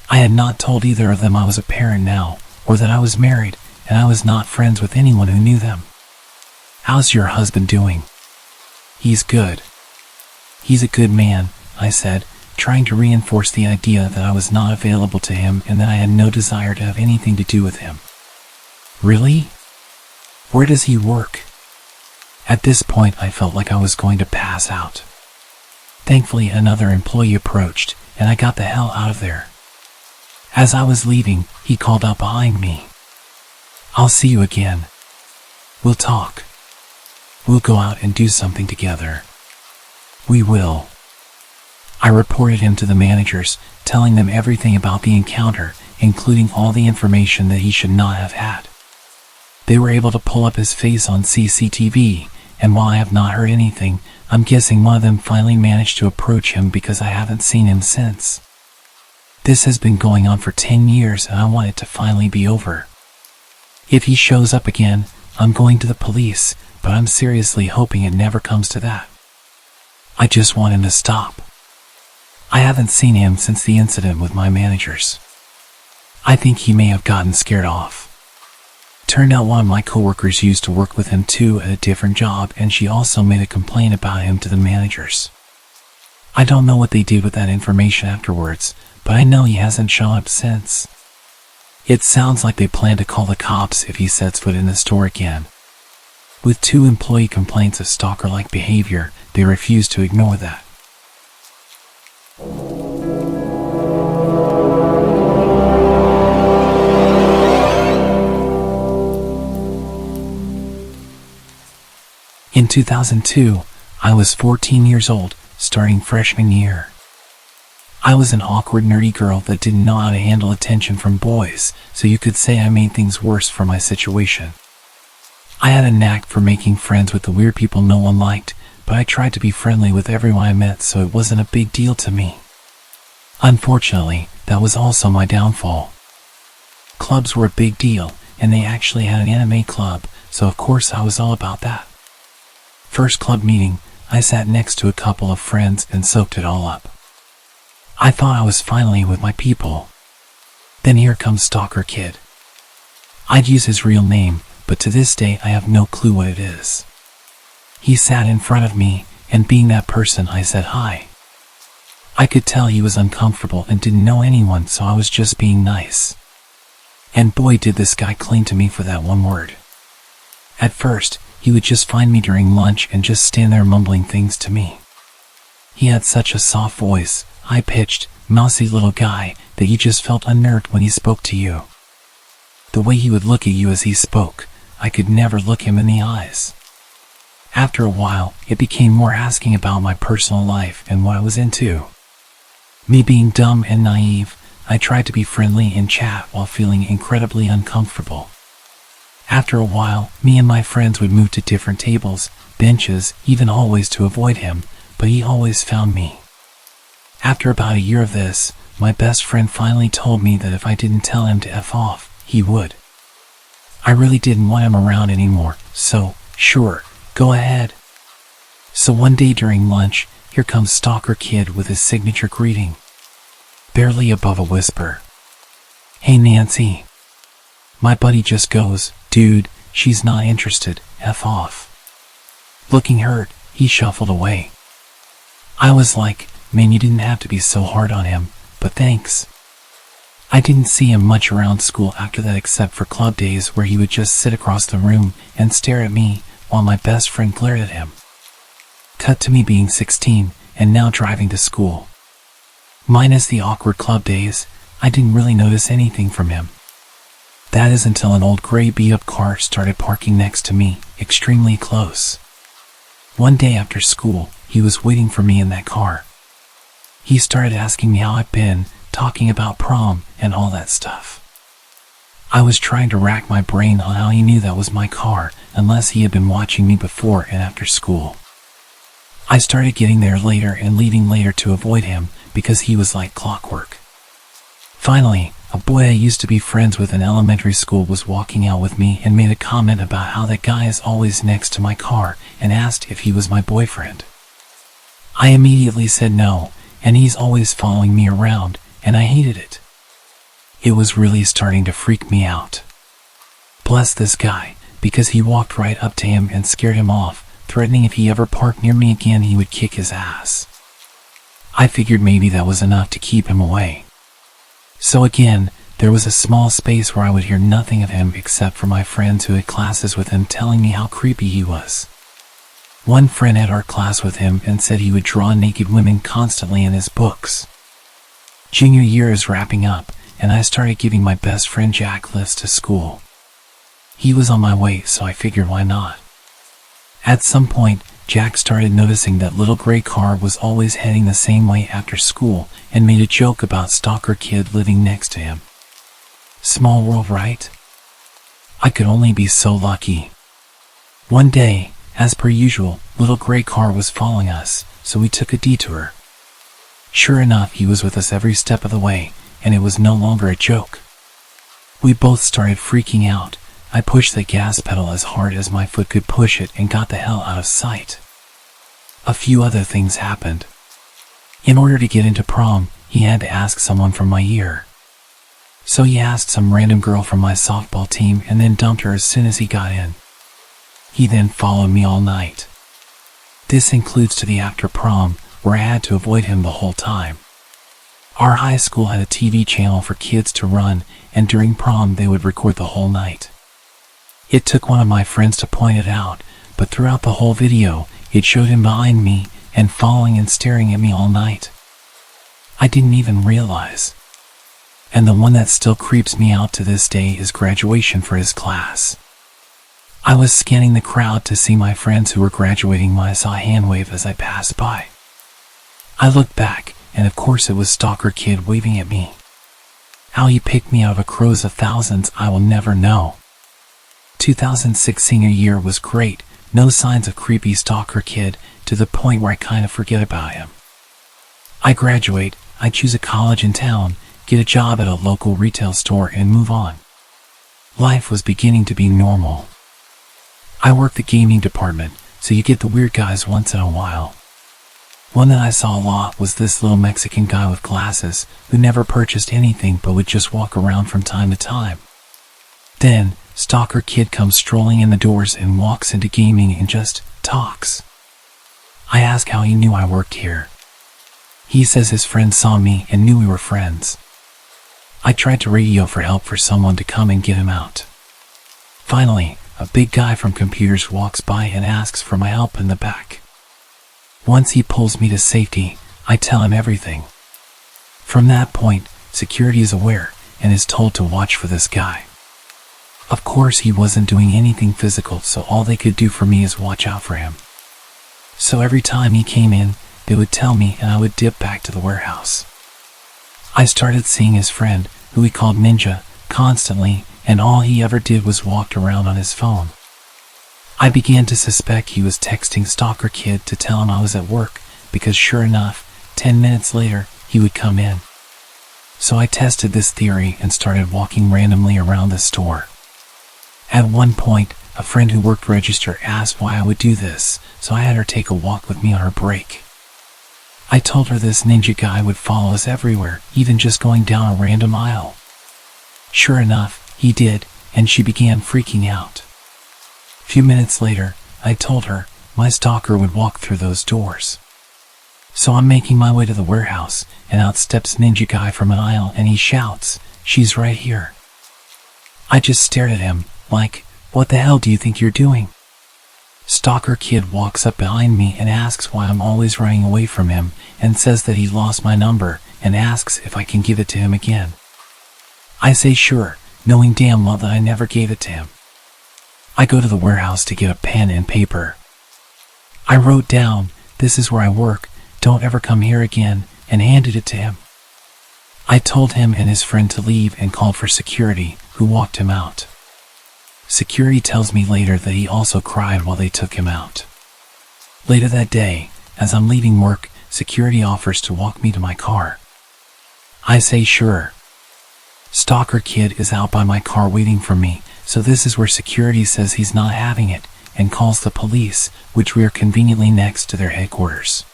I had not told either of them I was a parent now, or that I was married, and I was not friends with anyone who knew them. "How's your husband doing?" "He's good. He's a good man," I said, trying to reinforce the idea that I was not available to him and that I had no desire to have anything to do with him. "Really? Where does he work?" At this point, I felt like I was going to pass out. Thankfully, another employee approached, and I got the hell out of there. As I was leaving, he called up behind me. "I'll see you again. We'll talk. We'll go out and do something together." "We will." I reported him to the managers, telling them everything about the encounter, including all the information that he should not have had. They were able to pull up his face on CCTV, and while I have not heard anything, I'm guessing one of them finally managed to approach him because I haven't seen him since. This has been going on for 10 years and I want it to finally be over. If he shows up again, I'm going to the police, but I'm seriously hoping it never comes to that. I just want him to stop. I haven't seen him since the incident with my managers. I think he may have gotten scared off. Turned out one of my coworkers used to work with him too at a different job, and she also made a complaint about him to the managers. I don't know what they did with that information afterwards, but I know he hasn't shown up since. It sounds like they plan to call the cops if he sets foot in the store again. With 2 employee complaints of stalker-like behavior, they refuse to ignore that. In 2002, I was 14 years old, starting freshman year. I was an awkward, nerdy girl that didn't know how to handle attention from boys, so you could say I made things worse for my situation. I had a knack for making friends with the weird people no one liked, but I tried to be friendly with everyone I met, so it wasn't a big deal to me. Unfortunately, that was also my downfall. Clubs were a big deal, and they actually had an anime club, so of course I was all about that. First club meeting, I sat next to a couple of friends and soaked it all up. I thought I was finally with my people. Then here comes Stalker Kid. I'd use his real name, but to this day I have no clue what it is. He sat in front of me, and being that person, I said hi. I could tell he was uncomfortable and didn't know anyone, so I was just being nice. And boy, did this guy cling to me for that one word. At first, he would just find me during lunch and just stand there mumbling things to me. He had such a soft voice, high-pitched, mousy little guy, that you just felt unnerved when he spoke to you. The way he would look at you as he spoke, I could never look him in the eyes. After a while, it became more asking about my personal life and what I was into. Me being dumb and naive, I tried to be friendly in chat while feeling incredibly uncomfortable. After a while, me and my friends would move to different tables, benches, even hallways to avoid him, but he always found me. After about a year of this, my best friend finally told me that if I didn't tell him to F off, he would. I really didn't want him around anymore, so, sure, go ahead. So one day during lunch, here comes Stalker Kid with his signature greeting. Barely above a whisper. "Hey Nancy." My buddy just goes, "Dude, she's not interested, F off." Looking hurt, he shuffled away. I was like, man, you didn't have to be so hard on him, but thanks. I didn't see him much around school after that except for club days where he would just sit across the room and stare at me while my best friend glared at him. Cut to me being 16 and now driving to school. Minus the awkward club days, I didn't really notice anything from him. That is until an old gray beat-up car started parking next to me, extremely close. One day after school, he was waiting for me in that car. He started asking me how I'd been, talking about prom and all that stuff. I was trying to rack my brain on how he knew that was my car, unless he had been watching me before and after school. I started getting there later and leaving later to avoid him, because he was like clockwork. Finally, a boy I used to be friends with in elementary school was walking out with me and made a comment about how that guy is always next to my car and asked if he was my boyfriend. I immediately said no, and he's always following me around, and I hated it. It was really starting to freak me out. Bless this guy, because he walked right up to him and scared him off, threatening if he ever parked near me again he would kick his ass. I figured maybe that was enough to keep him away. So again, there was a small space where I would hear nothing of him except for my friends who had classes with him telling me how creepy he was. One friend had art class with him and said he would draw naked women constantly in his books. Junior year is wrapping up, and I started giving my best friend Jack lifts to school. He was on my way, so I figured why not. At some point, Jack started noticing that little gray car was always heading the same way after school and made a joke about stalker kid living next to him. Small world, right? I could only be so lucky. One day, as per usual, little gray car was following us, so we took a detour. Sure enough, he was with us every step of the way, and it was no longer a joke. We both started freaking out. I pushed the gas pedal as hard as my foot could push it and got the hell out of sight. A few other things happened. In order to get into prom, he had to ask someone from my year. So he asked some random girl from my softball team and then dumped her as soon as he got in. He then followed me all night. This includes to the after prom, where I had to avoid him the whole time. Our high school had a TV channel for kids to run, and during prom they would record the whole night. It took one of my friends to point it out, but throughout the whole video, it showed him behind me and following and staring at me all night. I didn't even realize. And the one that still creeps me out to this day is graduation for his class. I was scanning the crowd to see my friends who were graduating when I saw a hand wave as I passed by. I looked back, and of course it was stalker kid waving at me. How he picked me out of a crowd of thousands I will never know. 2006 senior year was great, no signs of creepy stalker kid, to the point where I kind of forget about him. I graduate, I choose a college in town, get a job at a local retail store and move on. Life was beginning to be normal. I work the gaming department, so you get the weird guys once in a while. One that I saw a lot was this little Mexican guy with glasses, who never purchased anything but would just walk around from time to time. Then, stalker kid comes strolling in the doors and walks into gaming and just talks. I ask how he knew I worked here. He says his friend saw me and knew we were friends. I tried to radio for help for someone to come and get him out. Finally, a big guy from computers walks by and asks for my help in the back. Once he pulls me to safety, I tell him everything. From that point, security is aware and is told to watch for this guy. Of course, he wasn't doing anything physical, so all they could do for me is watch out for him. So every time he came in, they would tell me and I would dip back to the warehouse. I started seeing his friend, who he called Ninja, constantly, and all he ever did was walked around on his phone. I began to suspect he was texting stalker kid to tell him I was at work, because sure enough, 10 minutes later, he would come in. So I tested this theory and started walking randomly around the store. At one point, a friend who worked register asked why I would do this, so I had her take a walk with me on her break. I told her this ninja guy would follow us everywhere, even just going down a random aisle. Sure enough, he did, and she began freaking out. A few minutes later, I told her my stalker would walk through those doors. So I'm making my way to the warehouse, and out steps ninja guy from an aisle and he shouts, "She's right here." I just stared at him, like, what the hell do you think you're doing? Stalker kid walks up behind me and asks why I'm always running away from him, and says that he lost my number and asks if I can give it to him again. I say sure, knowing damn well that I never gave it to him. I go to the warehouse to get a pen and paper. I wrote down, "This is where I work, don't ever come here again," and handed it to him. I told him and his friend to leave and called for security, who walked him out. Security tells me later that he also cried while they took him out. Later that day, as I'm leaving work, security offers to walk me to my car. I say sure. Stalker kid is out by my car waiting for me, so this is where security says he's not having it, and calls the police, which we are conveniently next to their headquarters.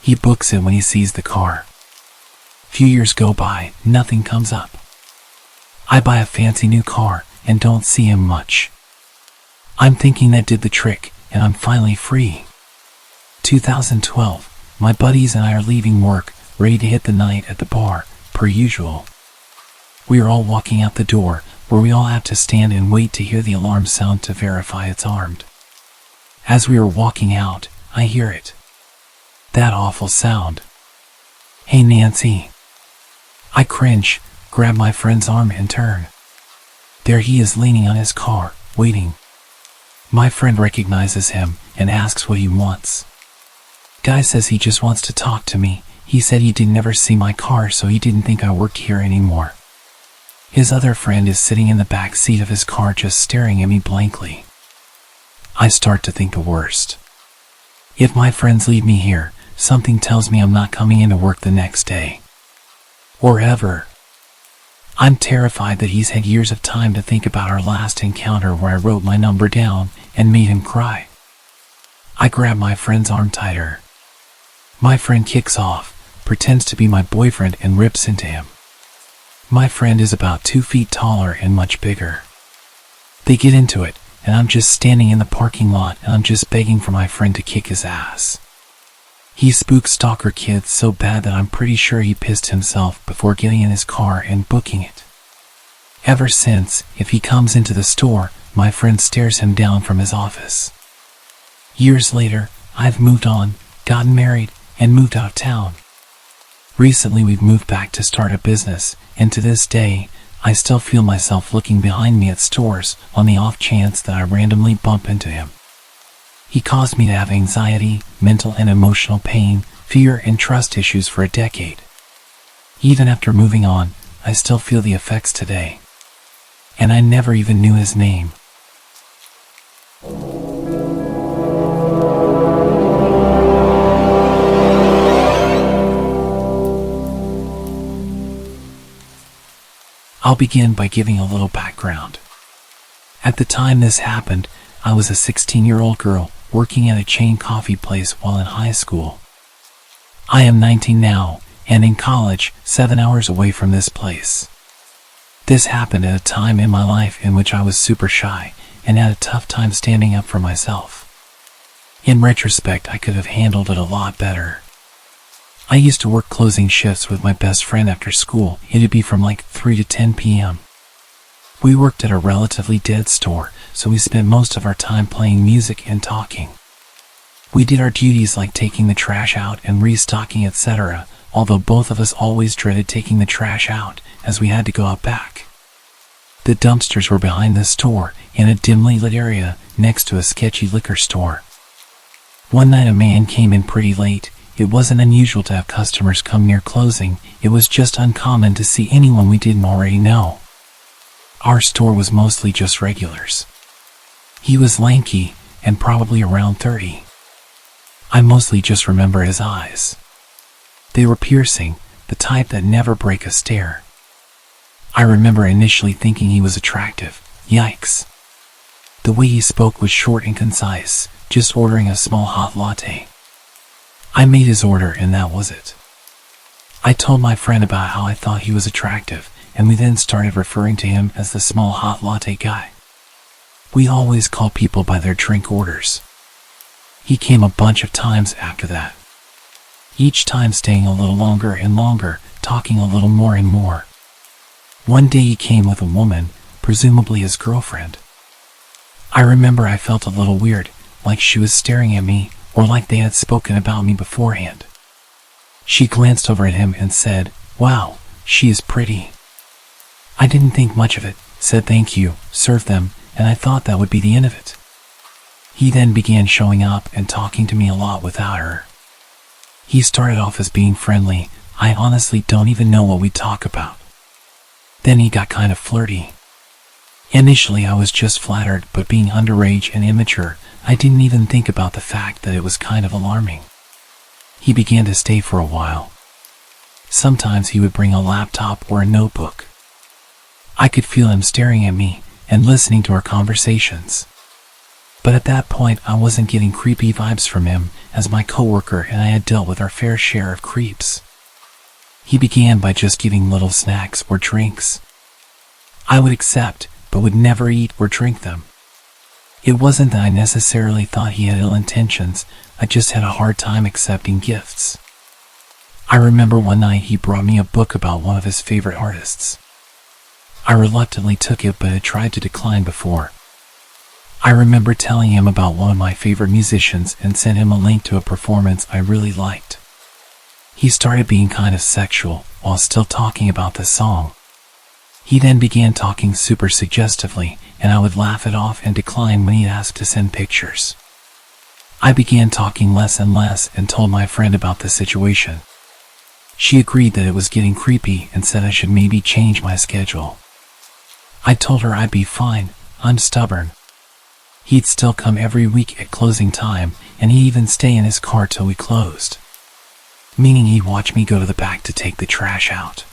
He books it when he sees the car. Few years go by, nothing comes up. I buy a fancy new car, and don't see him much. I'm thinking that did the trick, and I'm finally free. 2012, my buddies and I are leaving work, ready to hit the night at the bar, per usual. We are all walking out the door, where we all have to stand and wait to hear the alarm sound to verify it's armed. As we are walking out, I hear it. That awful sound. Hey Nancy. I cringe, grab my friend's arm and turn. There he is leaning on his car, waiting. My friend recognizes him and asks what he wants. Guy says he just wants to talk to me. He said he didn't ever see my car, so he didn't think I worked here anymore. His other friend is sitting in the back seat of his car just staring at me blankly. I start to think the worst. If my friends leave me here, something tells me I'm not coming into work the next day. Or ever. I'm terrified that he's had years of time to think about our last encounter where I wrote my number down and made him cry. I grab my friend's arm tighter. My friend kicks off, pretends to be my boyfriend and rips into him. My friend is about 2 feet taller and much bigger. They get into it, and I'm just standing in the parking lot and I'm just begging for my friend to kick his ass. He spooks Stalker Kid so bad that I'm pretty sure he pissed himself before getting in his car and booking it. Ever since, if he comes into the store, my friend stares him down from his office. Years later, I've moved on, gotten married, and moved out of town. Recently we've moved back to start a business, and to this day, I still feel myself looking behind me at stores on the off chance that I randomly bump into him. He caused me to have anxiety, mental and emotional pain, fear and trust issues for a decade. Even after moving on, I still feel the effects today. And I never even knew his name. I'll begin by giving a little background. At the time this happened, I was a 16-year-old girl working at a chain coffee place while in high school. I am 19 now, and in college, 7 hours away from this place. This happened at a time in my life in which I was super shy and had a tough time standing up for myself. In retrospect, I could have handled it a lot better. I used to work closing shifts with my best friend after school. It'd be from like 3 to 10 p.m. We worked at a relatively dead store, so we spent most of our time playing music and talking. We did our duties like taking the trash out and restocking, etc., although both of us always dreaded taking the trash out, as we had to go out back. The dumpsters were behind the store, in a dimly lit area, next to a sketchy liquor store. One night a man came in pretty late. It wasn't unusual to have customers come near closing. It was just uncommon to see anyone we didn't already know. Our store was mostly just regulars. He was lanky, and probably around 30. I mostly just remember his eyes. They were piercing, the type that never break a stare. I remember initially thinking he was attractive. Yikes. The way he spoke was short and concise, just ordering a small hot latte. I made his order and that was it. I told my friend about how I thought he was attractive, and we then started referring to him as the small hot latte guy. We always call people by their drink orders. He came a bunch of times after that. Each time staying a little longer and longer, talking a little more and more. One day he came with a woman, presumably his girlfriend. I remember I felt a little weird, like she was staring at me, or like they had spoken about me beforehand. She glanced over at him and said, "Wow, she is pretty." I didn't think much of it, said thank you, served them, and I thought that would be the end of it. He then began showing up and talking to me a lot without her. He started off as being friendly. I honestly don't even know what we'd talk about. Then he got kind of flirty. Initially I was just flattered, but being underage and immature, I didn't even think about the fact that it was kind of alarming. He began to stay for a while. Sometimes he would bring a laptop or a notebook. I could feel him staring at me and listening to our conversations. But at that point, I wasn't getting creepy vibes from him, as my coworker and I had dealt with our fair share of creeps. He began by just giving little snacks or drinks. I would accept, but would never eat or drink them. It wasn't that I necessarily thought he had ill intentions, I just had a hard time accepting gifts. I remember one night he brought me a book about one of his favorite artists. I reluctantly took it, but had tried to decline before. I remember telling him about one of my favorite musicians and sent him a link to a performance I really liked. He started being kind of sexual while still talking about the song. He then began talking super suggestively, and I would laugh it off and decline when he asked to send pictures. I began talking less and less and told my friend about the situation. She agreed that it was getting creepy and said I should maybe change my schedule. I told her I'd be fine, I'm stubborn. He'd still come every week at closing time, and he'd even stay in his car till we closed. Meaning he'd watch me go to the back to take the trash out.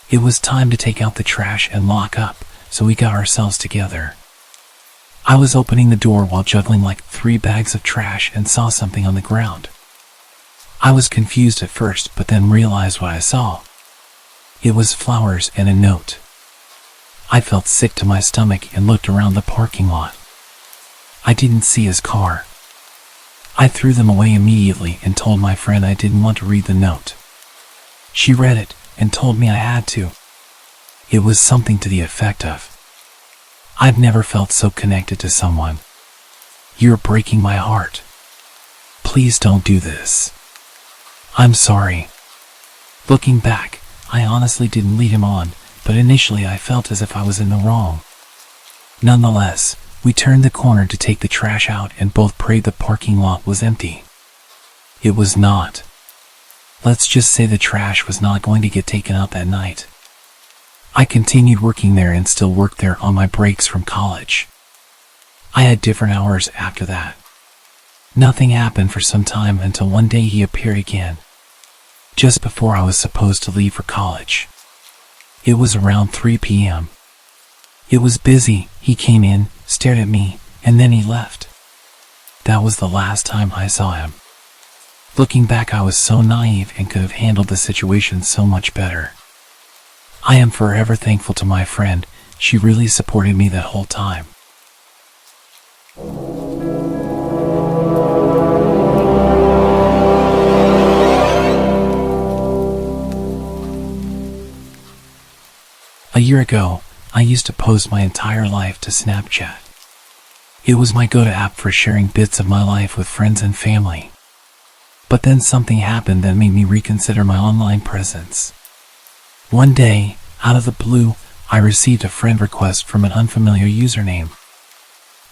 It was time to take out the trash and lock up, so we got ourselves together. I was opening the door while juggling like 3 bags of trash and saw something on the ground. I was confused at first, but then realized what I saw. It was flowers and a note. I felt sick to my stomach and looked around the parking lot. I didn't see his car. I threw them away immediately and told my friend I didn't want to read the note. She read it and told me I had to. It was something to the effect of, "I've never felt so connected to someone. You're breaking my heart. Please don't do this. I'm sorry." Looking back, I honestly didn't lead him on, but initially I felt as if I was in the wrong. Nonetheless, we turned the corner to take the trash out and both prayed the parking lot was empty. It was not. Let's just say the trash was not going to get taken out that night. I continued working there and still worked there on my breaks from college. I had different hours after that. Nothing happened for some time until one day he appeared again, just before I was supposed to leave for college. It was around 3 p.m. It was busy. He came in, stared at me, and then he left. That was the last time I saw him. Looking back, I was so naive and could have handled the situation so much better. I am forever thankful to my friend. She really supported me that whole time. A year ago, I used to post my entire life to Snapchat. It was my go-to app for sharing bits of my life with friends and family. But then something happened that made me reconsider my online presence. One day, out of the blue, I received a friend request from an unfamiliar username.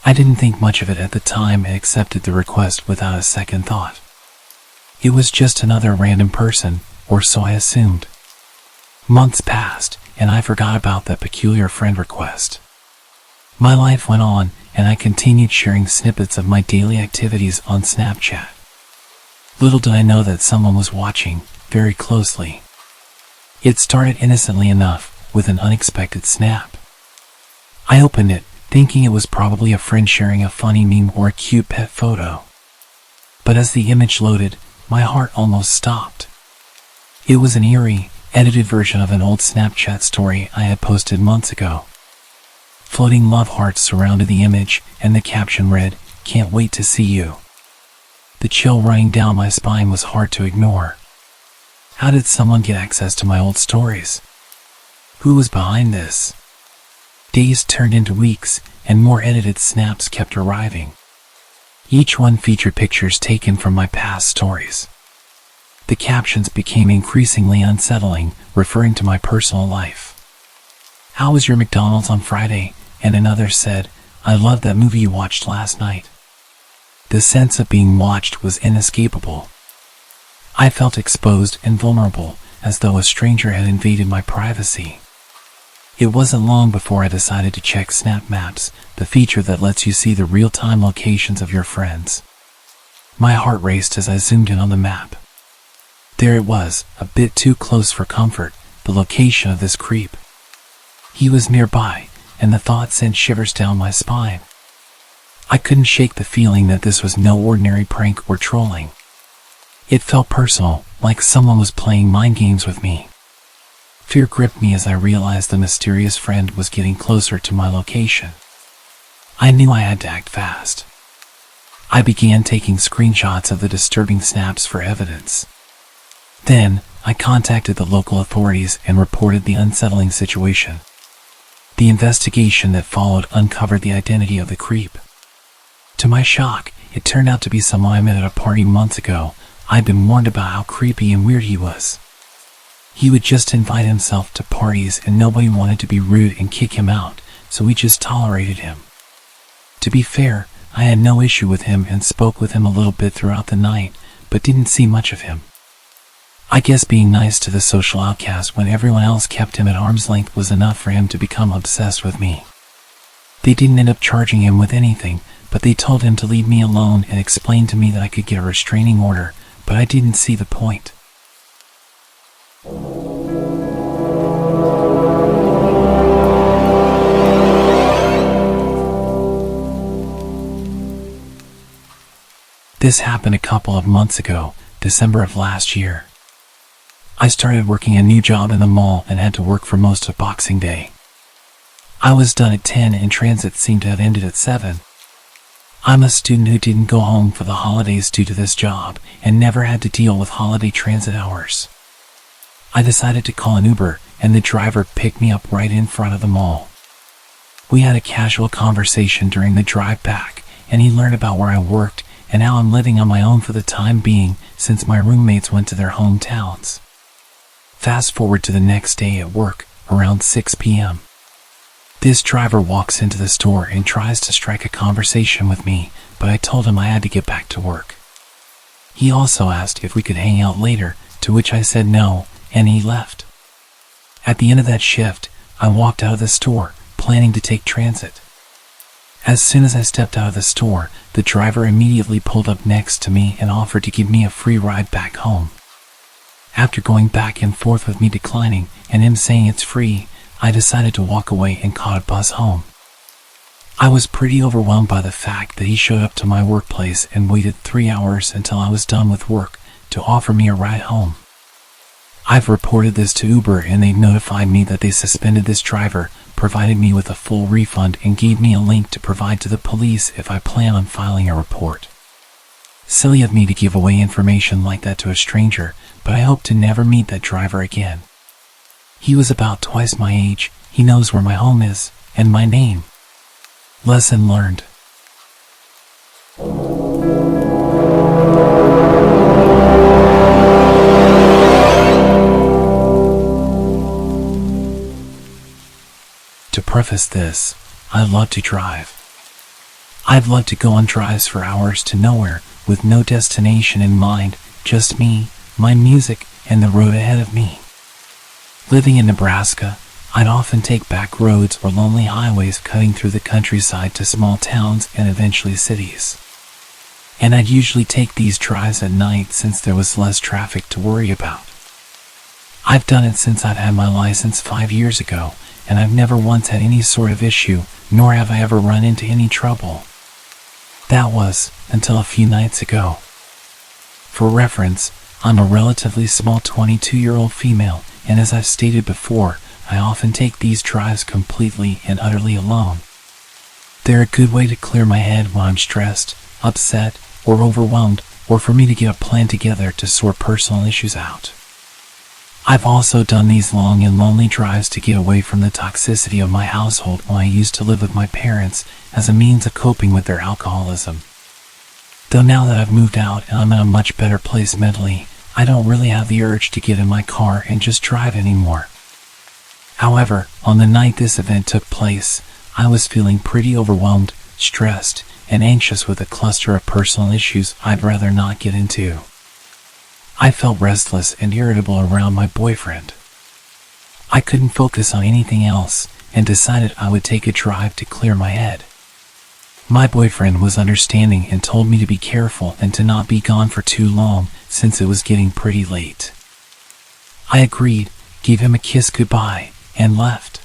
I didn't think much of it at the time and accepted the request without a second thought. It was just another random person, or so I assumed. Months passed, and I forgot about that peculiar friend request. My life went on, and I continued sharing snippets of my daily activities on Snapchat. Little did I know that someone was watching, very closely. It started innocently enough, with an unexpected snap. I opened it, thinking it was probably a friend sharing a funny meme or a cute pet photo. But as the image loaded, my heart almost stopped. It was an eerie, edited version of an old Snapchat story I had posted months ago. Floating love hearts surrounded the image, and the caption read, "Can't wait to see you." The chill running down my spine was hard to ignore. How did someone get access to my old stories? Who was behind this? Days turned into weeks, and more edited snaps kept arriving. Each one featured pictures taken from my past stories. The captions became increasingly unsettling, referring to my personal life. "How was your McDonald's on Friday?" And another said, "I loved that movie you watched last night." The sense of being watched was inescapable. I felt exposed and vulnerable, as though a stranger had invaded my privacy. It wasn't long before I decided to check Snap Maps, the feature that lets you see the real-time locations of your friends. My heart raced as I zoomed in on the map. There it was, a bit too close for comfort, the location of this creep. He was nearby, and the thought sent shivers down my spine. I couldn't shake the feeling that this was no ordinary prank or trolling. It felt personal, like someone was playing mind games with me. Fear gripped me as I realized the mysterious friend was getting closer to my location. I knew I had to act fast. I began taking screenshots of the disturbing snaps for evidence. Then, I contacted the local authorities and reported the unsettling situation. The investigation that followed uncovered the identity of the creep. To my shock, it turned out to be someone I met at a party months ago. I'd been warned about how creepy and weird he was. He would just invite himself to parties and nobody wanted to be rude and kick him out, so we just tolerated him. To be fair, I had no issue with him and spoke with him a little bit throughout the night, but didn't see much of him. I guess being nice to the social outcast when everyone else kept him at arm's length was enough for him to become obsessed with me. They didn't end up charging him with anything, but they told him to leave me alone and explained to me that I could get a restraining order, but I didn't see the point. This happened a couple of months ago, December of last year. I started working a new job in the mall and had to work for most of Boxing Day. I was done at 10 and transit seemed to have ended at 7. I'm a student who didn't go home for the holidays due to this job and never had to deal with holiday transit hours. I decided to call an Uber and the driver picked me up right in front of the mall. We had a casual conversation during the drive back and he learned about where I worked and how I'm living on my own for the time being since my roommates went to their hometowns. Fast forward to the next day at work, around 6 p.m. This driver walks into the store and tries to strike a conversation with me, but I told him I had to get back to work. He also asked if we could hang out later, to which I said no, and he left. At the end of that shift, I walked out of the store, planning to take transit. As soon as I stepped out of the store, the driver immediately pulled up next to me and offered to give me a free ride back home. After going back and forth with me declining and him saying it's free, I decided to walk away and caught a bus home. I was pretty overwhelmed by the fact that he showed up to my workplace and waited 3 hours until I was done with work to offer me a ride home. I've reported this to Uber and they notified me that they suspended this driver, provided me with a full refund and gave me a link to provide to the police if I plan on filing a report. Silly of me to give away information like that to a stranger, but I hope to never meet that driver again. He was about twice my age, he knows where my home is, and my name. Lesson learned. To preface this, I love to drive. I've loved to go on drives for hours to nowhere, with no destination in mind, just me, my music, and the road ahead of me. Living in Nebraska, I'd often take back roads or lonely highways cutting through the countryside to small towns and eventually cities. And I'd usually take these drives at night since there was less traffic to worry about. I've done it since I've had my license 5 years ago, and I've never once had any sort of issue, nor have I ever run into any trouble. That was, until a few nights ago. For reference, I'm a relatively small 22-year-old female, and as I've stated before, I often take these drives completely and utterly alone. They're a good way to clear my head when I'm stressed, upset, or overwhelmed, or for me to get a plan together to sort personal issues out. I've also done these long and lonely drives to get away from the toxicity of my household when I used to live with my parents as a means of coping with their alcoholism. Though now that I've moved out and I'm in a much better place mentally, I don't really have the urge to get in my car and just drive anymore. However, on the night this event took place, I was feeling pretty overwhelmed, stressed, and anxious with a cluster of personal issues I'd rather not get into. I felt restless and irritable around my boyfriend. I couldn't focus on anything else and decided I would take a drive to clear my head. My boyfriend was understanding and told me to be careful and to not be gone for too long since it was getting pretty late. I agreed, gave him a kiss goodbye, and left.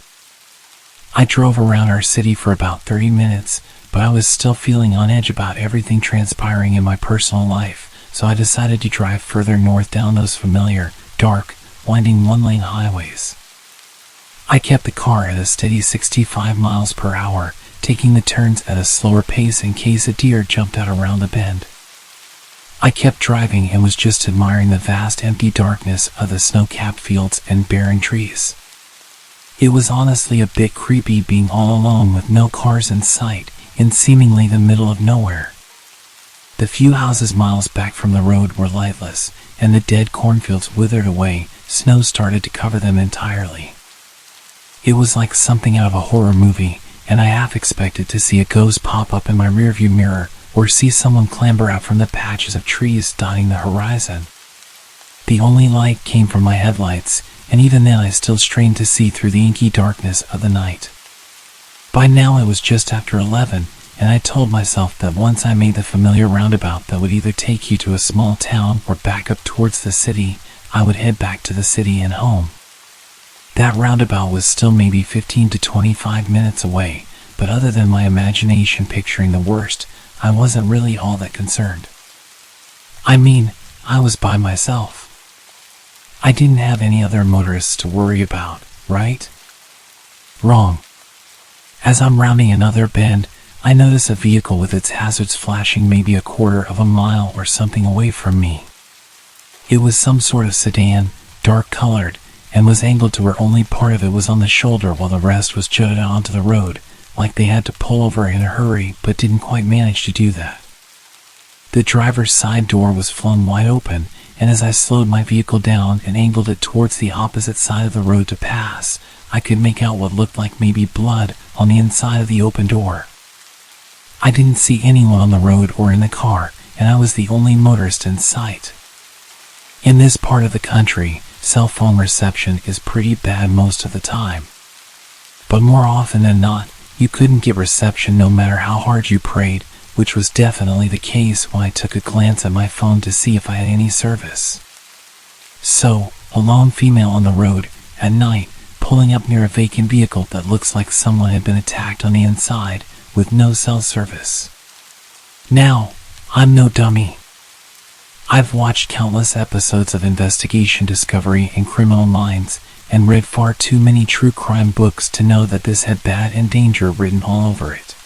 I drove around our city for about 30 minutes, but I was still feeling on edge about everything transpiring in my personal life, so I decided to drive further north down those familiar, dark, winding one-lane highways. I kept the car at a steady 65 miles per hour, taking the turns at a slower pace in case a deer jumped out around the bend. I kept driving and was just admiring the vast empty darkness of the snow-capped fields and barren trees. It was honestly a bit creepy being all alone with no cars in sight, in seemingly the middle of nowhere. The few houses miles back from the road were lightless, and the dead cornfields withered away. Snow started to cover them entirely. It was like something out of a horror movie, and I half expected to see a ghost pop up in my rearview mirror, or see someone clamber out from the patches of trees dotting the horizon. The only light came from my headlights, and even then I still strained to see through the inky darkness of the night. By now it was just after 11, and I told myself that once I made the familiar roundabout that would either take you to a small town or back up towards the city, I would head back to the city and home. That roundabout was still maybe 15 to 25 minutes away, but other than my imagination picturing the worst, I wasn't really all that concerned. I mean, I was by myself. I didn't have any other motorists to worry about, right? Wrong. As I'm rounding another bend, I notice a vehicle with its hazards flashing maybe a quarter of a mile or something away from me. It was some sort of sedan, dark-colored, and was angled to where only part of it was on the shoulder while the rest was jutted out onto the road, like they had to pull over in a hurry but didn't quite manage to do that. The driver's side door was flung wide open, and as I slowed my vehicle down and angled it towards the opposite side of the road to pass, I could make out what looked like maybe blood on the inside of the open door. I didn't see anyone on the road or in the car, and I was the only motorist in sight. In this part of the country, cell phone reception is pretty bad most of the time. But more often than not, you couldn't get reception no matter how hard you prayed, which was definitely the case when I took a glance at my phone to see if I had any service. So, a lone female on the road, at night, pulling up near a vacant vehicle that looks like someone had been attacked on the inside, with no cell service. Now, I'm no dummy. I've watched countless episodes of Investigation Discovery and Criminal Minds, and read far too many true crime books to know that this had bad and danger written all over it.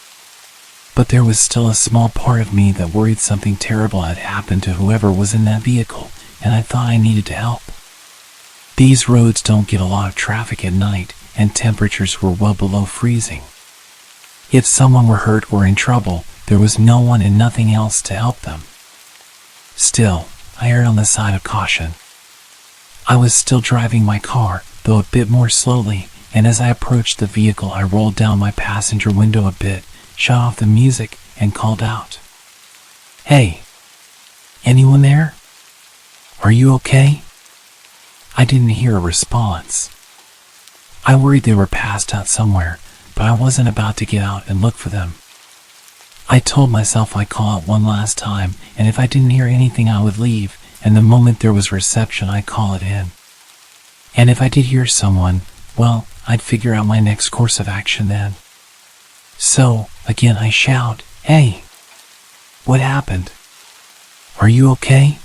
But there was still a small part of me that worried something terrible had happened to whoever was in that vehicle, and I thought I needed to help. These roads don't get a lot of traffic at night, and temperatures were well below freezing. If someone were hurt or in trouble, there was no one and nothing else to help them. Still, I erred on the side of caution. I was still driving my car, though a bit more slowly, and as I approached the vehicle I rolled down my passenger window a bit, shut off the music, and called out. "Hey! Anyone there? Are you okay?" I didn't hear a response. I worried they were passed out somewhere, but I wasn't about to get out and look for them. I told myself I'd call out one last time, and if I didn't hear anything I would leave, and the moment there was reception I'd call it in. And if I did hear someone, well, I'd figure out my next course of action then. So, again I shout, "Hey! What happened? Are you okay?"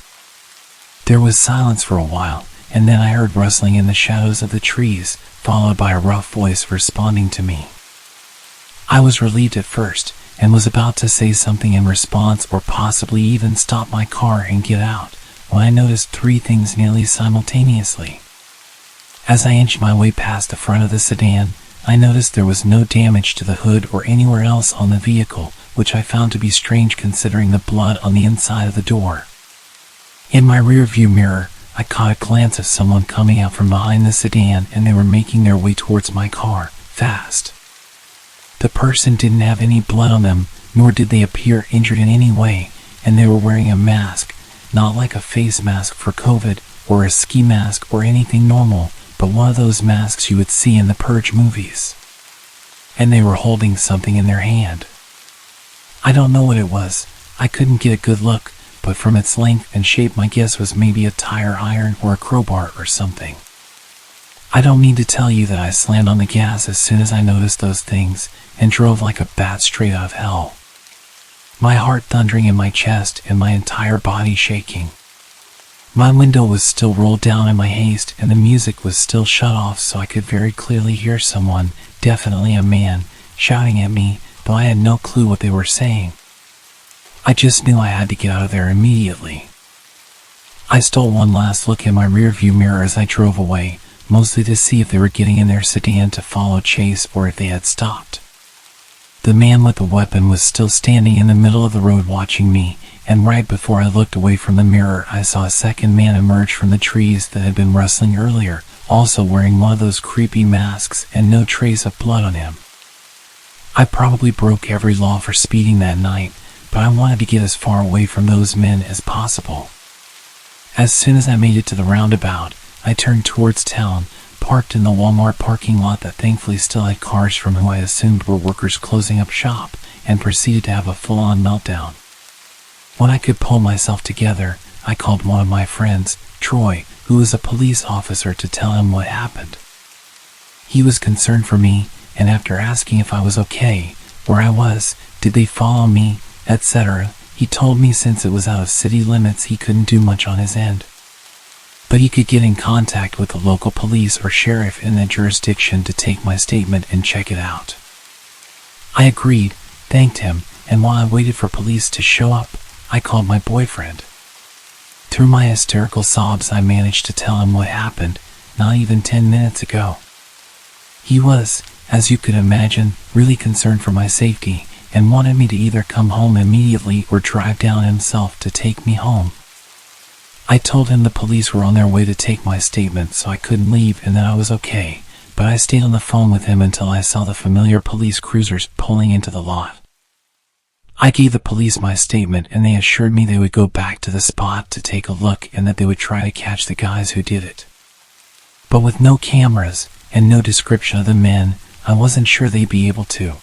There was silence for a while, and then I heard rustling in the shadows of the trees, followed by a rough voice responding to me. I was relieved at first, and was about to say something in response or possibly even stop my car and get out, when I noticed three things nearly simultaneously. As I inched my way past the front of the sedan, I noticed there was no damage to the hood or anywhere else on the vehicle, which I found to be strange considering the blood on the inside of the door. In my rearview mirror, I caught a glance of someone coming out from behind the sedan, and they were making their way towards my car, fast. The person didn't have any blood on them, nor did they appear injured in any way, and they were wearing a mask, not like a face mask for COVID, or a ski mask or anything normal, but one of those masks you would see in the Purge movies. And they were holding something in their hand. I don't know what it was. I couldn't get a good look, but from its length and shape my guess was maybe a tire iron or a crowbar or something. I don't need to tell you that I slammed on the gas as soon as I noticed those things and drove like a bat straight out of hell. My heart thundering in my chest and my entire body shaking. My window was still rolled down in my haste and the music was still shut off, so I could very clearly hear someone, definitely a man, shouting at me, though I had no clue what they were saying. I just knew I had to get out of there immediately. I stole one last look in my rearview mirror as I drove away, mostly to see if they were getting in their sedan to follow chase or if they had stopped. The man with the weapon was still standing in the middle of the road watching me, and right before I looked away from the mirror I saw a second man emerge from the trees that had been rustling earlier, also wearing one of those creepy masks and no trace of blood on him. I probably broke every law for speeding that night, but I wanted to get as far away from those men as possible. As soon as I made it to the roundabout, I turned towards town, parked in the Walmart parking lot that thankfully still had cars from who I assumed were workers closing up shop, and proceeded to have a full-on meltdown. When I could pull myself together, I called one of my friends, Troy, who was a police officer, to tell him what happened. He was concerned for me, and after asking if I was okay, where I was, did they follow me, etc., he told me since it was out of city limits he couldn't do much on his end. But he could get in contact with the local police or sheriff in that jurisdiction to take my statement and check it out. I agreed, thanked him, and while I waited for police to show up, I called my boyfriend. Through my hysterical sobs I managed to tell him what happened, not even 10 minutes ago. He was, as you could imagine, really concerned for my safety, and wanted me to either come home immediately or drive down himself to take me home. I told him the police were on their way to take my statement, so I couldn't leave and that I was okay, but I stayed on the phone with him until I saw the familiar police cruisers pulling into the lot. I gave the police my statement and they assured me they would go back to the spot to take a look and that they would try to catch the guys who did it. But with no cameras and no description of the men, I wasn't sure they'd be able to.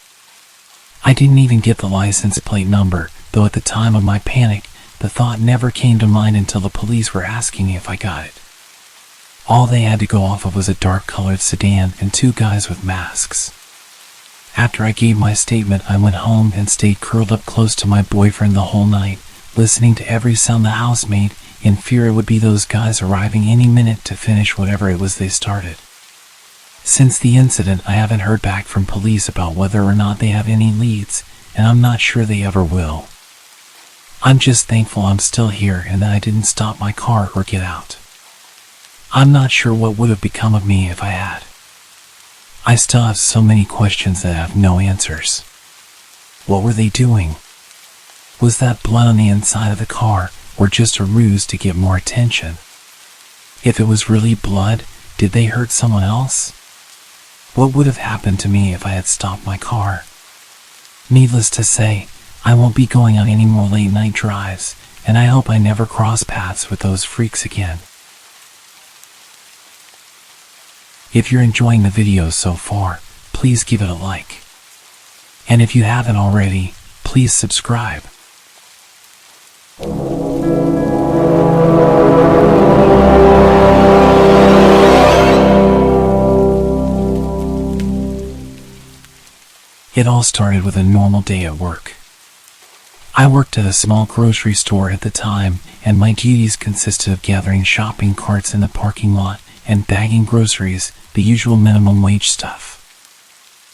I didn't even get the license plate number, though at the time of my panic, the thought never came to mind until the police were asking me if I got it. All they had to go off of was a dark-colored sedan and two guys with masks. After I gave my statement, I went home and stayed curled up close to my boyfriend the whole night, listening to every sound the house made, in fear it would be those guys arriving any minute to finish whatever it was they started. Since the incident, I haven't heard back from police about whether or not they have any leads, and I'm not sure they ever will. I'm just thankful I'm still here and that I didn't stop my car or get out. I'm not sure what would have become of me if I had. I still have so many questions that have no answers. What were they doing? Was that blood on the inside of the car, or just a ruse to get more attention? If it was really blood, did they hurt someone else? What would have happened to me if I had stopped my car? Needless to say, I won't be going on any more late night drives, and I hope I never cross paths with those freaks again. If you're enjoying the video so far, please give it a like. And if you haven't already, please subscribe. It all started with a normal day at work. I worked at a small grocery store at the time, and my duties consisted of gathering shopping carts in the parking lot and bagging groceries, the usual minimum wage stuff.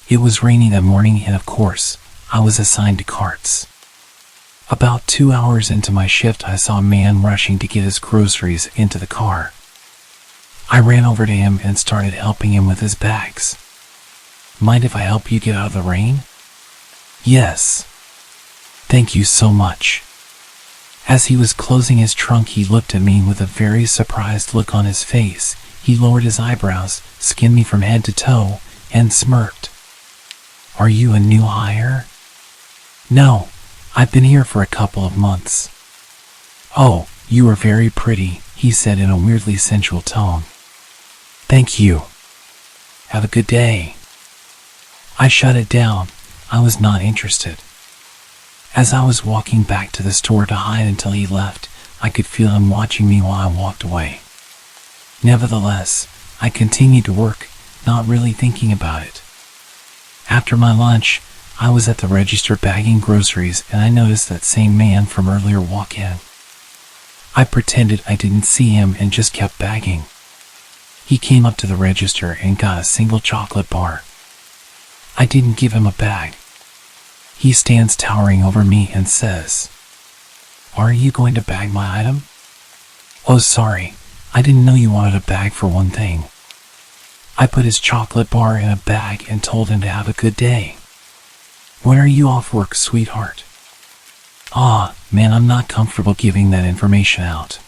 It was rainy that morning and of course, I was assigned to carts. About 2 hours into my shift, I saw a man rushing to get his groceries into the car. I ran over to him and started helping him with his bags. Mind if I help you get out of the rain? Yes. Thank you so much. As he was closing his trunk, he looked at me with a very surprised look on his face. He lowered his eyebrows, skinned me from head to toe, and smirked. Are you a new hire? No, I've been here for a couple of months. Oh, you are very pretty, he said in a weirdly sensual tone. Thank you. Have a good day. I shut it down. I was not interested. As I was walking back to the store to hide until he left, I could feel him watching me while I walked away. Nevertheless, I continued to work, not really thinking about it. After my lunch, I was at the register bagging groceries and I noticed that same man from earlier walk in. I pretended I didn't see him and just kept bagging. He came up to the register and got a single chocolate bar. I didn't give him a bag. He stands towering over me and says, "Are you going to bag my item?" "Oh, sorry, I didn't know you wanted a bag for one thing." I put his chocolate bar in a bag and told him to have a good day. "When are you off work, sweetheart?" Man, I'm not comfortable giving that information out."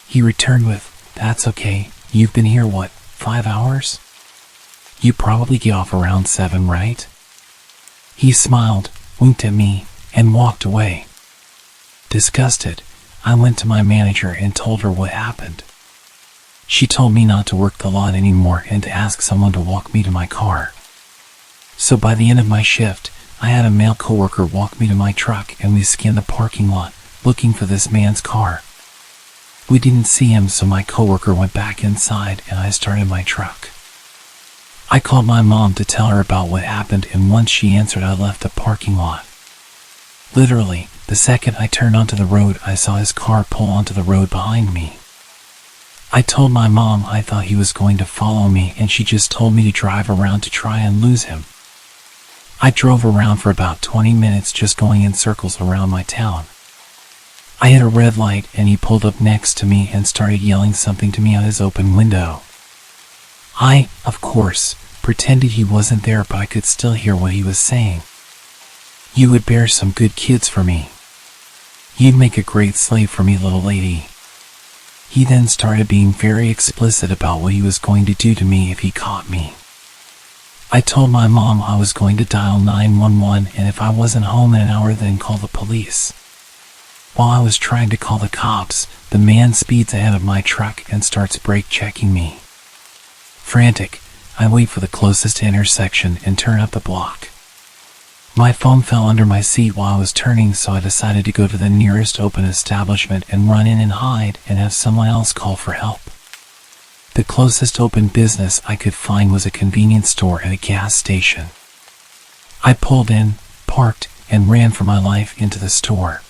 He returned with, "That's okay, you've been here 5 hours? You probably get off around 7, right?" He smiled, winked at me, and walked away. Disgusted, I went to my manager and told her what happened. She told me not to work the lot anymore and to ask someone to walk me to my car. So by the end of my shift, I had a male coworker walk me to my truck and we scanned the parking lot, looking for this man's car. We didn't see him, so my coworker went back inside and I started my truck. I called my mom to tell her about what happened, and once she answered, I left the parking lot. Literally, the second I turned onto the road, I saw his car pull onto the road behind me. I told my mom I thought he was going to follow me, and she just told me to drive around to try and lose him. I drove around for about 20 minutes just going in circles around my town. I hit a red light and he pulled up next to me and started yelling something to me out his open window. I, of course, pretended he wasn't there, but I could still hear what he was saying. "You would bear some good kids for me. You'd make a great slave for me, little lady." He then started being very explicit about what he was going to do to me if he caught me. I told my mom I was going to dial 911, and if I wasn't home in an hour, then call the police. While I was trying to call the cops, the man speeds ahead of my truck and starts brake checking me. Frantic, I wait for the closest intersection and turn up the block. My phone fell under my seat while I was turning, so I decided to go to the nearest open establishment and run in and hide and have someone else call for help. The closest open business I could find was a convenience store and a gas station. I pulled in, parked, and ran for my life into the store.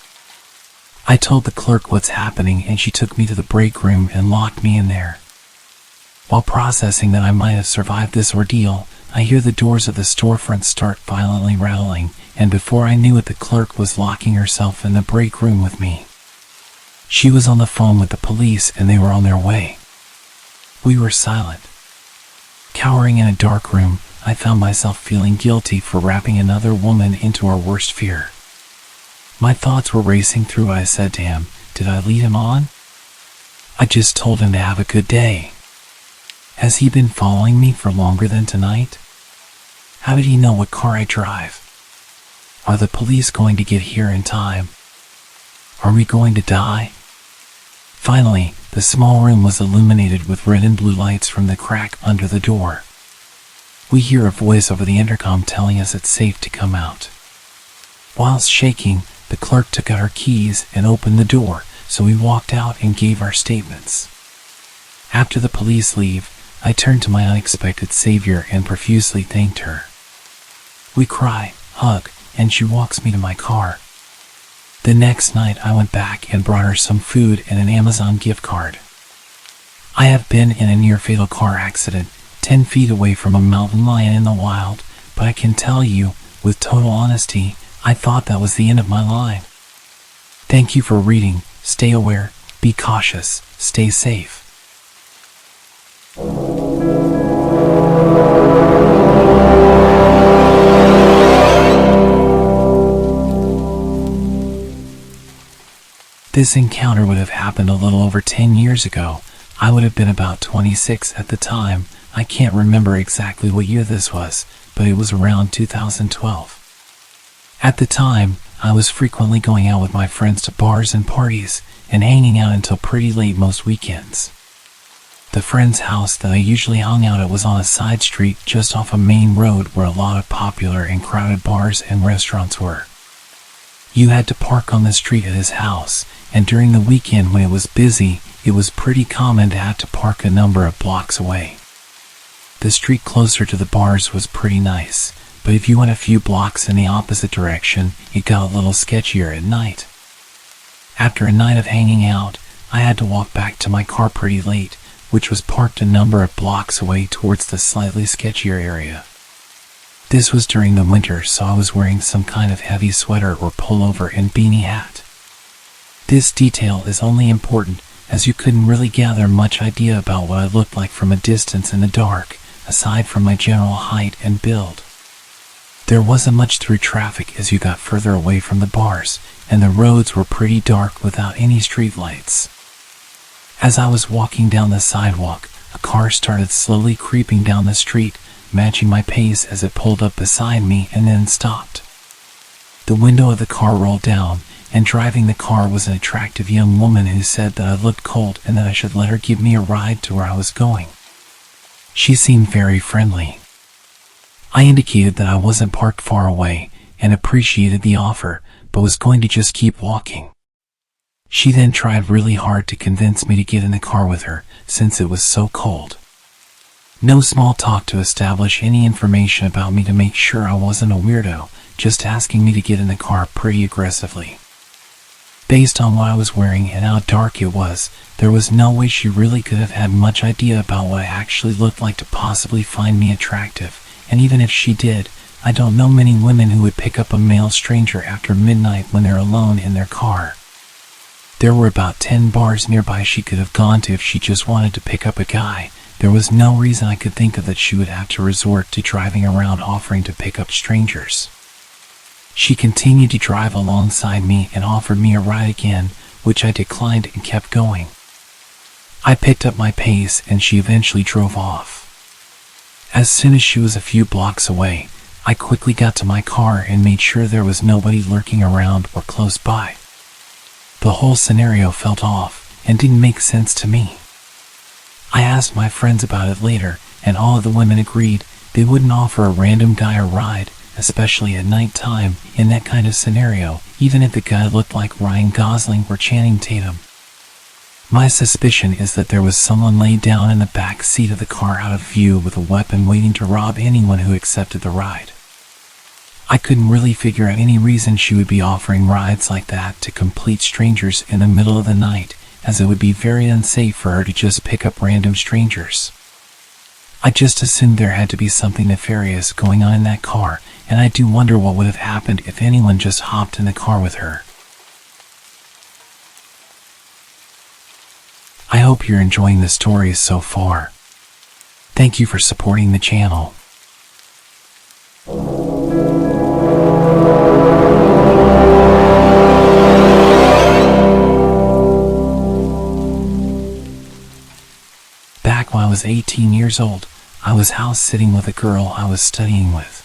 I told the clerk what's happening, and she took me to the break room and locked me in there. While processing that I might have survived this ordeal, I hear the doors of the storefront start violently rattling, and before I knew it, the clerk was locking herself in the break room with me. She was on the phone with the police and they were on their way. We were silent. Cowering in a dark room, I found myself feeling guilty for wrapping another woman into our worst fear. My thoughts were racing through. I said to him, "Did I lead him on? I just told him to have a good day. Has he been following me for longer than tonight? How did he know what car I drive? Are the police going to get here in time? Are we going to die?" Finally, the small room was illuminated with red and blue lights from the crack under the door. We hear a voice over the intercom telling us it's safe to come out. Whilst shaking, the clerk took out our keys and opened the door, so we walked out and gave our statements. After the police leave, I turned to my unexpected savior and profusely thanked her. We cry, hug, and she walks me to my car. The next night I went back and brought her some food and an Amazon gift card. I have been in a near-fatal car accident 10 feet away from a mountain lion in the wild, but I can tell you, with total honesty, I thought that was the end of my line. Thank you for reading. Stay aware, be cautious, stay safe. This encounter would have happened a little over 10 years ago. I would have been about 26 at the time. I can't remember exactly what year this was, but it was around 2012. At the time, I was frequently going out with my friends to bars and parties, and hanging out until pretty late most weekends. The friend's house that I usually hung out at was on a side street just off a main road where a lot of popular and crowded bars and restaurants were. You had to park on the street at his house, and during the weekend when it was busy, it was pretty common to have to park a number of blocks away. The street closer to the bars was pretty nice, but if you went a few blocks in the opposite direction, it got a little sketchier at night. After a night of hanging out, I had to walk back to my car pretty late, which was parked a number of blocks away towards the slightly sketchier area. This was during the winter, so I was wearing some kind of heavy sweater or pullover and beanie hat. This detail is only important as you couldn't really gather much idea about what I looked like from a distance in the dark, aside from my general height and build. There wasn't much through traffic as you got further away from the bars, and the roads were pretty dark without any street lights. As I was walking down the sidewalk, a car started slowly creeping down the street, matching my pace as it pulled up beside me and then stopped. The window of the car rolled down, and driving the car was an attractive young woman who said that I looked cold and that I should let her give me a ride to where I was going. She seemed very friendly. I indicated that I wasn't parked far away and appreciated the offer, but was going to just keep walking. She then tried really hard to convince me to get in the car with her, since it was so cold. No small talk to establish any information about me to make sure I wasn't a weirdo, just asking me to get in the car pretty aggressively. Based on what I was wearing and how dark it was, there was no way she really could have had much idea about what I actually looked like to possibly find me attractive, and even if she did, I don't know many women who would pick up a male stranger after midnight when they're alone in their car. There were about 10 bars nearby she could have gone to if she just wanted to pick up a guy. There was no reason I could think of that she would have to resort to driving around offering to pick up strangers. She continued to drive alongside me and offered me a ride again, which I declined and kept going. I picked up my pace and she eventually drove off. As soon as she was a few blocks away, I quickly got to my car and made sure there was nobody lurking around or close by. The whole scenario felt off and didn't make sense to me. I asked my friends about it later, and all of the women agreed they wouldn't offer a random guy a ride, especially at night time, in that kind of scenario, even if the guy looked like Ryan Gosling or Channing Tatum. My suspicion is that there was someone laid down in the back seat of the car out of view with a weapon waiting to rob anyone who accepted the ride. I couldn't really figure out any reason she would be offering rides like that to complete strangers in the middle of the night, as it would be very unsafe for her to just pick up random strangers. I just assumed there had to be something nefarious going on in that car, and I do wonder what would have happened if anyone just hopped in the car with her. I hope you're enjoying the stories so far. Thank you for supporting the channel. Back when I was 18 years old, I was house sitting with a girl I was studying with.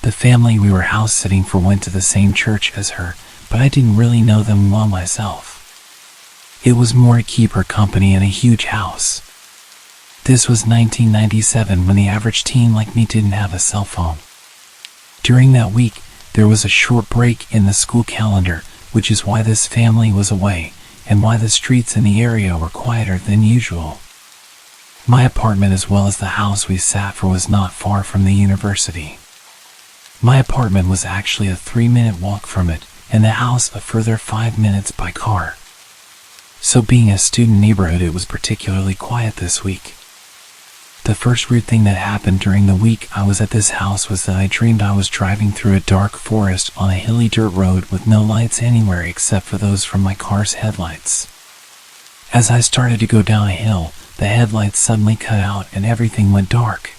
The family we were house sitting for went to the same church as her, but I didn't really know them well myself. It was more to keep her company in a huge house. This was 1997 when the average teen like me didn't have a cell phone. During that week, there was a short break in the school calendar, which is why this family was away, and why the streets in the area were quieter than usual. My apartment as well as the house we sat for was not far from the university. My apartment was actually a 3-minute walk from it, and the house a further 5 minutes by car. So being a student neighborhood, it was particularly quiet this week. The first weird thing that happened during the week I was at this house was that I dreamed I was driving through a dark forest on a hilly dirt road with no lights anywhere except for those from my car's headlights. As I started to go down a hill, the headlights suddenly cut out and everything went dark.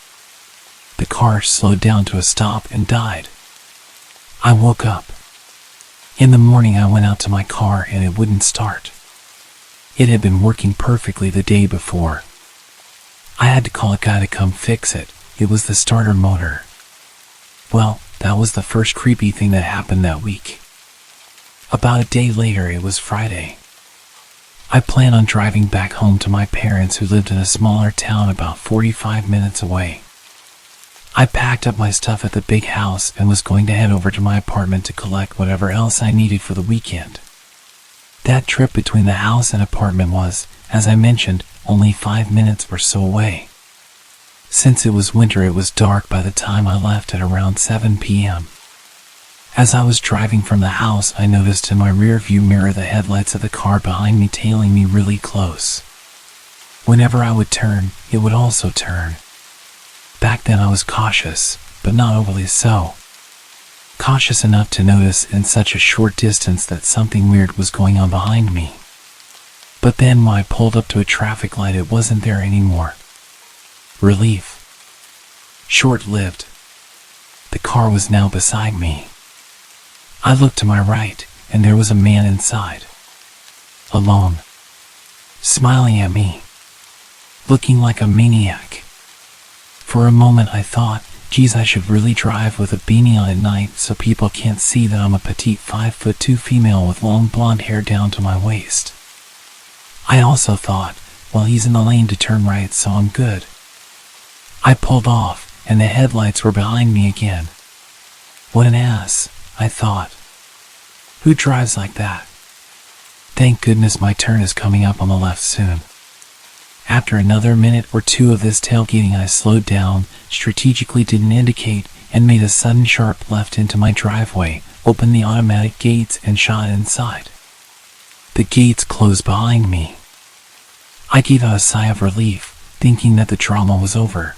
The car slowed down to a stop and died. I woke up. In the morning I went out to my car and it wouldn't start. It had been working perfectly the day before. I had to call a guy to come fix it. It was the starter motor. Well, that was the first creepy thing that happened that week. About a day later, it was Friday. I planned on driving back home to my parents who lived in a smaller town about 45 minutes away. I packed up my stuff at the big house and was going to head over to my apartment to collect whatever else I needed for the weekend. That trip between the house and apartment was, as I mentioned, only 5 minutes or so away. Since it was winter, it was dark by the time I left at around 7 p.m. As I was driving from the house, I noticed in my rear view mirror the headlights of the car behind me tailing me really close. Whenever I would turn, it would also turn. Back then I was cautious, but not overly so. Cautious enough to notice in such a short distance that something weird was going on behind me. But then when I pulled up to a traffic light, it wasn't there anymore. Relief. Short-lived. The car was now beside me. I looked to my right, and there was a man inside. Alone. Smiling at me. Looking like a maniac. For a moment I thought, geez, I should really drive with a beanie on at night so people can't see that I'm a petite 5'2" female with long blonde hair down to my waist. I also thought, well, he's in the lane to turn right, so I'm good. I pulled off, and the headlights were behind me again. What an ass, I thought. Who drives like that? Thank goodness my turn is coming up on the left soon. After another minute or two of this tailgating, I slowed down, strategically didn't indicate, and made a sudden sharp left into my driveway, opened the automatic gates, and shot inside. The gates closed behind me. I gave out a sigh of relief, thinking that the drama was over.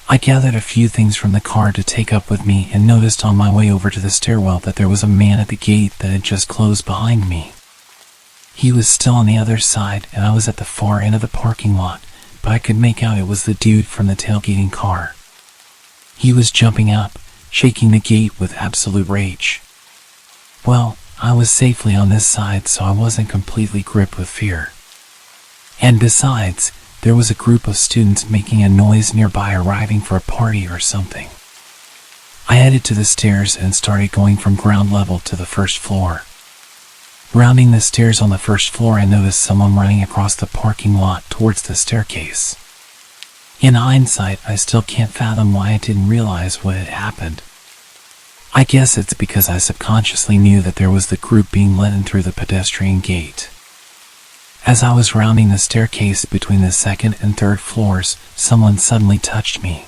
I gathered a few things from the car to take up with me and noticed on my way over to the stairwell that there was a man at the gate that had just closed behind me. He was still on the other side, and I was at the far end of the parking lot, but I could make out it was the dude from the tailgating car. He was jumping up, shaking the gate with absolute rage. Well, I was safely on this side, so I wasn't completely gripped with fear. And besides, there was a group of students making a noise nearby, arriving for a party or something. I headed to the stairs and started going from ground level to the first floor. Rounding the stairs on the first floor, I noticed someone running across the parking lot towards the staircase. In hindsight, I still can't fathom why I didn't realize what had happened. I guess it's because I subconsciously knew that there was the group being let in through the pedestrian gate. As I was rounding the staircase between the second and third floors, someone suddenly touched me.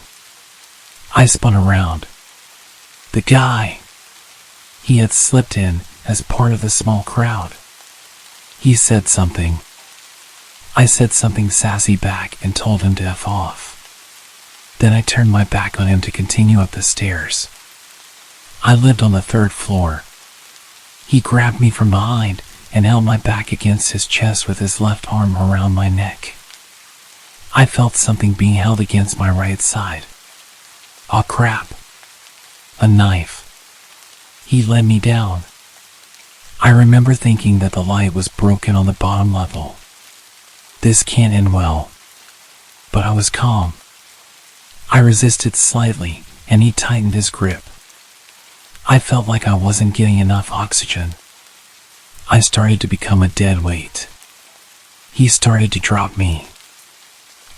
I spun around. The guy. He had slipped in as part of the small crowd. He said something. I said something sassy back and told him to F off. Then I turned my back on him to continue up the stairs. I lived on the third floor. He grabbed me from behind and held my back against his chest with his left arm around my neck. I felt something being held against my right side. Aw, crap. A knife. He led me down. I remember thinking that the light was broken on the bottom level. This can't end well. But I was calm. I resisted slightly, and he tightened his grip. I felt like I wasn't getting enough oxygen. I started to become a dead weight. He started to drop me.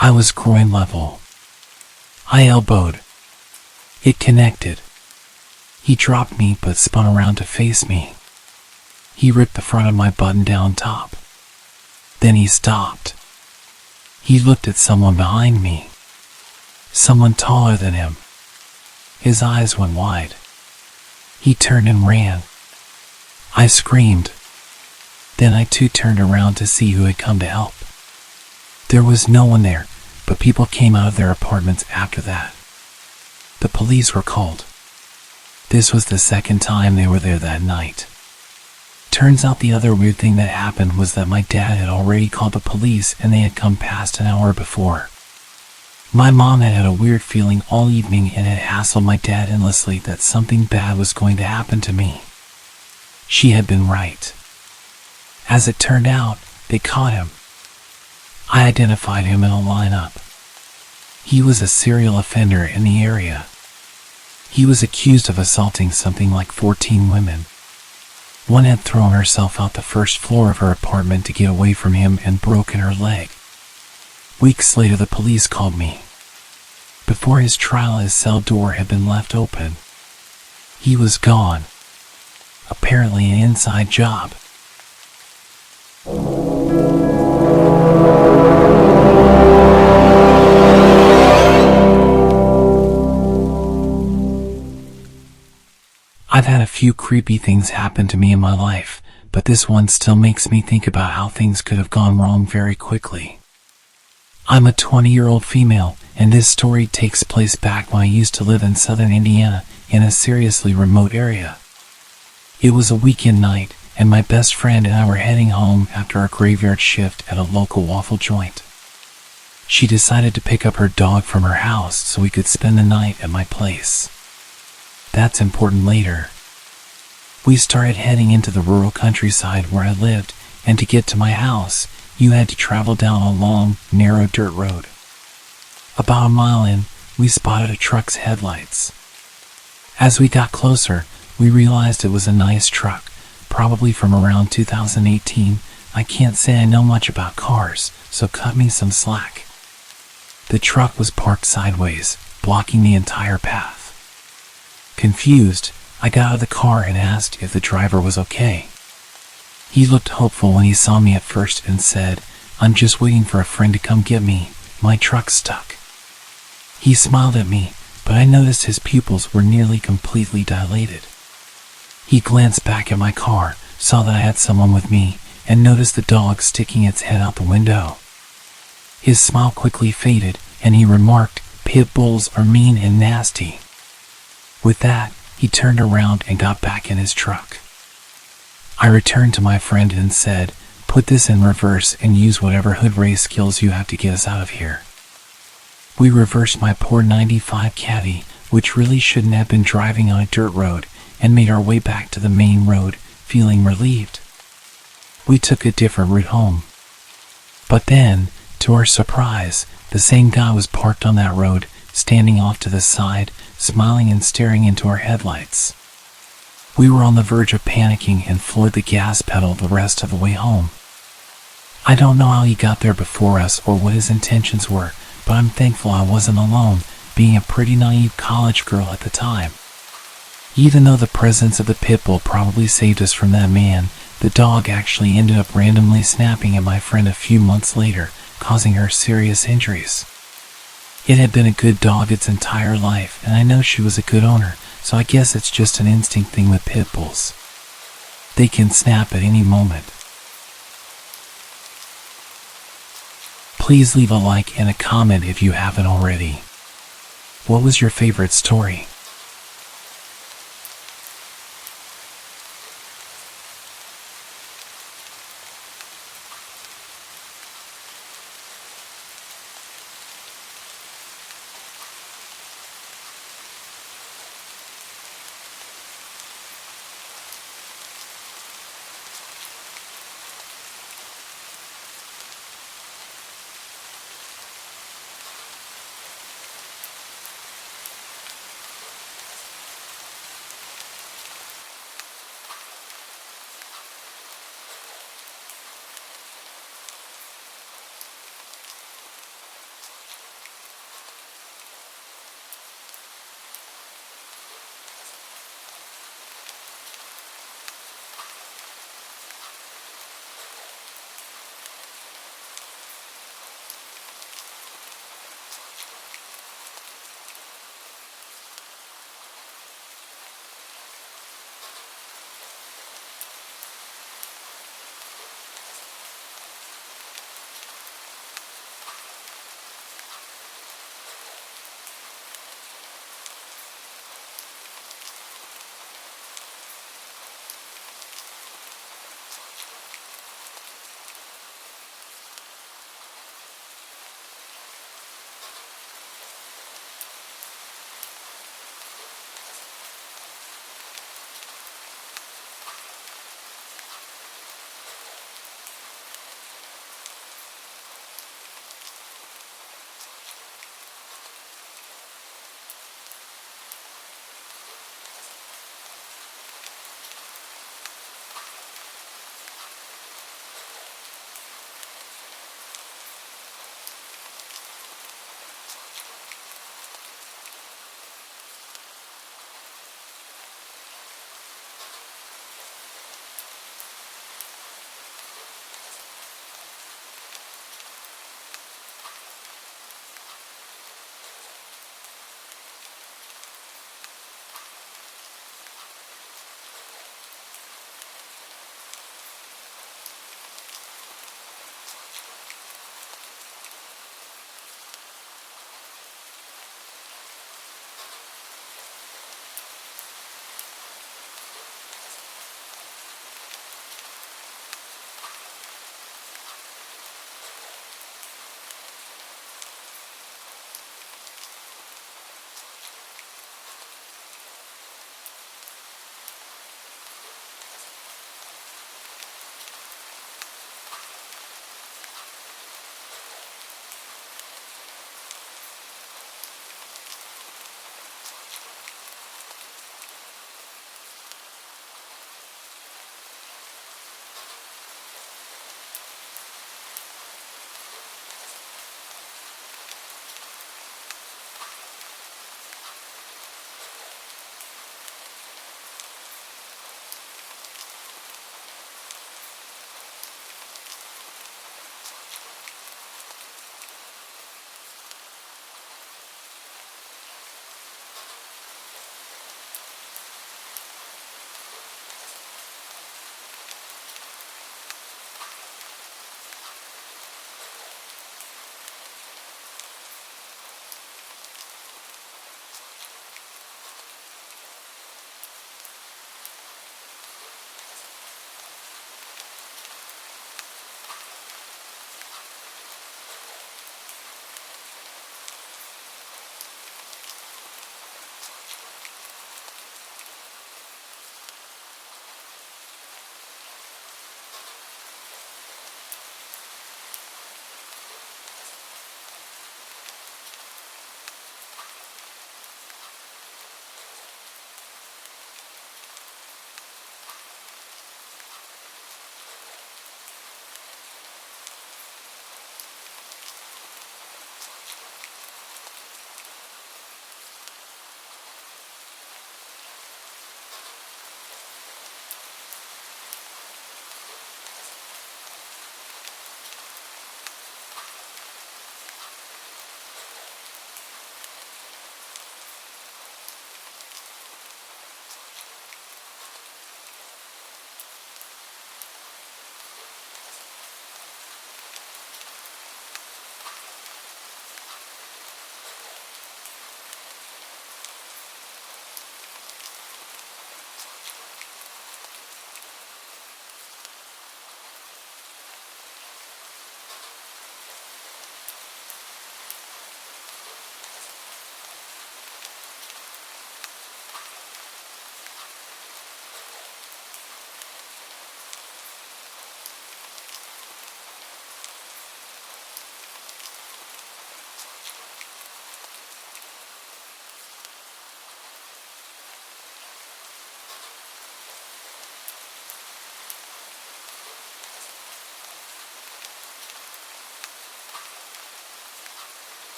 I was groin level. I elbowed. It connected. He dropped me but spun around to face me. He ripped the front of my button-down top. Then he stopped. He looked at someone behind me. Someone taller than him. His eyes went wide. He turned and ran. I screamed. Then I too turned around to see who had come to help. There was no one there, but people came out of their apartments after that. The police were called. This was the second time they were there that night. Turns out the other weird thing that happened was that my dad had already called the police and they had come past an hour before. My mom had had a weird feeling all evening and had hassled my dad endlessly that something bad was going to happen to me. She had been right. As it turned out, they caught him. I identified him in a lineup. He was a serial offender in the area. He was accused of assaulting something like 14 women. One had thrown herself out the first floor of her apartment to get away from him and broken her leg. Weeks later, the police called me. Before his trial, his cell door had been left open. He was gone. Apparently an inside job. I've had a few creepy things happen to me in my life, but this one still makes me think about how things could have gone wrong very quickly. I'm a 20-year-old female, and this story takes place back when I used to live in southern Indiana, in a seriously remote area. It was a weekend night, and my best friend and I were heading home after our graveyard shift at a local waffle joint. She decided to pick up her dog from her house so we could spend the night at my place. That's important later. We started heading into the rural countryside where I lived, and to get to my house, you had to travel down a long, narrow dirt road. About a mile in, we spotted a truck's headlights. As we got closer, we realized it was a nice truck, probably from around 2018. I can't say I know much about cars, so cut me some slack. The truck was parked sideways, blocking the entire path. Confused, I got out of the car and asked if the driver was okay. He looked hopeful when he saw me at first and said, "I'm just waiting for a friend to come get me. My truck's stuck." He smiled at me, but I noticed his pupils were nearly completely dilated. He glanced back at my car, saw that I had someone with me, and noticed the dog sticking its head out the window. His smile quickly faded, and he remarked, "Pit bulls are mean and nasty." With that, he turned around and got back in his truck. I returned to my friend and said, "Put this in reverse and use whatever hood race skills you have to get us out of here." We reversed my poor 95 Caddy, which really shouldn't have been driving on a dirt road, and made our way back to the main road, feeling relieved. We took a different route home. But then, to our surprise, the same guy was parked on that road, standing off to the side, smiling and staring into our headlights. We were on the verge of panicking and floored the gas pedal the rest of the way home. I don't know how he got there before us or what his intentions were, but I'm thankful I wasn't alone, being a pretty naive college girl at the time. Even though the presence of the pit bull probably saved us from that man, the dog actually ended up randomly snapping at my friend a few months later, causing her serious injuries. It had been a good dog its entire life, and I know she was a good owner, so I guess it's just an instinct thing with pit bulls. They can snap at any moment. Please leave a like and a comment if you haven't already. What was your favorite story?